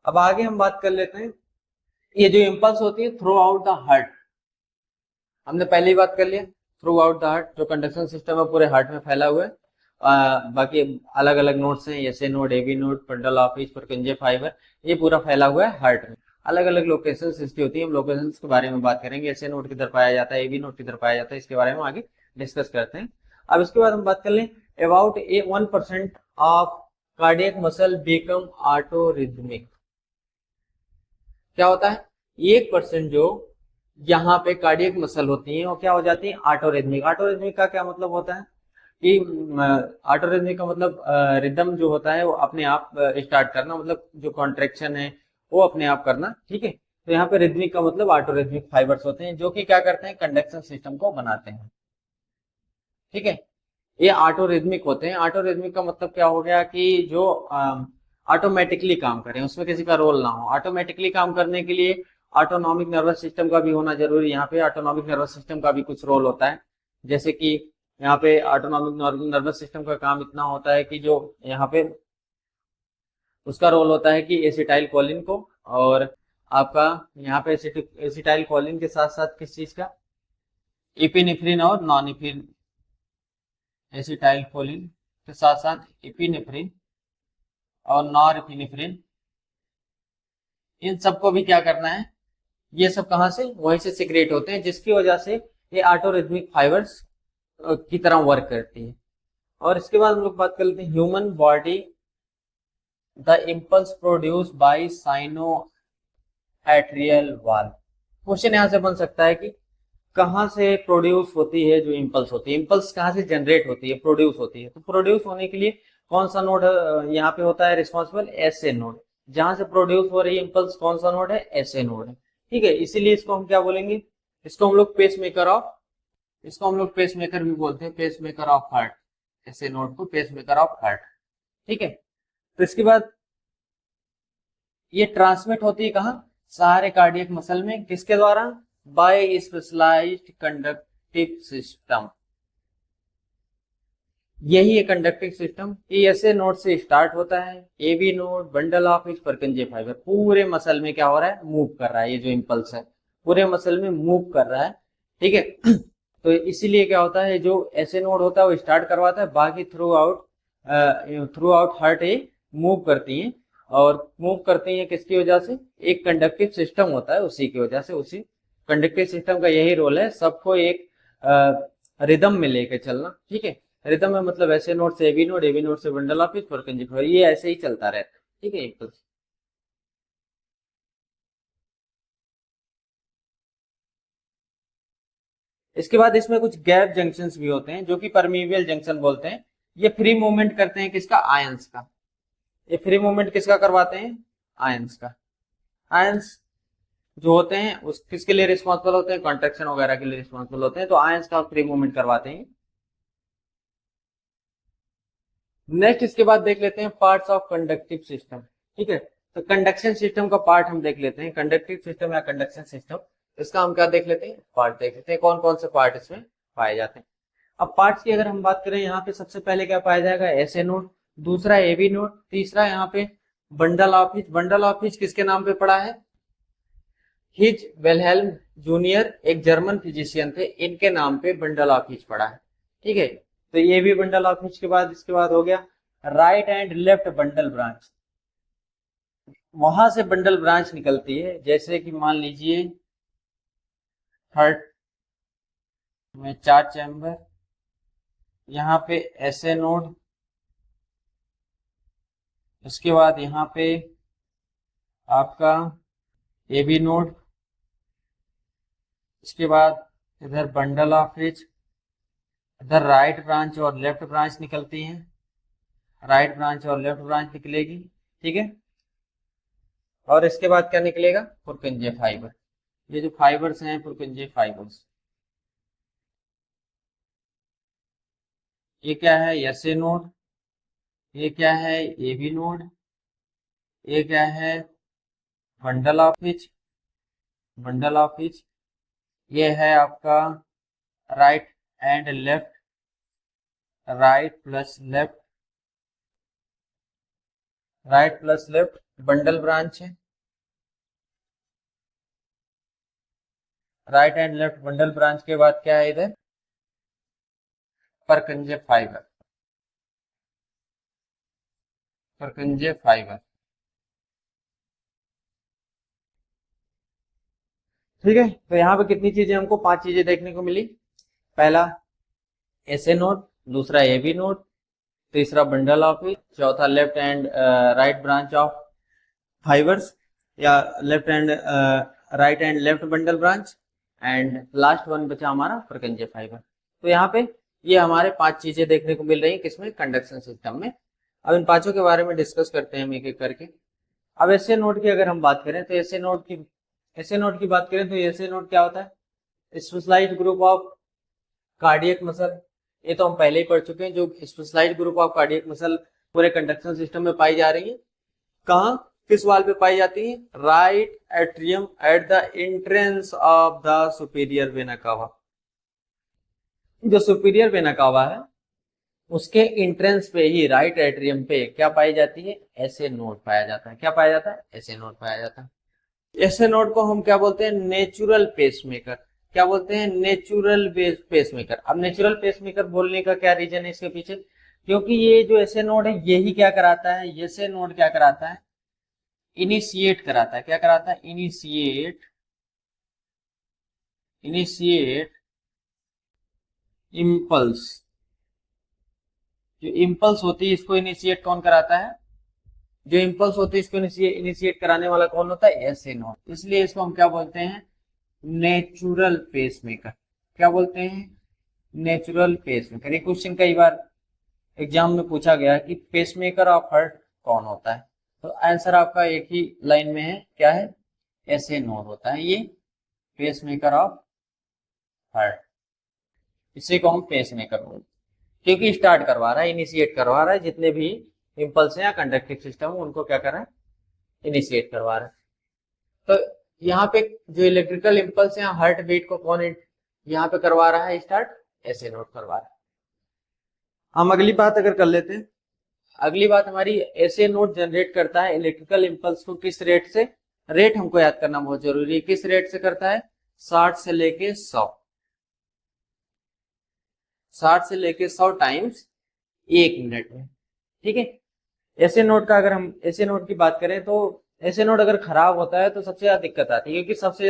अब आगे हम बात कर लेते हैं, ये जो इंपल्स होती है थ्रू आउट द हार्ट, हमने पहले ही बात कर लिया। थ्रू आउट द हार्ट जो कंडक्शन सिस्टम है पूरे हार्ट में फैला हुआ है। बाकी अलग अलग नोड्स हैं, SA node, AV node, bundle of His, Purkinje fibre, ये पूरा फैला हुआ है हार्ट में। अलग अलग लोकेशंस इसकी होती है, हम लोकेशंस के बारे में बात करेंगे। एसए नोड किधर पाया जाता है, एबी नोड किधर पाया जाता है, इसके बारे में आगे डिस्कस करते हैं। अब इसके बाद हम बात कर लें about 1% of cardiac muscle become autorhythmic. क्या होता है? 1% जो यहाँ पे कार्डियक मसल होती है वो क्या हो जाती है? ऑटोरिथमिक। ऑटोरिथमिक का क्या मतलब होता है कि ऑटोरिथमिक का मतलब रिदम जो होता है वो अपने आप स्टार्ट करना, मतलब जो कॉन्ट्रेक्शन है वो अपने आप करना, ठीक है। तो यहाँ पे रिदमिक का मतलब ऑटोरिथमिक फाइबर्स होते हैं जो कि क्या करते हैं? कंडक्शन सिस्टम को बनाते हैं, ठीक है। ये ऑटोरिथमिक होते हैं। ऑटोरिथमिक का मतलब क्या हो गया कि जो ऑटोमेटिकली काम करें, उसमें किसी का रोल ना हो। ऑटोमेटिकली काम करने के लिए ऑटोनॉमिक नर्वस सिस्टम का भी होना जरूरी है। यहाँ पे ऑटोनॉमिक नर्वस सिस्टम का भी कुछ रोल होता है, जैसे कि यहाँ पे ऑटोनॉमिक नर्वस सिस्टम का काम इतना होता है कि जो यहाँ पे उसका रोल होता है कि एसिटाइल कोलिन को, और आपका यहाँ पे एसिटाइल कोलिन के साथ साथ किस चीज का? इपिनेफ्रिन और नॉन एसिटाइल कोलिन के साथ साथ इपिनेफ्रिन और नॉरएपिनेफ्रिन, इन सबको भी क्या करना है? ये सब कहां से? वहीं से सिक्रेट होते हैं, जिसकी वजह से ये ऑटोरिथमिक फाइबर्स की तरह वर्क करती है। और इसके बाद हम लोग बात कर लेते हैं human body, the impulse produce by cyano atrial वाल। क्वेश्चन यहां से बन सकता है कि कहां से प्रोड्यूस होती है जो इम्पल्स होती है? इम्पल्स कहां से जनरेट होती है, प्रोड्यूस होती है? तो प्रोड्यूस होने के लिए कौन सा नोड यहाँ पे होता है रिस्पॉन्सिबल? SA node. जहां से प्रोड्यूस हो रही है इम्पल्स, कौन सा नोड है? एसए नोड है, ठीक है। इसीलिए इसको हम क्या बोलेंगे? इसको हम लोग पेस मेकर ऑफ, इसको हम लोग पेस मेकर भी बोलते हैं, pacemaker of heart. SA node को पेस मेकर ऑफ हार्ट, ठीक है। तो इसके बाद ये ट्रांसमिट होती है कहाँ? सारे कार्डियक मसल में, किसके द्वारा? By specialised conductive system. यही है कंडक्टिव सिस्टम। ये ऐसे नोड से स्टार्ट होता है, AV node, bundle of His, Purkinje fibre, पूरे मसल में क्या हो रहा है? मूव कर रहा है। ये जो इम्पल्स है पूरे मसल में मूव कर रहा है, ठीक है। तो इसीलिए क्या होता है, जो ऐसे नोड होता है वो स्टार्ट करवाता है, बाकी थ्रू आउट हार्ट ये मूव करती है। और मूव करती है किसकी वजह से? एक कंडक्टिव सिस्टम होता है उसी की वजह से। उसी कंडक्टिव सिस्टम का यही रोल है, सबको एक रिदम में लेके चलना, ठीक है। रिदम में मतलब ऐसे नोड से एबी नोड, एबी नोड से bundle of His, Purkinje fibre, ये ऐसे ही चलता रहता है, ठीक है। इम्पल्स। इसके बाद इसमें कुछ गैप जंक्शंस भी होते हैं जो कि परमीवियल जंक्शन बोलते हैं। ये फ्री मूवमेंट करते हैं किसका? आयंस का। ये फ्री मूवमेंट किसका करवाते हैं? आयंस का। आयंस जो होते हैं उस किसके लिए रिस्पॉन्सिबल होते हैं? कॉन्ट्रैक्शन वगैरह के लिए रिस्पॉन्सिबल होते हैं। तो आयंस का फ्री मूवमेंट करवाते हैं। नेक्स्ट इसके बाद देख लेते हैं पार्ट्स ऑफ कंडक्टिव सिस्टम, ठीक है। तो कंडक्शन सिस्टम का पार्ट हम देख लेते हैं, कंडक्टिव सिस्टम या कंडक्शन सिस्टम, इसका हम क्या देख लेते हैं? पार्ट देख लेते हैं, कौन कौन से पार्ट इसमें पाए जाते हैं। अब पार्ट्स की अगर हम बात करें, यहाँ पे सबसे पहले क्या पाया जाएगा? एसए नोड, दूसरा एबी नोड, तीसरा यहाँ पे बंडल ऑफ हीच। बंडल ऑफ हीच किसके नाम पे पड़ा है? हिज वेलहेल्म जूनियर, एक जर्मन फिजिशियन थे, इनके नाम पे बंडल ऑफ हीच पड़ा है, ठीक है। तो ये भी बंडल ऑफ हीच के बाद इसके बाद हो गया right and left bundle branch, वहां से बंडल ब्रांच निकलती है। जैसे कि मान लीजिए थर्ड में 4 चैम्बर, यहाँ पे एसए नोड, उसके बाद यहाँ पे आपका एबी नोड, उसके बाद इधर बंडल ऑफ रिच, इधर राइट ब्रांच और लेफ्ट ब्रांच निकलती हैं, राइट ब्रांच और लेफ्ट ब्रांच निकलेगी, ठीक है। और इसके बाद क्या निकलेगा, पुरकिंजे फाइबर। ये जो फाइबर्स हैं पुरकिंजे फाइबर्स, ये क्या है, एसए नोड, ये क्या है, एबी नोड, ये क्या है, bundle of His, bundle of His, ये है आपका right and left, right plus left, right plus left bundle branch है, right and left bundle branch के बाद क्या है इधर, परकंजे फाइबर, परकंजे फाइबर, ठीक है। तो यहाँ पे कितनी चीजें, हमको 5 चीजें देखने को मिली। पहला एसए नोड, दूसरा एबी नोड, तीसरा बंडल ऑफ, चौथा left and right branch of fibers, या left and right and left bundle branch, and last one बचा हमारा परकंजे फाइबर। तो यहाँ पे ये हमारे 5 चीजें देखने को मिल रही है किसमें, कंडक्शन सिस्टम में। अब इन पांचों के बारे में डिस्कस करते हैं हम एक एक करके। अब एसए नोड की अगर हम बात करें तो एसए नोड की बात करें तो एसए नोड क्या होता है, specialised group of cardiac muscle. ये तो हम पहले ही पढ़ चुके हैं, जो specialised group of cardiac muscle पूरे कंडक्शन सिस्टम में पाई जा रही है। कहाँ, किस वाल पे पाई जाती है, right atrium at the entrance of the superior vena cava. जो सुपीरियर वेना कावा है उसके एंट्रेंस पे ही राइट एट्रियम पे क्या पाई जाती है, एसए नोड पाया जाता है। क्या पाया जाता है, एसए नोड पाया जाता है। एसए नोड को हम क्या बोलते हैं, नेचुरल पेसमेकर। क्या बोलते हैं, नेचुरल पेसमेकर। अब नेचुरल पेसमेकर बोलने का क्या रीजन है इसके पीछे, क्योंकि ये जो एसए नोड है यही क्या कराता है, एसए नोड क्या कराता है, इनिशिएट कराता है। क्या कराता है, इनिशिएट, इनिशिएट इम्पल्स। जो इम्पल्स होती है इसको इनिशिएट कौन कराता है, जो इम्पल्स होती है इसको इनिशिएट कराने वाला कौन होता है, एसए नोड। इसलिए इसको हम क्या बोलते हैं, नेचुरल पेसमेकर। क्या बोलते हैं, नेचुरल पेसमेकर। ये क्वेश्चन कई बार एग्जाम में पूछा गया कि पेसमेकर ऑफ हार्ट कौन होता है, तो आंसर आपका एक ही लाइन में है, क्या है, एसए नोड होता है ये पेसमेकर ऑफ हार्ट। इसी को हम पेसमेकर बोलते हैं, क्योंकि स्टार्ट करवा रहा है, इनिशिएट करवा रहा है, जितने भी इंपल्स हैं या कंडक्टिव सिस्टम उनको क्या कर रहा है, इनिशिएट करवा रहा है। तो यहाँ पे जो इलेक्ट्रिकल इंपल्स है हार्ट बीट को कौन यहाँ पे करवा रहा है स्टार्ट, एसए नोड करवा रहा है। हम अगली बात अगर कर लेते हैं, अगली बात हमारी, एसए नोड जनरेट करता है इलेक्ट्रिकल इंपल्स को किस रेट से, रेट हमको याद करना बहुत जरूरी है, किस रेट से करता है, 60 से लेके 100, 60 से लेके 100 टाइम्स 1 मिनट में, ठीक है। एसए नोड का अगर हम एसए नोड की बात करें तो एसए नोड अगर खराब होता है तो सबसे ज्यादा दिक्कत आती है, क्योंकि सबसे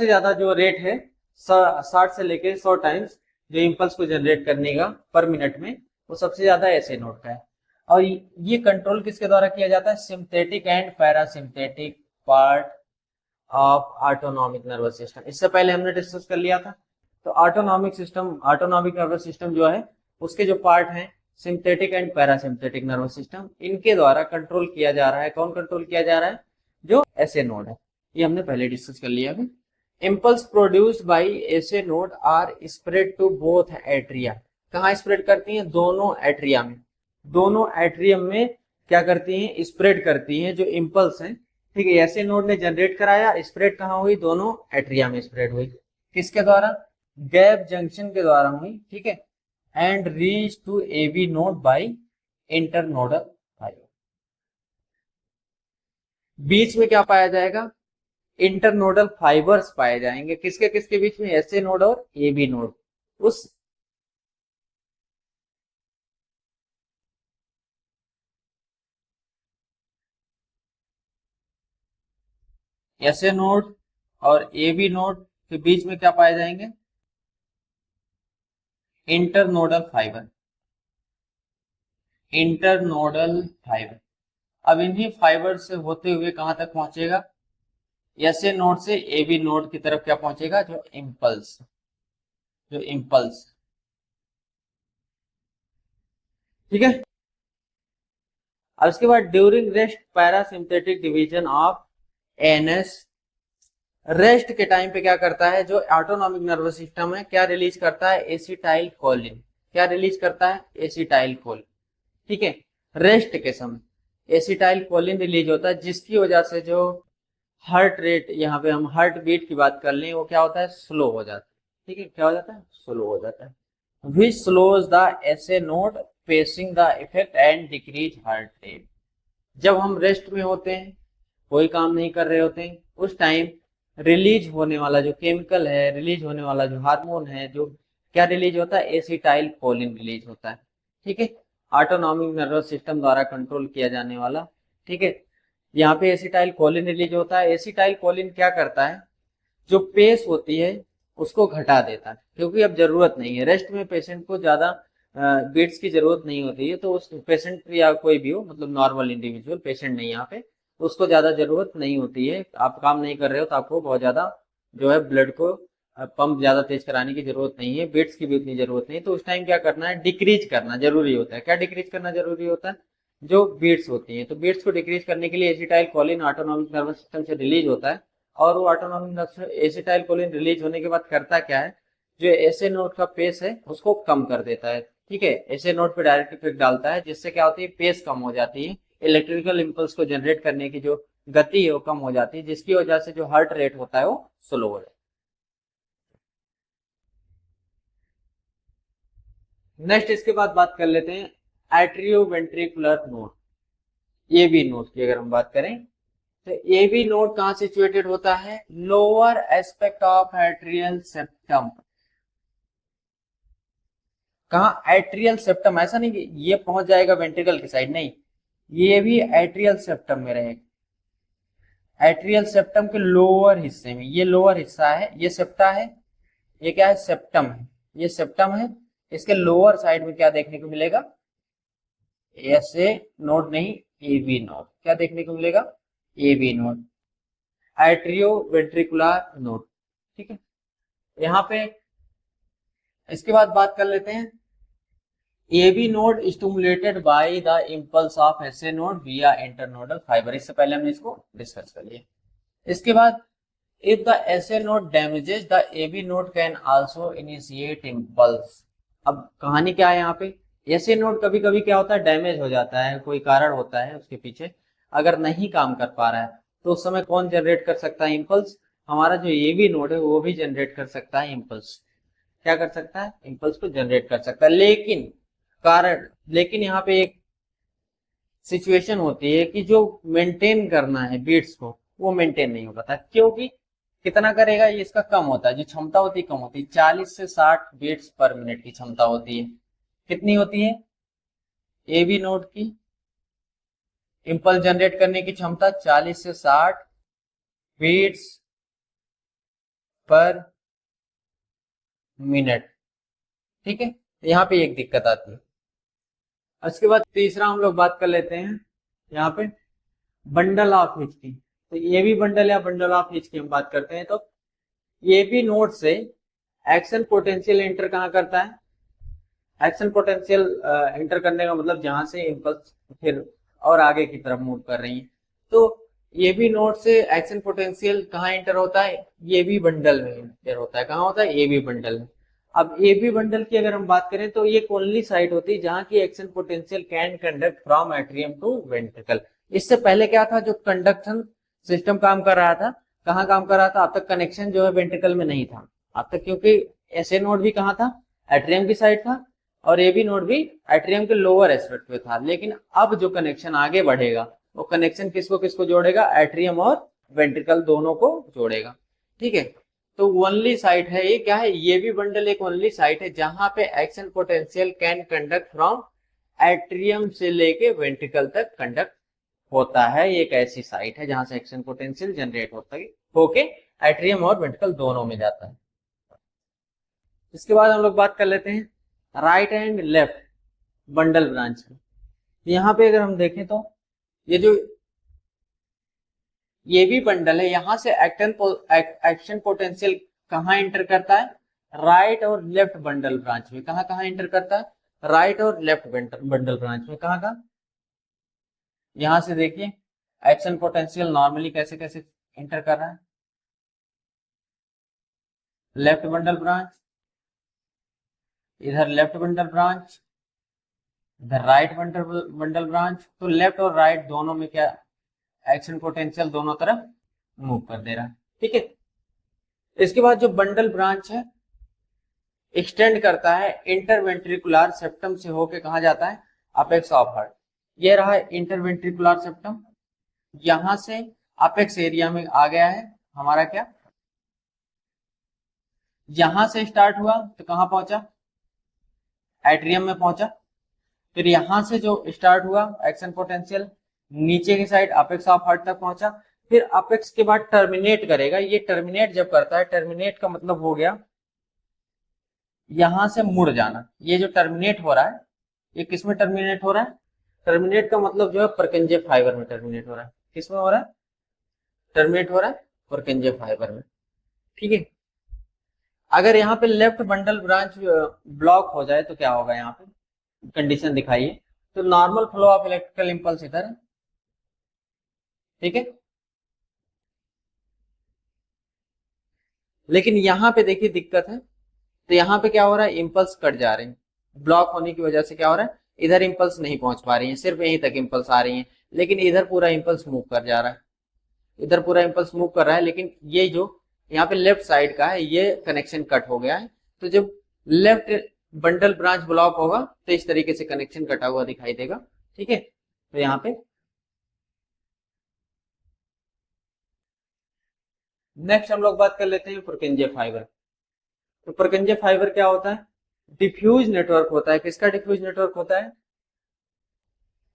ज्यादा जो रेट है 60 से लेके 100 टाइम्स जो इंपल्स को जनरेट करने का पर मिनट में, वो सबसे ज्यादा एसए नोड का है। और ये कंट्रोल किसके द्वारा किया जाता है, synthetic and parasympathetic part of autonomic nervous system. इससे पहले हमने डिस्कस कर लिया था। तो ऑटोनॉमिक नर्वस सिस्टम जो है उसके जो पार्ट हैं, synthetic and parasympathetic nervous system, इनके द्वारा कंट्रोल किया जा रहा है। कौन कंट्रोल किया जा रहा है, जो एसए नोड है। ये हमने पहले डिस्कस कर लिया अभी। Impulse produced by SA node are spread to both atria. कहाँ स्प्रेड करती हैं, दोनों एट्रिया में। दोनों एट्रियम में क्या करती हैं, स्प्रेड करती हैं जो इम्पल्स हैं, ठीक है। एसए नोड ने जनरेट कराया, स्प्रेड कहाँ हुई, दोनों एट्रिया में स्प्रेड हुई। किसके द्वारा, गैप जंक्शन के द्वारा हुई, ठीक है। And reach to AV node by internodal fiber. बीच में क्या पाया जाएगा, इंटरनोडल फाइबर्स पाए जाएंगे, किसके किसके बीच में, एसए नोड और एबी नोड। उस एसए नोड और एबी नोड के बीच में क्या पाए जाएंगे, इंटरनोडल फाइबर, इंटरनोडल फाइबर। अब इन्हीं फाइबर से होते हुए कहां तक पहुंचेगा, एसए नोड से एबी नोड की तरफ क्या पहुंचेगा, जो इम्पल्स, जो इम्पल्स, ठीक है। अब इसके बाद during rest parasympathetic division of NS, rest के टाइम पे क्या करता है, जो ऑटोनॉमिक नर्वस सिस्टम है क्या रिलीज करता है, एसिटाइल कोलिन, क्या रिलीज करता है, एसिटाइल कोलिन, ठीक है। रेस्ट के समय एसिटाइल कोलिन रिलीज होता है, जिसकी वजह से जो हार्ट रेट, यहाँ पे हम हार्ट बीट की बात कर लें, वो क्या होता है, स्लो हो जाता है, ठीक है, क्या हो जाता है, स्लो हो जाता है। Which slows the SA node pacing the effect and decrease heart rate. जब हम रेस्ट में होते हैं, कोई काम नहीं कर रहे होते हैं, उस टाइम रिलीज होने वाला जो केमिकल है, रिलीज होने वाला जो हार्मोन है, जो क्या रिलीज होता है, एसिटाइल कोलिन रिलीज होता है, ठीक है, ऑटोनॉमिक नर्वस सिस्टम द्वारा कंट्रोल किया जाने वाला, ठीक है। यहाँ पे एसिटाइल कोलिन रिलीज होता है। एसिटाइल कोलिन क्या करता है, जो पेस होती है उसको घटा देता है, क्योंकि अब जरूरत नहीं है, रेस्ट में पेशेंट को ज्यादा बीट्स की जरूरत नहीं होती है, तो उस पेशेंट या कोई भी हो, मतलब नॉर्मल इंडिविजुअल पेशेंट नहीं यहाँ पे, तो उसको ज्यादा जरूरत नहीं होती है, आप काम नहीं कर रहे हो तो आपको बहुत ज्यादा जो है ब्लड को पंप ज्यादा तेज कराने की जरूरत नहीं है, बीट्स की भी उतनी जरूरत नहीं, तो उस टाइम क्या करना है, डिक्रीज करना जरूरी होता है। क्या डिक्रीज करना जरूरी होता है, जो बीट्स होती हैं, तो बीट्स को डिक्रीज करने के लिए acetyl choline autonomic nervous system से रिलीज होता है, और वो ऑटोनॉमिक एसिटाइल कोलिन रिलीज होने के बाद करता क्या है, जो एसए नोड का पेस है उसको कम कर देता है, ठीक है, एसए नोड पे डायरेक्ट इफेक्ट डालता है, जिससे क्या होती है, पेस कम हो जाती है, इलेक्ट्रिकल इंपल्स को जनरेट करने की जो गति है वो कम हो जाती है, जिसकी वजह से जो हार्ट रेट होता है वो स्लो हो जाता है। नेक्स्ट इसके बाद बात कर लेते हैं एट्रियोवेंट्रिकुलर नोड, एबी नोड की अगर हम बात करें, तो एबी नोड कहां सिचुएटेड होता है, lower aspect of atrial septum. कहा, एट्रियल सेप्टम, ऐसा नहीं कि ये पहुंच जाएगा वेंट्रिकल की साइड, नहीं, ये भी एट्रियल सेप्टम में रहेगा, एट्रियल सेप्टम के लोअर हिस्से में, ये लोअर हिस्सा है, ये सेप्टा है, ये क्या है, सेप्टम है, ये सेप्टम है, इसके लोअर साइड में क्या देखने को मिलेगा, एसए नोड नहीं, एबी नोड, क्या देखने को मिलेगा, AV node, atrioventricular node, ठीक है। यहाँ पे इसके बाद बात कर लेते हैं, AV node stimulated by the impulse of SA node via internodal fibre, इससे पहले हमने इसको डिस्कस कर लिया। इसके बाद if the SA node damages the AV node can also initiate impulse. अब कहानी क्या है यहाँ पे, एसए नोड कभी कभी क्या होता है, डैमेज हो जाता है, कोई कारण होता है उसके पीछे, अगर नहीं काम कर पा रहा है, तो उस समय कौन जनरेट कर सकता है इंपल्स, हमारा जो एबी नोड है वो भी जनरेट कर सकता है इंपल्स, क्या कर सकता है, इंपल्स को जनरेट कर सकता है, लेकिन कारण, लेकिन यहाँ पे एक सिचुएशन होती है कि जो मेंटेन करना है बीट्स को, वो मेंटेन नहीं हो पाता, क्योंकि कितना करेगा ये, इसका कम होता है, जो क्षमता होती है कम होती है, 40 से 60 बीट्स पर मिनट की क्षमता होती है, कितनी होती है, एबी नोड की इंपल्स जनरेट करने की क्षमता 40 से 60 बीट्स पर मिनट, ठीक है। यहाँ पे एक दिक्कत आती है। उसके बाद तीसरा हम लोग बात कर लेते हैं यहाँ पे बंडल ऑफ हिच की, तो ये भी बंडल या बंडल ऑफ हिच की हम बात करते हैं, तो ये भी नोड से एक्शन पोटेंशियल एंटर कहाँ करता है, एक्शन पोटेंशियल एंटर करने का मतलब जहां से इंपल्स फिर और आगे की तरफ मूव कर रही है, तो ये भी नोड से एक्शन पोटेंशियल कहाँ एंटर होता है, ये भी बंडल में एंटर होता है, कहाँ होता है, ये भी बंडल में। अब ए बी बंडल की अगर हम बात करें, तो ये ओनली साइट होती है जहां की action potential can conduct from atrium to ventricle. इससे पहले क्या था, जो कंडक्शन सिस्टम काम कर रहा था, कहाँ काम कर रहा था, अब तक कनेक्शन जो है वेंट्रिकल में नहीं था अब तक, क्योंकि एसए नोड भी कहाँ था, एट्रियम की साइड था, और ए बी नोड भी एट्रियम के लोअर एस्पेक्ट पे था। लेकिन अब जो कनेक्शन आगे बढ़ेगा, वो कनेक्शन किसको किसको जोड़ेगा, एट्रियम और वेंट्रिकल दोनों को जोड़ेगा, ठीक है। तो ओनली साइट है ये, क्या है, ये भी बंडल एक ओनली साइट है जहां पे action potential can conduct from atrium से लेके वेंट्रिकल तक कंडक्ट होता है, ये एक ऐसी साइट है जहां से एक्शन पोटेंशियल जनरेट होता है होके एट्रियम और वेंट्रिकल दोनों में जाता है। इसके बाद हम लोग बात कर लेते हैं right and left bundle branch की। यहाँ पे अगर हम देखें तो ये जो ये भी बंडल है, यहां से एक्शन पोटेंशियल कहाँ एंटर करता है, राइट और लेफ्ट बंडल ब्रांच में। कहाँ कहाँ एंटर करता है, राइट और लेफ्ट बंडल ब्रांच में। कहाँ कहाँ, यहां से देखिए एक्शन पोटेंशियल नॉर्मली कैसे कैसे एंटर कर रहा है, लेफ्ट बंडल ब्रांच, इधर लेफ्ट बंडल ब्रांच, इधर राइट बंडल ब्रांच। तो लेफ्ट और राइट दोनों में क्या एक्शन पोटेंशियल दोनों तरफ मूव कर दे रहा है, ठीक है। इसके बाद जो बंडल ब्रांच है एक्सटेंड करता है इंटरवेंट्रिकुलर सेप्टम से होके कहा जाता है, अपेक्स ऑफ हार्ट। ये रहा इंटरवेंट्रिकुलर सेप्टम, यहां से अपेक्स एरिया में आ गया है हमारा क्या, यहां से स्टार्ट हुआ तो कहां पहुंचा, एट्रियम में पहुंचा। फिर यहां से जो स्टार्ट हुआ एक्शन पोटेंशियल नीचे की साइड अपेक्स ऑफ हार्ट तक पहुंचा। फिर अपेक्स के बाद टर्मिनेट करेगा। ये टर्मिनेट जब करता है, टर्मिनेट का मतलब हो गया यहां से मुड़ जाना। ये जो टर्मिनेट हो रहा है ये किस में टर्मिनेट हो रहा है, टर्मिनेट का मतलब जो है परकेंजे फाइबर में टर्मिनेट हो रहा है। किस में हो रहा है, टर्मिनेट हो रहा है परकेंजे फाइबर में, ठीक है। अगर यहाँ पे लेफ्ट बंडल ब्रांच ब्लॉक हो जाए तो क्या होगा, यहाँ पे कंडीशन दिखाइए। तो normal flow of electrical impulse इधर है, ठीक है। लेकिन यहाँ पे देखिए दिक्कत है, तो यहाँ पे क्या हो रहा है, इंपल्स कट जा रहे हैं। ब्लॉक होने की वजह से क्या हो रहा है, इधर इंपल्स नहीं पहुंच पा रही है, सिर्फ यहीं तक इंपल्स आ रही है। लेकिन इधर पूरा इंपल्स मूव कर जा रहा है, इधर पूरा इंपल्स मूव कर रहा है। लेकिन ये जो यहाँ पे लेफ्ट साइड का है ये कनेक्शन कट हो गया है। तो जब लेफ्ट बंडल ब्रांच ब्लॉक होगा तो इस तरीके से कनेक्शन कटा हुआ दिखाई देगा, ठीक है। तो यहाँ पे नेक्स्ट हम लोग बात कर लेते हैं पुरकिंजे फाइबर। तो पुरकिंजे फाइबर क्या होता है, डिफ्यूज नेटवर्क होता है। किसका डिफ्यूज नेटवर्क होता है,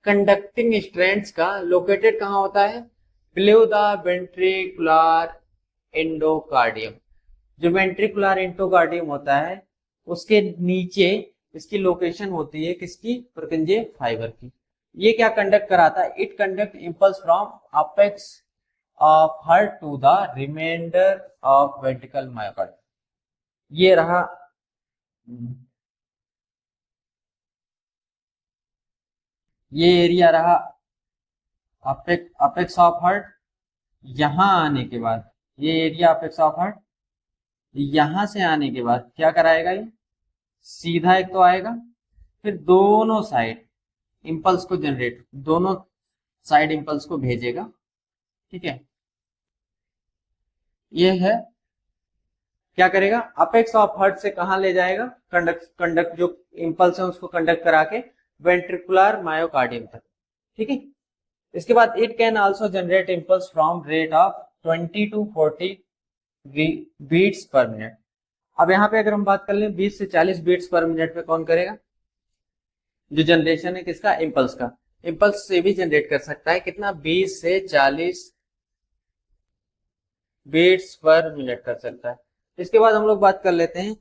कंडक्टिंग स्ट्रैंड्स का। लोकेटेड कहाँ होता है, बिलो द वेंट्रिकुलर एंडोकार्डियम। जो वेंट्रिकुलर एंडोकार्डियम होता है उसके नीचे इसकी लोकेशन होती है, किसकी, पुरकिंजे फाइबर की। ये क्या कंडक्ट कराता है, it conduct impulse from apex of heart to the reminder of ventricle myocardium. ये रहा ये एरिया रहा अपेक्स ऑफ हार्ट। यहां आने के बाद ये एरिया अपेक्स ऑफ हार्ट, यहां से आने के बाद क्या कराएगा, ये सीधा एक तो आएगा, फिर दोनों साइड इंपल्स को जनरेट, दोनों साइड इंपल्स को भेजेगा, ठीक है। ये है क्या करेगा, अपेक्स ऑफ हार्ट से कहां ले जाएगा, कंडक्ट जो इंपल्स है उसको कंडक्ट करा के वेंट्रिकुलर मायोकार्डियम तक, ठीक है। इसके बाद it can also generate impulse from rate of 20 to 40 beats per minute. अब यहाँ पे अगर हम बात कर लें 20 से 40 बीट्स पर मिनट पे कौन करेगा, जो जनरेशन है किसका, इंपल्स का। इंपल्स से भी जनरेट कर सकता है कितना, 20 से 40 बीट्स पर मिनट कर सकता है। इसके बाद हम लोग बात कर लेते हैं,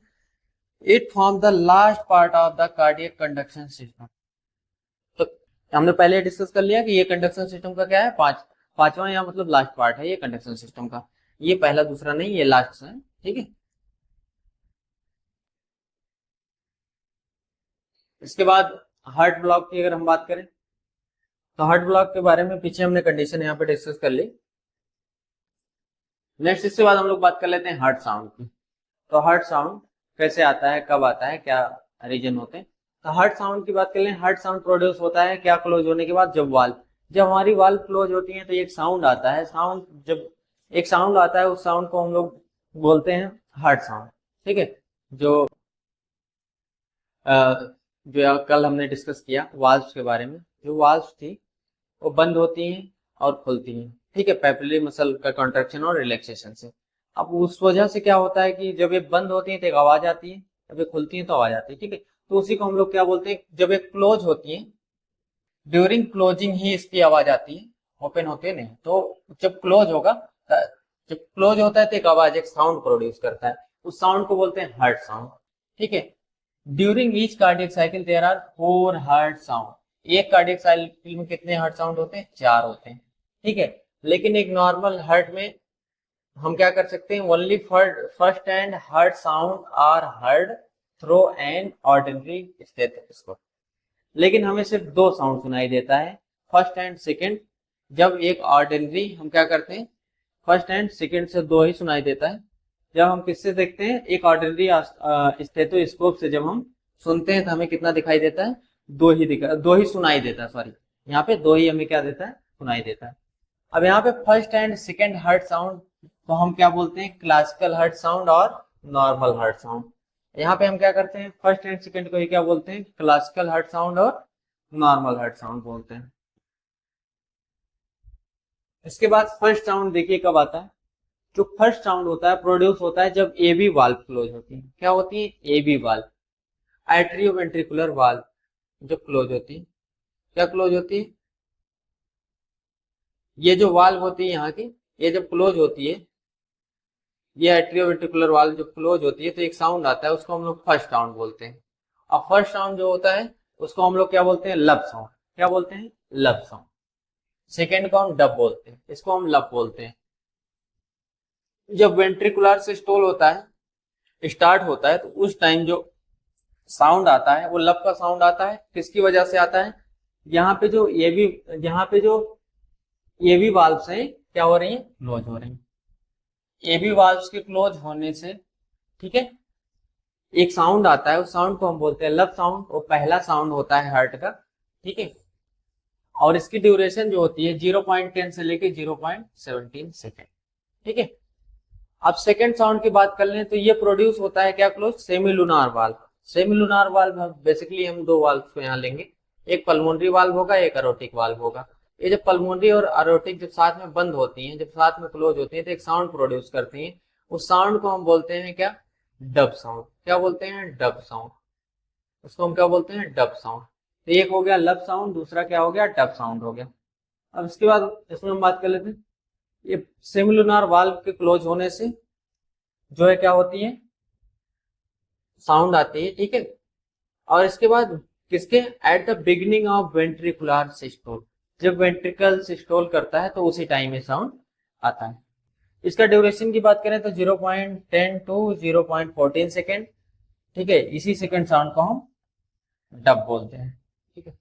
it form the last part of the cardiac conduction system. तो हमने पहले डिस्कस कर लिया कि ये कंडक्शन सिस्टम का क्या है, पांचवा या मतलब लास्ट पार्ट है ये कंडक्शन सिस्टम का। ये पहला दूसरा नहीं, ये लास्ट है, ठीक है। इसके बाद हार्ट ब्लॉक की अगर हम बात करें तो हार्ट ब्लॉक के बारे में पीछे हमने कंडीशन यहाँ पे डिस्कस कर ली। नेक्स्ट इसके बाद हम लोग बात कर लेते हैं हार्ट साउंड की। तो हार्ट साउंड कैसे आता है, कब आता है, क्या रीजन होते हैं। तो हार्ट साउंड की बात कर लें, हार्ट साउंड प्रोड्यूस होता है क्या, क्लोज होने के बाद, जब हमारी वाल्व क्लोज होती है तो एक साउंड आता है। साउंड जब एक साउंड आता है उस साउंड को हम लोग बोलते हैं हार्ट साउंड, ठीक है। जो जो कल हमने डिस्कस किया वाल्व्स के बारे में, जो वाल्व्स थी वो बंद होती हैं और खुलती हैं, ठीक है, पेपिलरी मसल का कॉन्ट्रैक्शन और रिलैक्सेशन से। अब उस वजह से क्या होता है कि जब ये बंद होती है तो एक आवाज आती है, जब ये खुलती है तो आवाज आती है, ठीक है। तो उसी को हम लोग क्या बोलते हैं, जब ये क्लोज होती है ड्यूरिंग क्लोजिंग ही इसकी आवाज आती है, ओपन होती है नहीं। तो जब क्लोज होगा, जब क्लोज होता है तो एक आवाज, एक साउंड प्रोड्यूस करता है, उस साउंड को बोलते हैं हार्ट साउंड। ठीक है। During each cardiac cycle there are 4 heart sound. एक कार्डियक साइकिल में कितने हार्ट साउंड होते हैं? 4 होते हैं। ठीक है। लेकिन एक नॉर्मल हार्ट में हम क्या कर सकते हैं? Only first and heart sound are heard through an ordinary stethoscope. लेकिन हमें सिर्फ 2 साउंड सुनाई देता है, फर्स्ट एंड सेकंड। जब एक ऑर्डिनरी, हम क्या करते हैं, फर्स्ट एंड सेकंड से 2 ही सुनाई देता है। जब हम किससे देखते हैं? एक ऑर्डिनरी स्टेथोस्कोप से जब हम सुनते हैं तो हमें कितना दिखाई देता है? 2 ही सुनाई देता है। सॉरी, यहाँ पे 2 ही हमें क्या देता है? सुनाई देता है। अब यहाँ पे first and second heart sound तो हम क्या बोलते हैं? क्लासिकल हार्ट साउंड और नॉर्मल हार्ट साउंड। यहाँ पे हम क्या करते हैं? फर्स्ट एंड सेकंड को ही क्या बोलते हैं? क्लासिकल हार्ट साउंड और नॉर्मल हार्ट साउंड बोलते हैं। इसके बाद फर्स्ट साउंड देखिए कब आता है। जो फर्स्ट साउंड होता है प्रोड्यूस होता है जब एबी वाल्व क्लोज होती है। क्या होती है? एबी वाल्व, एट्रियोवेंट्रिकुलर वाल्व जब क्लोज होती है। क्या क्लोज होती है? ये जो वाल्व होती है यहाँ की, ये जब क्लोज होती है, ये एट्रियोवेंट्रिकुलर वाल्व जब क्लोज होती है तो एक साउंड आता है, उसको हम लोग फर्स्ट साउंड बोलते हैं। और फर्स्ट साउंड जो होता है उसको हम लोग क्या बोलते हैं? लब साउंड। क्या बोलते हैं? लब साउंड। सेकेंड को हम डब बोलते हैं, इसको हम लब बोलते हैं। जब वेंट्रिकुलर सिस्टोल होता है, स्टार्ट होता है, तो उस टाइम जो साउंड आता है वो लब का साउंड आता है। किसकी वजह से आता है? यहाँ पे जो ये भी वाल्व्स हैं क्या हो रही हैं? क्लोज हो रही हैं। ये भी वाल्व्स के क्लोज होने से, ठीक है, एक साउंड आता है, उस साउंड को हम बोलते हैं लब साउंड। वो पहला साउंड होता है हार्ट का। ठीक है। और इसकी ड्यूरेशन जो होती है 0.10 से लेके 0.17 सेकेंड। ठीक है। अब सेकेंड साउंड की बात कर लें तो ये प्रोड्यूस होता है क्या? Close semilunar valve. Semilunar valve basically हम 2 वाल्व को यहाँ लेंगे, एक पल्मोनरी वाल्व होगा, एक एरोटिक वाल्व होगा। ये जब पल्मोनरी और एरोटिक जब साथ में बंद होती हैं, जब साथ में क्लोज होती हैं, तो एक साउंड प्रोड्यूस करती हैं। उस साउंड को हम बोलते हैं क्या? Dub sound. क्या बोलते हैं? Dub sound. उसको हम क्या बोलते हैं? Dub sound. तो एक हो गया लब साउंड, दूसरा क्या हो गया? डब साउंड हो गया। अब इसके बाद इसमें हम बात कर लेते हैं, ये सेमिलुनार वाल्व के क्लोज होने से जो है क्या होती है? साउंड आती है। ठीक है। और इसके बाद किसके? At the beginning of ventricular systole. जब वेंट्रिकल सिस्टोल करता है तो उसी टाइम में साउंड आता है। इसका ड्यूरेशन की बात करें तो 0.10 टू 0.14 सेकेंड। ठीक है। इसी सेकेंड साउंड को हम डब बोलते हैं। ठीक है।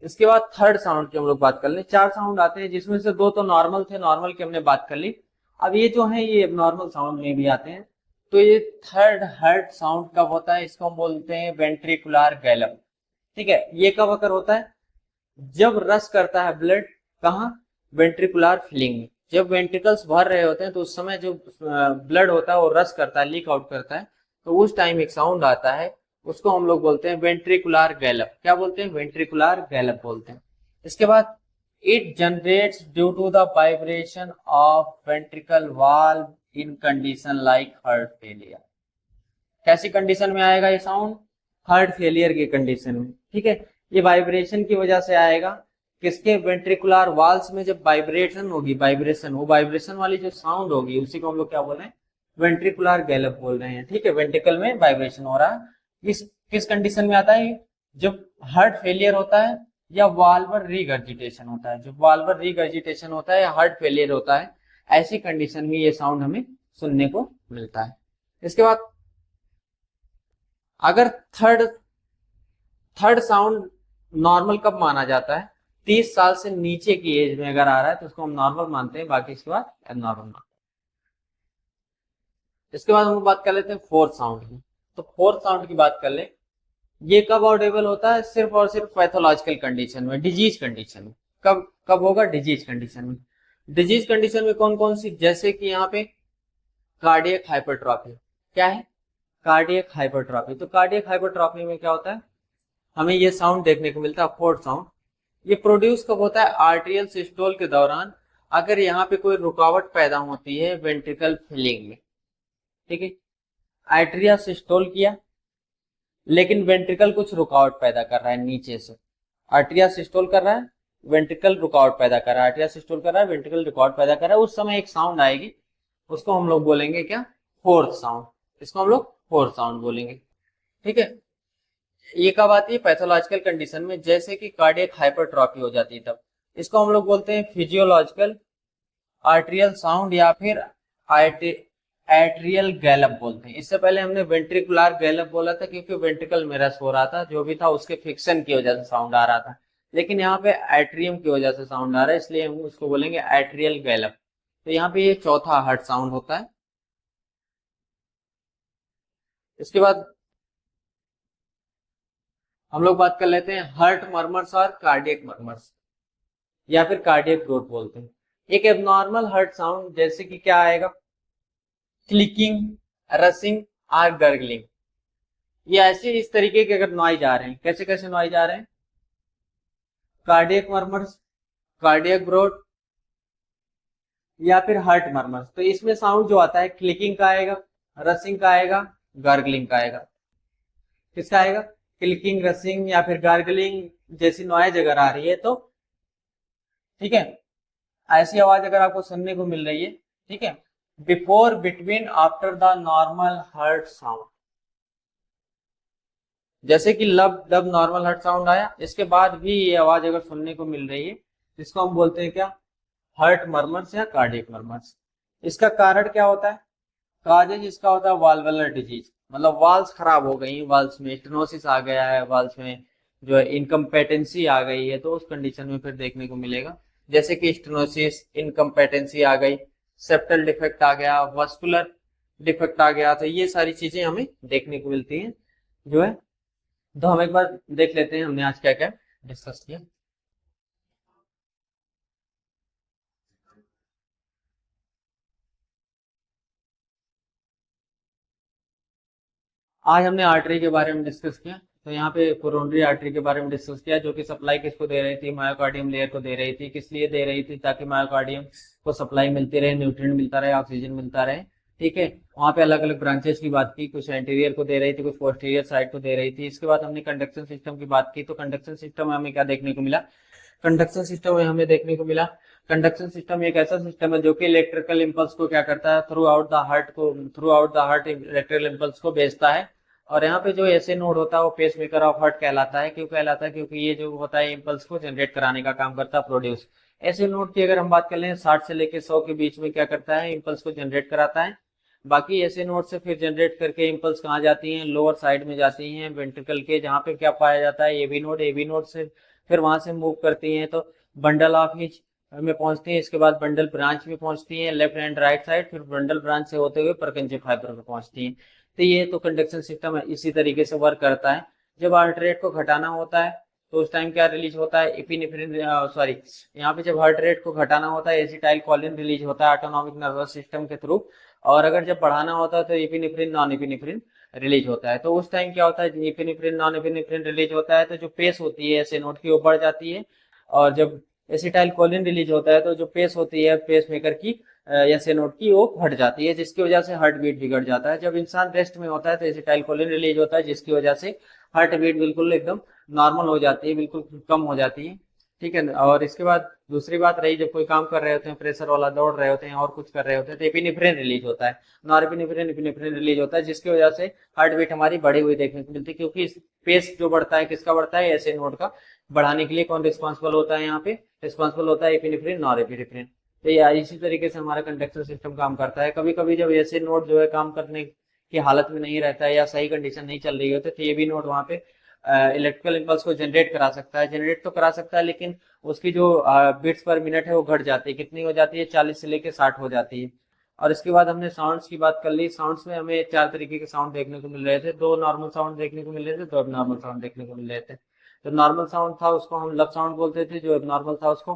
इसके बाद थर्ड साउंड की हम लोग बात कर ले। 4 साउंड आते हैं जिसमें से 2 तो नॉर्मल थे, नॉर्मल की हमने बात कर ली। अब ये जो है ये नॉर्मल साउंड में भी आते हैं। तो ये थर्ड हार्ट साउंड कब होता है? इसको हम बोलते हैं वेंट्रिकुलर गैलप। ठीक है। ये कब अकर होता है? जब रस करता है ब्लड, कहाँ? वेंट्रिकुलर फिलिंग में। जब वेंट्रिकल्स भर रहे होते हैं तो उस समय जो ब्लड होता है वो रस करता है, लीक आउट करता है, तो उस टाइम एक साउंड आता है, उसको हम लोग बोलते हैं वेंट्रिकुलर गैलप। क्या बोलते हैं? वेंट्रिकुलर गैलप बोलते हैं। इसके बाद it generates due to the vibration of ventricle valve in condition like heart failure. कैसी कंडीशन में आएगा ये साउंड? हार्ट फेलियर की कंडीशन में। ठीक है। ये वाइब्रेशन की वजह से आएगा। किसके? वेंट्रिकुलर वाल्व्स में जब वाइब्रेशन होगी, वो वाइब्रेशन वाली जो साउंड होगी उसी को हम लोग क्या बोल रहे हैं? वेंट्रिकुलर गैलप बोल रहे हैं। ठीक है। वेंट्रिकल में वाइब्रेशन हो रहा है। किस कंडीशन में आता है? जब हार्ट फेलियर होता है या वाल्वर रीगर्जिटेशन होता है। जब वाल्वर रीगर्जिटेशन होता है या हार्ट फेलियर होता है, ऐसी कंडीशन में ये साउंड हमें सुनने को मिलता है। इसके बाद अगर थर्ड साउंड नॉर्मल कब माना जाता है? 30 साल से नीचे की एज में अगर आ रहा है तो उसको हम नॉर्मल मानते हैं, बाकी इसके बाद एबनॉर्मल मानते हैं। इसके बाद हम बात कर लेते हैं फोर्थ साउंड की। तो फोर्थ साउंड की बात कर ले, ये कब ऑडिबल होता है? सिर्फ और सिर्फ पैथोलॉजिकल कंडीशन में, डिजीज कंडीशन में। कब कब होगा? डिजीज कंडीशन में। डिजीज कंडीशन में कौन कौन सी? जैसे कि यहाँ पे कार्डियक हाइपरट्रॉफी। क्या है? Cardiac hypertrophy. तो कार्डियक हाइपरट्रॉफी में क्या होता है? हमें ये साउंड देखने को मिलता है, फोर्थ साउंड। ये प्रोड्यूस कब होता है? आर्टेरियल सिस्टोल के दौरान, अगर यहाँ पे कोई रुकावट पैदा होती है वेंट्रिकल फिलिंग में। ठीक है। आर्टेरिया सिस्टोल किया लेकिन वेंट्रिकल कुछ रुकावट पैदा कर रहा है नीचे से, आर्टेरिया सिस्टोल कर रहा है वेंट्रिकल रुकावट पैदा कर रहा है, आर्टिया सिस्टोल कर रहा है, वेंट्रिकल रुकावट पैदा कर रहा है, उस समय एक साउंड आएगी, उसको हम लोग बोलेंगे क्या, फोर्थ साउंड। इसको हम लोग फोर्थ साउंड बोलेंगे। ठीक है, ये कब आती है, पैथोलॉजिकल कंडीशन में, जैसे कि कार्डियक हाइपरट्रॉफी हो जाती है तब। इसको हम लोग बोलते हैं फिजियोलॉजिकल आर्ट्रियल साउंड या फिर एट्रियल गैलप बोलते हैं। इससे पहले हमने वेंट्रिकुलर गैलप बोला था क्योंकि वेंट्रिकल में रस हो रहा था, जो भी था उसके फिक्शन की वजह से साउंड आ रहा था, लेकिन यहाँ पे एट्रियम की वजह से साउंड आ रहा है, इसलिए हम उसको बोलेंगे एट्रियल गैलप। तो यहाँ पे ये चौथा हार्ट साउंड होता है। इसके बाद हम लोग बात कर लेते हैं हार्ट मर्मर्स और कार्डियक मर्मर्स या फिर कार्डियक ग्रोथ बोलते हैं। एक एबनॉर्मल हार्ट साउंड जैसे कि क्या आएगा, क्लिकिंग, रसिंग और गर्गलिंग। ये ऐसे इस तरीके के अगर नॉइज आ रहे हैं, कैसे कैसे नॉइज आ रहे हैं, कार्डियक मर्मर्स, कार्डियक ग्रोथ या फिर हार्ट मर्मर्स, तो इसमें साउंड जो आता है क्लिकिंग का आएगा, रसिंग का आएगा, गार्गलिंग का आएगा। किसका आएगा, क्लिकिंग, रसिंग या फिर गार्गलिंग जैसी नॉइज अगर आ रही है तो, ठीक है, ऐसी आवाज अगर आपको सुनने को मिल रही है, ठीक है, before, between, after the normal heart sound, जैसे कि लब डब नॉर्मल हार्ट साउंड आया, इसके बाद भी ये आवाज अगर सुनने को मिल रही है, इसको हम बोलते हैं क्या, हार्ट मर्मर्स या कार्डियक मर्मर्स। इसका कारण क्या होता है, काजेज इसका होता है वाल्वुलर डिजीज, मतलब वाल्व्स खराब हो गई, वाल्व्स में स्टेनोसिस आ गया है, वाल्व्स में जो है इनकम्पेटेंसी आ गई है, तो उस कंडीशन में फिर देखने को मिलेगा, जैसे कि स्टेनोसिस, इनकम्पेटेंसी आ गई, सेप्टल डिफेक्ट आ गया, वास्कुलर डिफेक्ट आ गया, तो ये सारी चीजें हमें देखने को मिलती हैं जो है। तो हम एक बार देख लेते हैं हमने आज क्या क्या डिस्कस किया। आज हमने आर्टरी के बारे में डिस्कस किया, तो यहाँ पे कोरोनरी आर्टरी के बारे में डिस्कस किया, जो कि सप्लाई किसको दे रही थी, मायोकार्डियम लेयर को दे रही थी। किस लिए दे रही थी, ताकि मायोकार्डियम को सप्लाई मिलती रहे, न्यूट्रिएंट मिलता रहे, ऑक्सीजन मिलता रहे। ठीक है, वहां पे अलग अलग ब्रांचेस की बात की, कुछ एंटीरियर को दे रही थी, कुछ पोस्टीरियर साइड को दे रही थी। इसके बाद हमने कंडक्शन सिस्टम की बात की, तो कंडक्शन सिस्टम में हमें क्या देखने को मिला, कंडक्शन सिस्टम में हमें देखने को मिला, कंडक्शन सिस्टम एक ऐसा सिस्टम है जो कि इलेक्ट्रिकल इंपल्स को क्या करता है, through out the heart electrical impulse को भेजता है। और यहाँ पे जो ऐसे नोड होता है वो पेस मेकर ऑफ हार्ट कहलाता है। क्यों कहलाता है, क्योंकि ये जो होता है इंपल्स को जनरेट कराने का काम करता है, प्रोड्यूस। ऐसे नोड की अगर हम बात कर लें 60 से लेकर 100 के बीच में क्या करता है, इंपल्स को जनरेट कराता है। बाकी ऐसे नोड से फिर जनरेट करके इंपल्स कहाँ जाती हैं, लोअर साइड में जाती हैं वेंट्रिकल के, जहाँ पे क्या पाया जाता है, एबी नोड से फिर वहां से मूव करती हैं तो बंडल ऑफ हिच में पहुंचती हैं। इसके बाद बंडल ब्रांच में पहुंचती हैं, लेफ्ट एंड राइट साइड, फिर बंडल ब्रांच से होते हुए परकंजे फाइबर में पहुंचती हैं। तो ये तो कंडक्शन सिस्टम इसी तरीके से वर्क करता है। जब हार्ट रेट को घटाना होता है तो उस टाइम क्या रिलीज होता है, एपिनेफ्रिन, सॉरी, यहाँ पे जब हार्ट रेट को घटाना होता है एसिटाइल कोलिन रिलीज होता है ऑटोनॉमिक नर्वस सिस्टम के थ्रू। और अगर जब बढ़ाना होता है तो एपिनेफ्रिन, नॉन एपिनेफ्रिन रिलीज होता है। तो उस टाइम क्या होता है, एपिनेफ्रिन, नॉन एपिनेफ्रिन रिलीज होता है तो जो पेस होती है ऐसे नोड की वो बढ़ जाती है। और जब एसिटाइल कोलिन रिलीज होता है तो जो पेस होती है पेस मेकर की ऐसे नोड की वो घट जाती है, जिसकी वजह से हार्ट बीट बिगड़ जाता है। जब इंसान रेस्ट में होता है तो एसिटाइल कोलिन रिलीज होता है, जिसकी वजह से हार्ट बीट बिल्कुल एकदम नॉर्मल हो जाती है, बिल्कुल कम हो जाती है। ठीक है, और इसके बाद दूसरी बात रही, जब कोई काम कर रहे होते हैं, प्रेशर वाला दौड़ रहे होते हैं और कुछ कर रहे होते हैं तो एपिनेफ्रिन रिलीज होता है, नॉरएपिनेफ्रिन, एपिनेफ्रिन रिलीज होता है, जिसकी वजह से हार्ट बीट हमारी बढ़ी हुई देखने को मिलती है। क्योंकि पेस जो बढ़ता है किसका बढ़ता है, ऐसे नोड का बढ़ाने के लिए कौन रिस्पॉन्सिबल होता है, यहाँ पे रिस्पॉन्सिबल होता है एपिनेफ्रिन, नॉरएपिनेफ्रिन। तो ये इसी तरीके से हमारा कंडक्शन सिस्टम काम करता है। कभी कभी जब ऐसे नोड जो है काम करने की हालत में नहीं रहता है या सही कंडीशन नहीं चल रही होती तो ये भी नोड वहां पे इलेक्ट्रिकल इंपल्स को जनरेट करा सकता है, जनरेट तो करा सकता है, लेकिन उसकी जो बीट्स पर मिनट है वो घट जाती है। कितनी हो जाती है, 40 से लेकर 60 हो जाती है। और इसके बाद हमने साउंड्स की बात कर ली। साउंड्स में हमें 4 तरीके के साउंड देखने को मिल रहे थे, 2 नॉर्मल साउंड देखने को मिल रहे थे, 2 नॉर्मल साउंड देखने को मिल रहे थे। जो नॉर्मल साउंड था उसको हम लब साउंड बोलते थे, जो नॉर्मल था उसको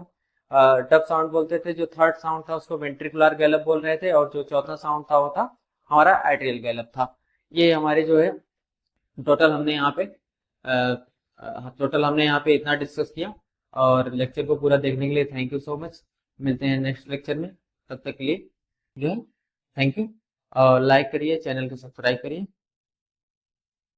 डब साउंड बोलते थे, जो थर्ड साउंड था उसको वेंट्रिकुलर गैलप बोल रहे थे, और जो चौथा साउंड था वो था हमारा एट्रियल गैलप था। ये हमारे जो है टोटल हमने यहाँ पे इतना डिस्कस किया। और लेक्चर को पूरा देखने के लिए थैंक यू सो मच। मिलते हैं नेक्स्ट लेक्चर में, तब तक के लिए जो है थैंक यू। और लाइक करिए, चैनल को सब्सक्राइब करिए।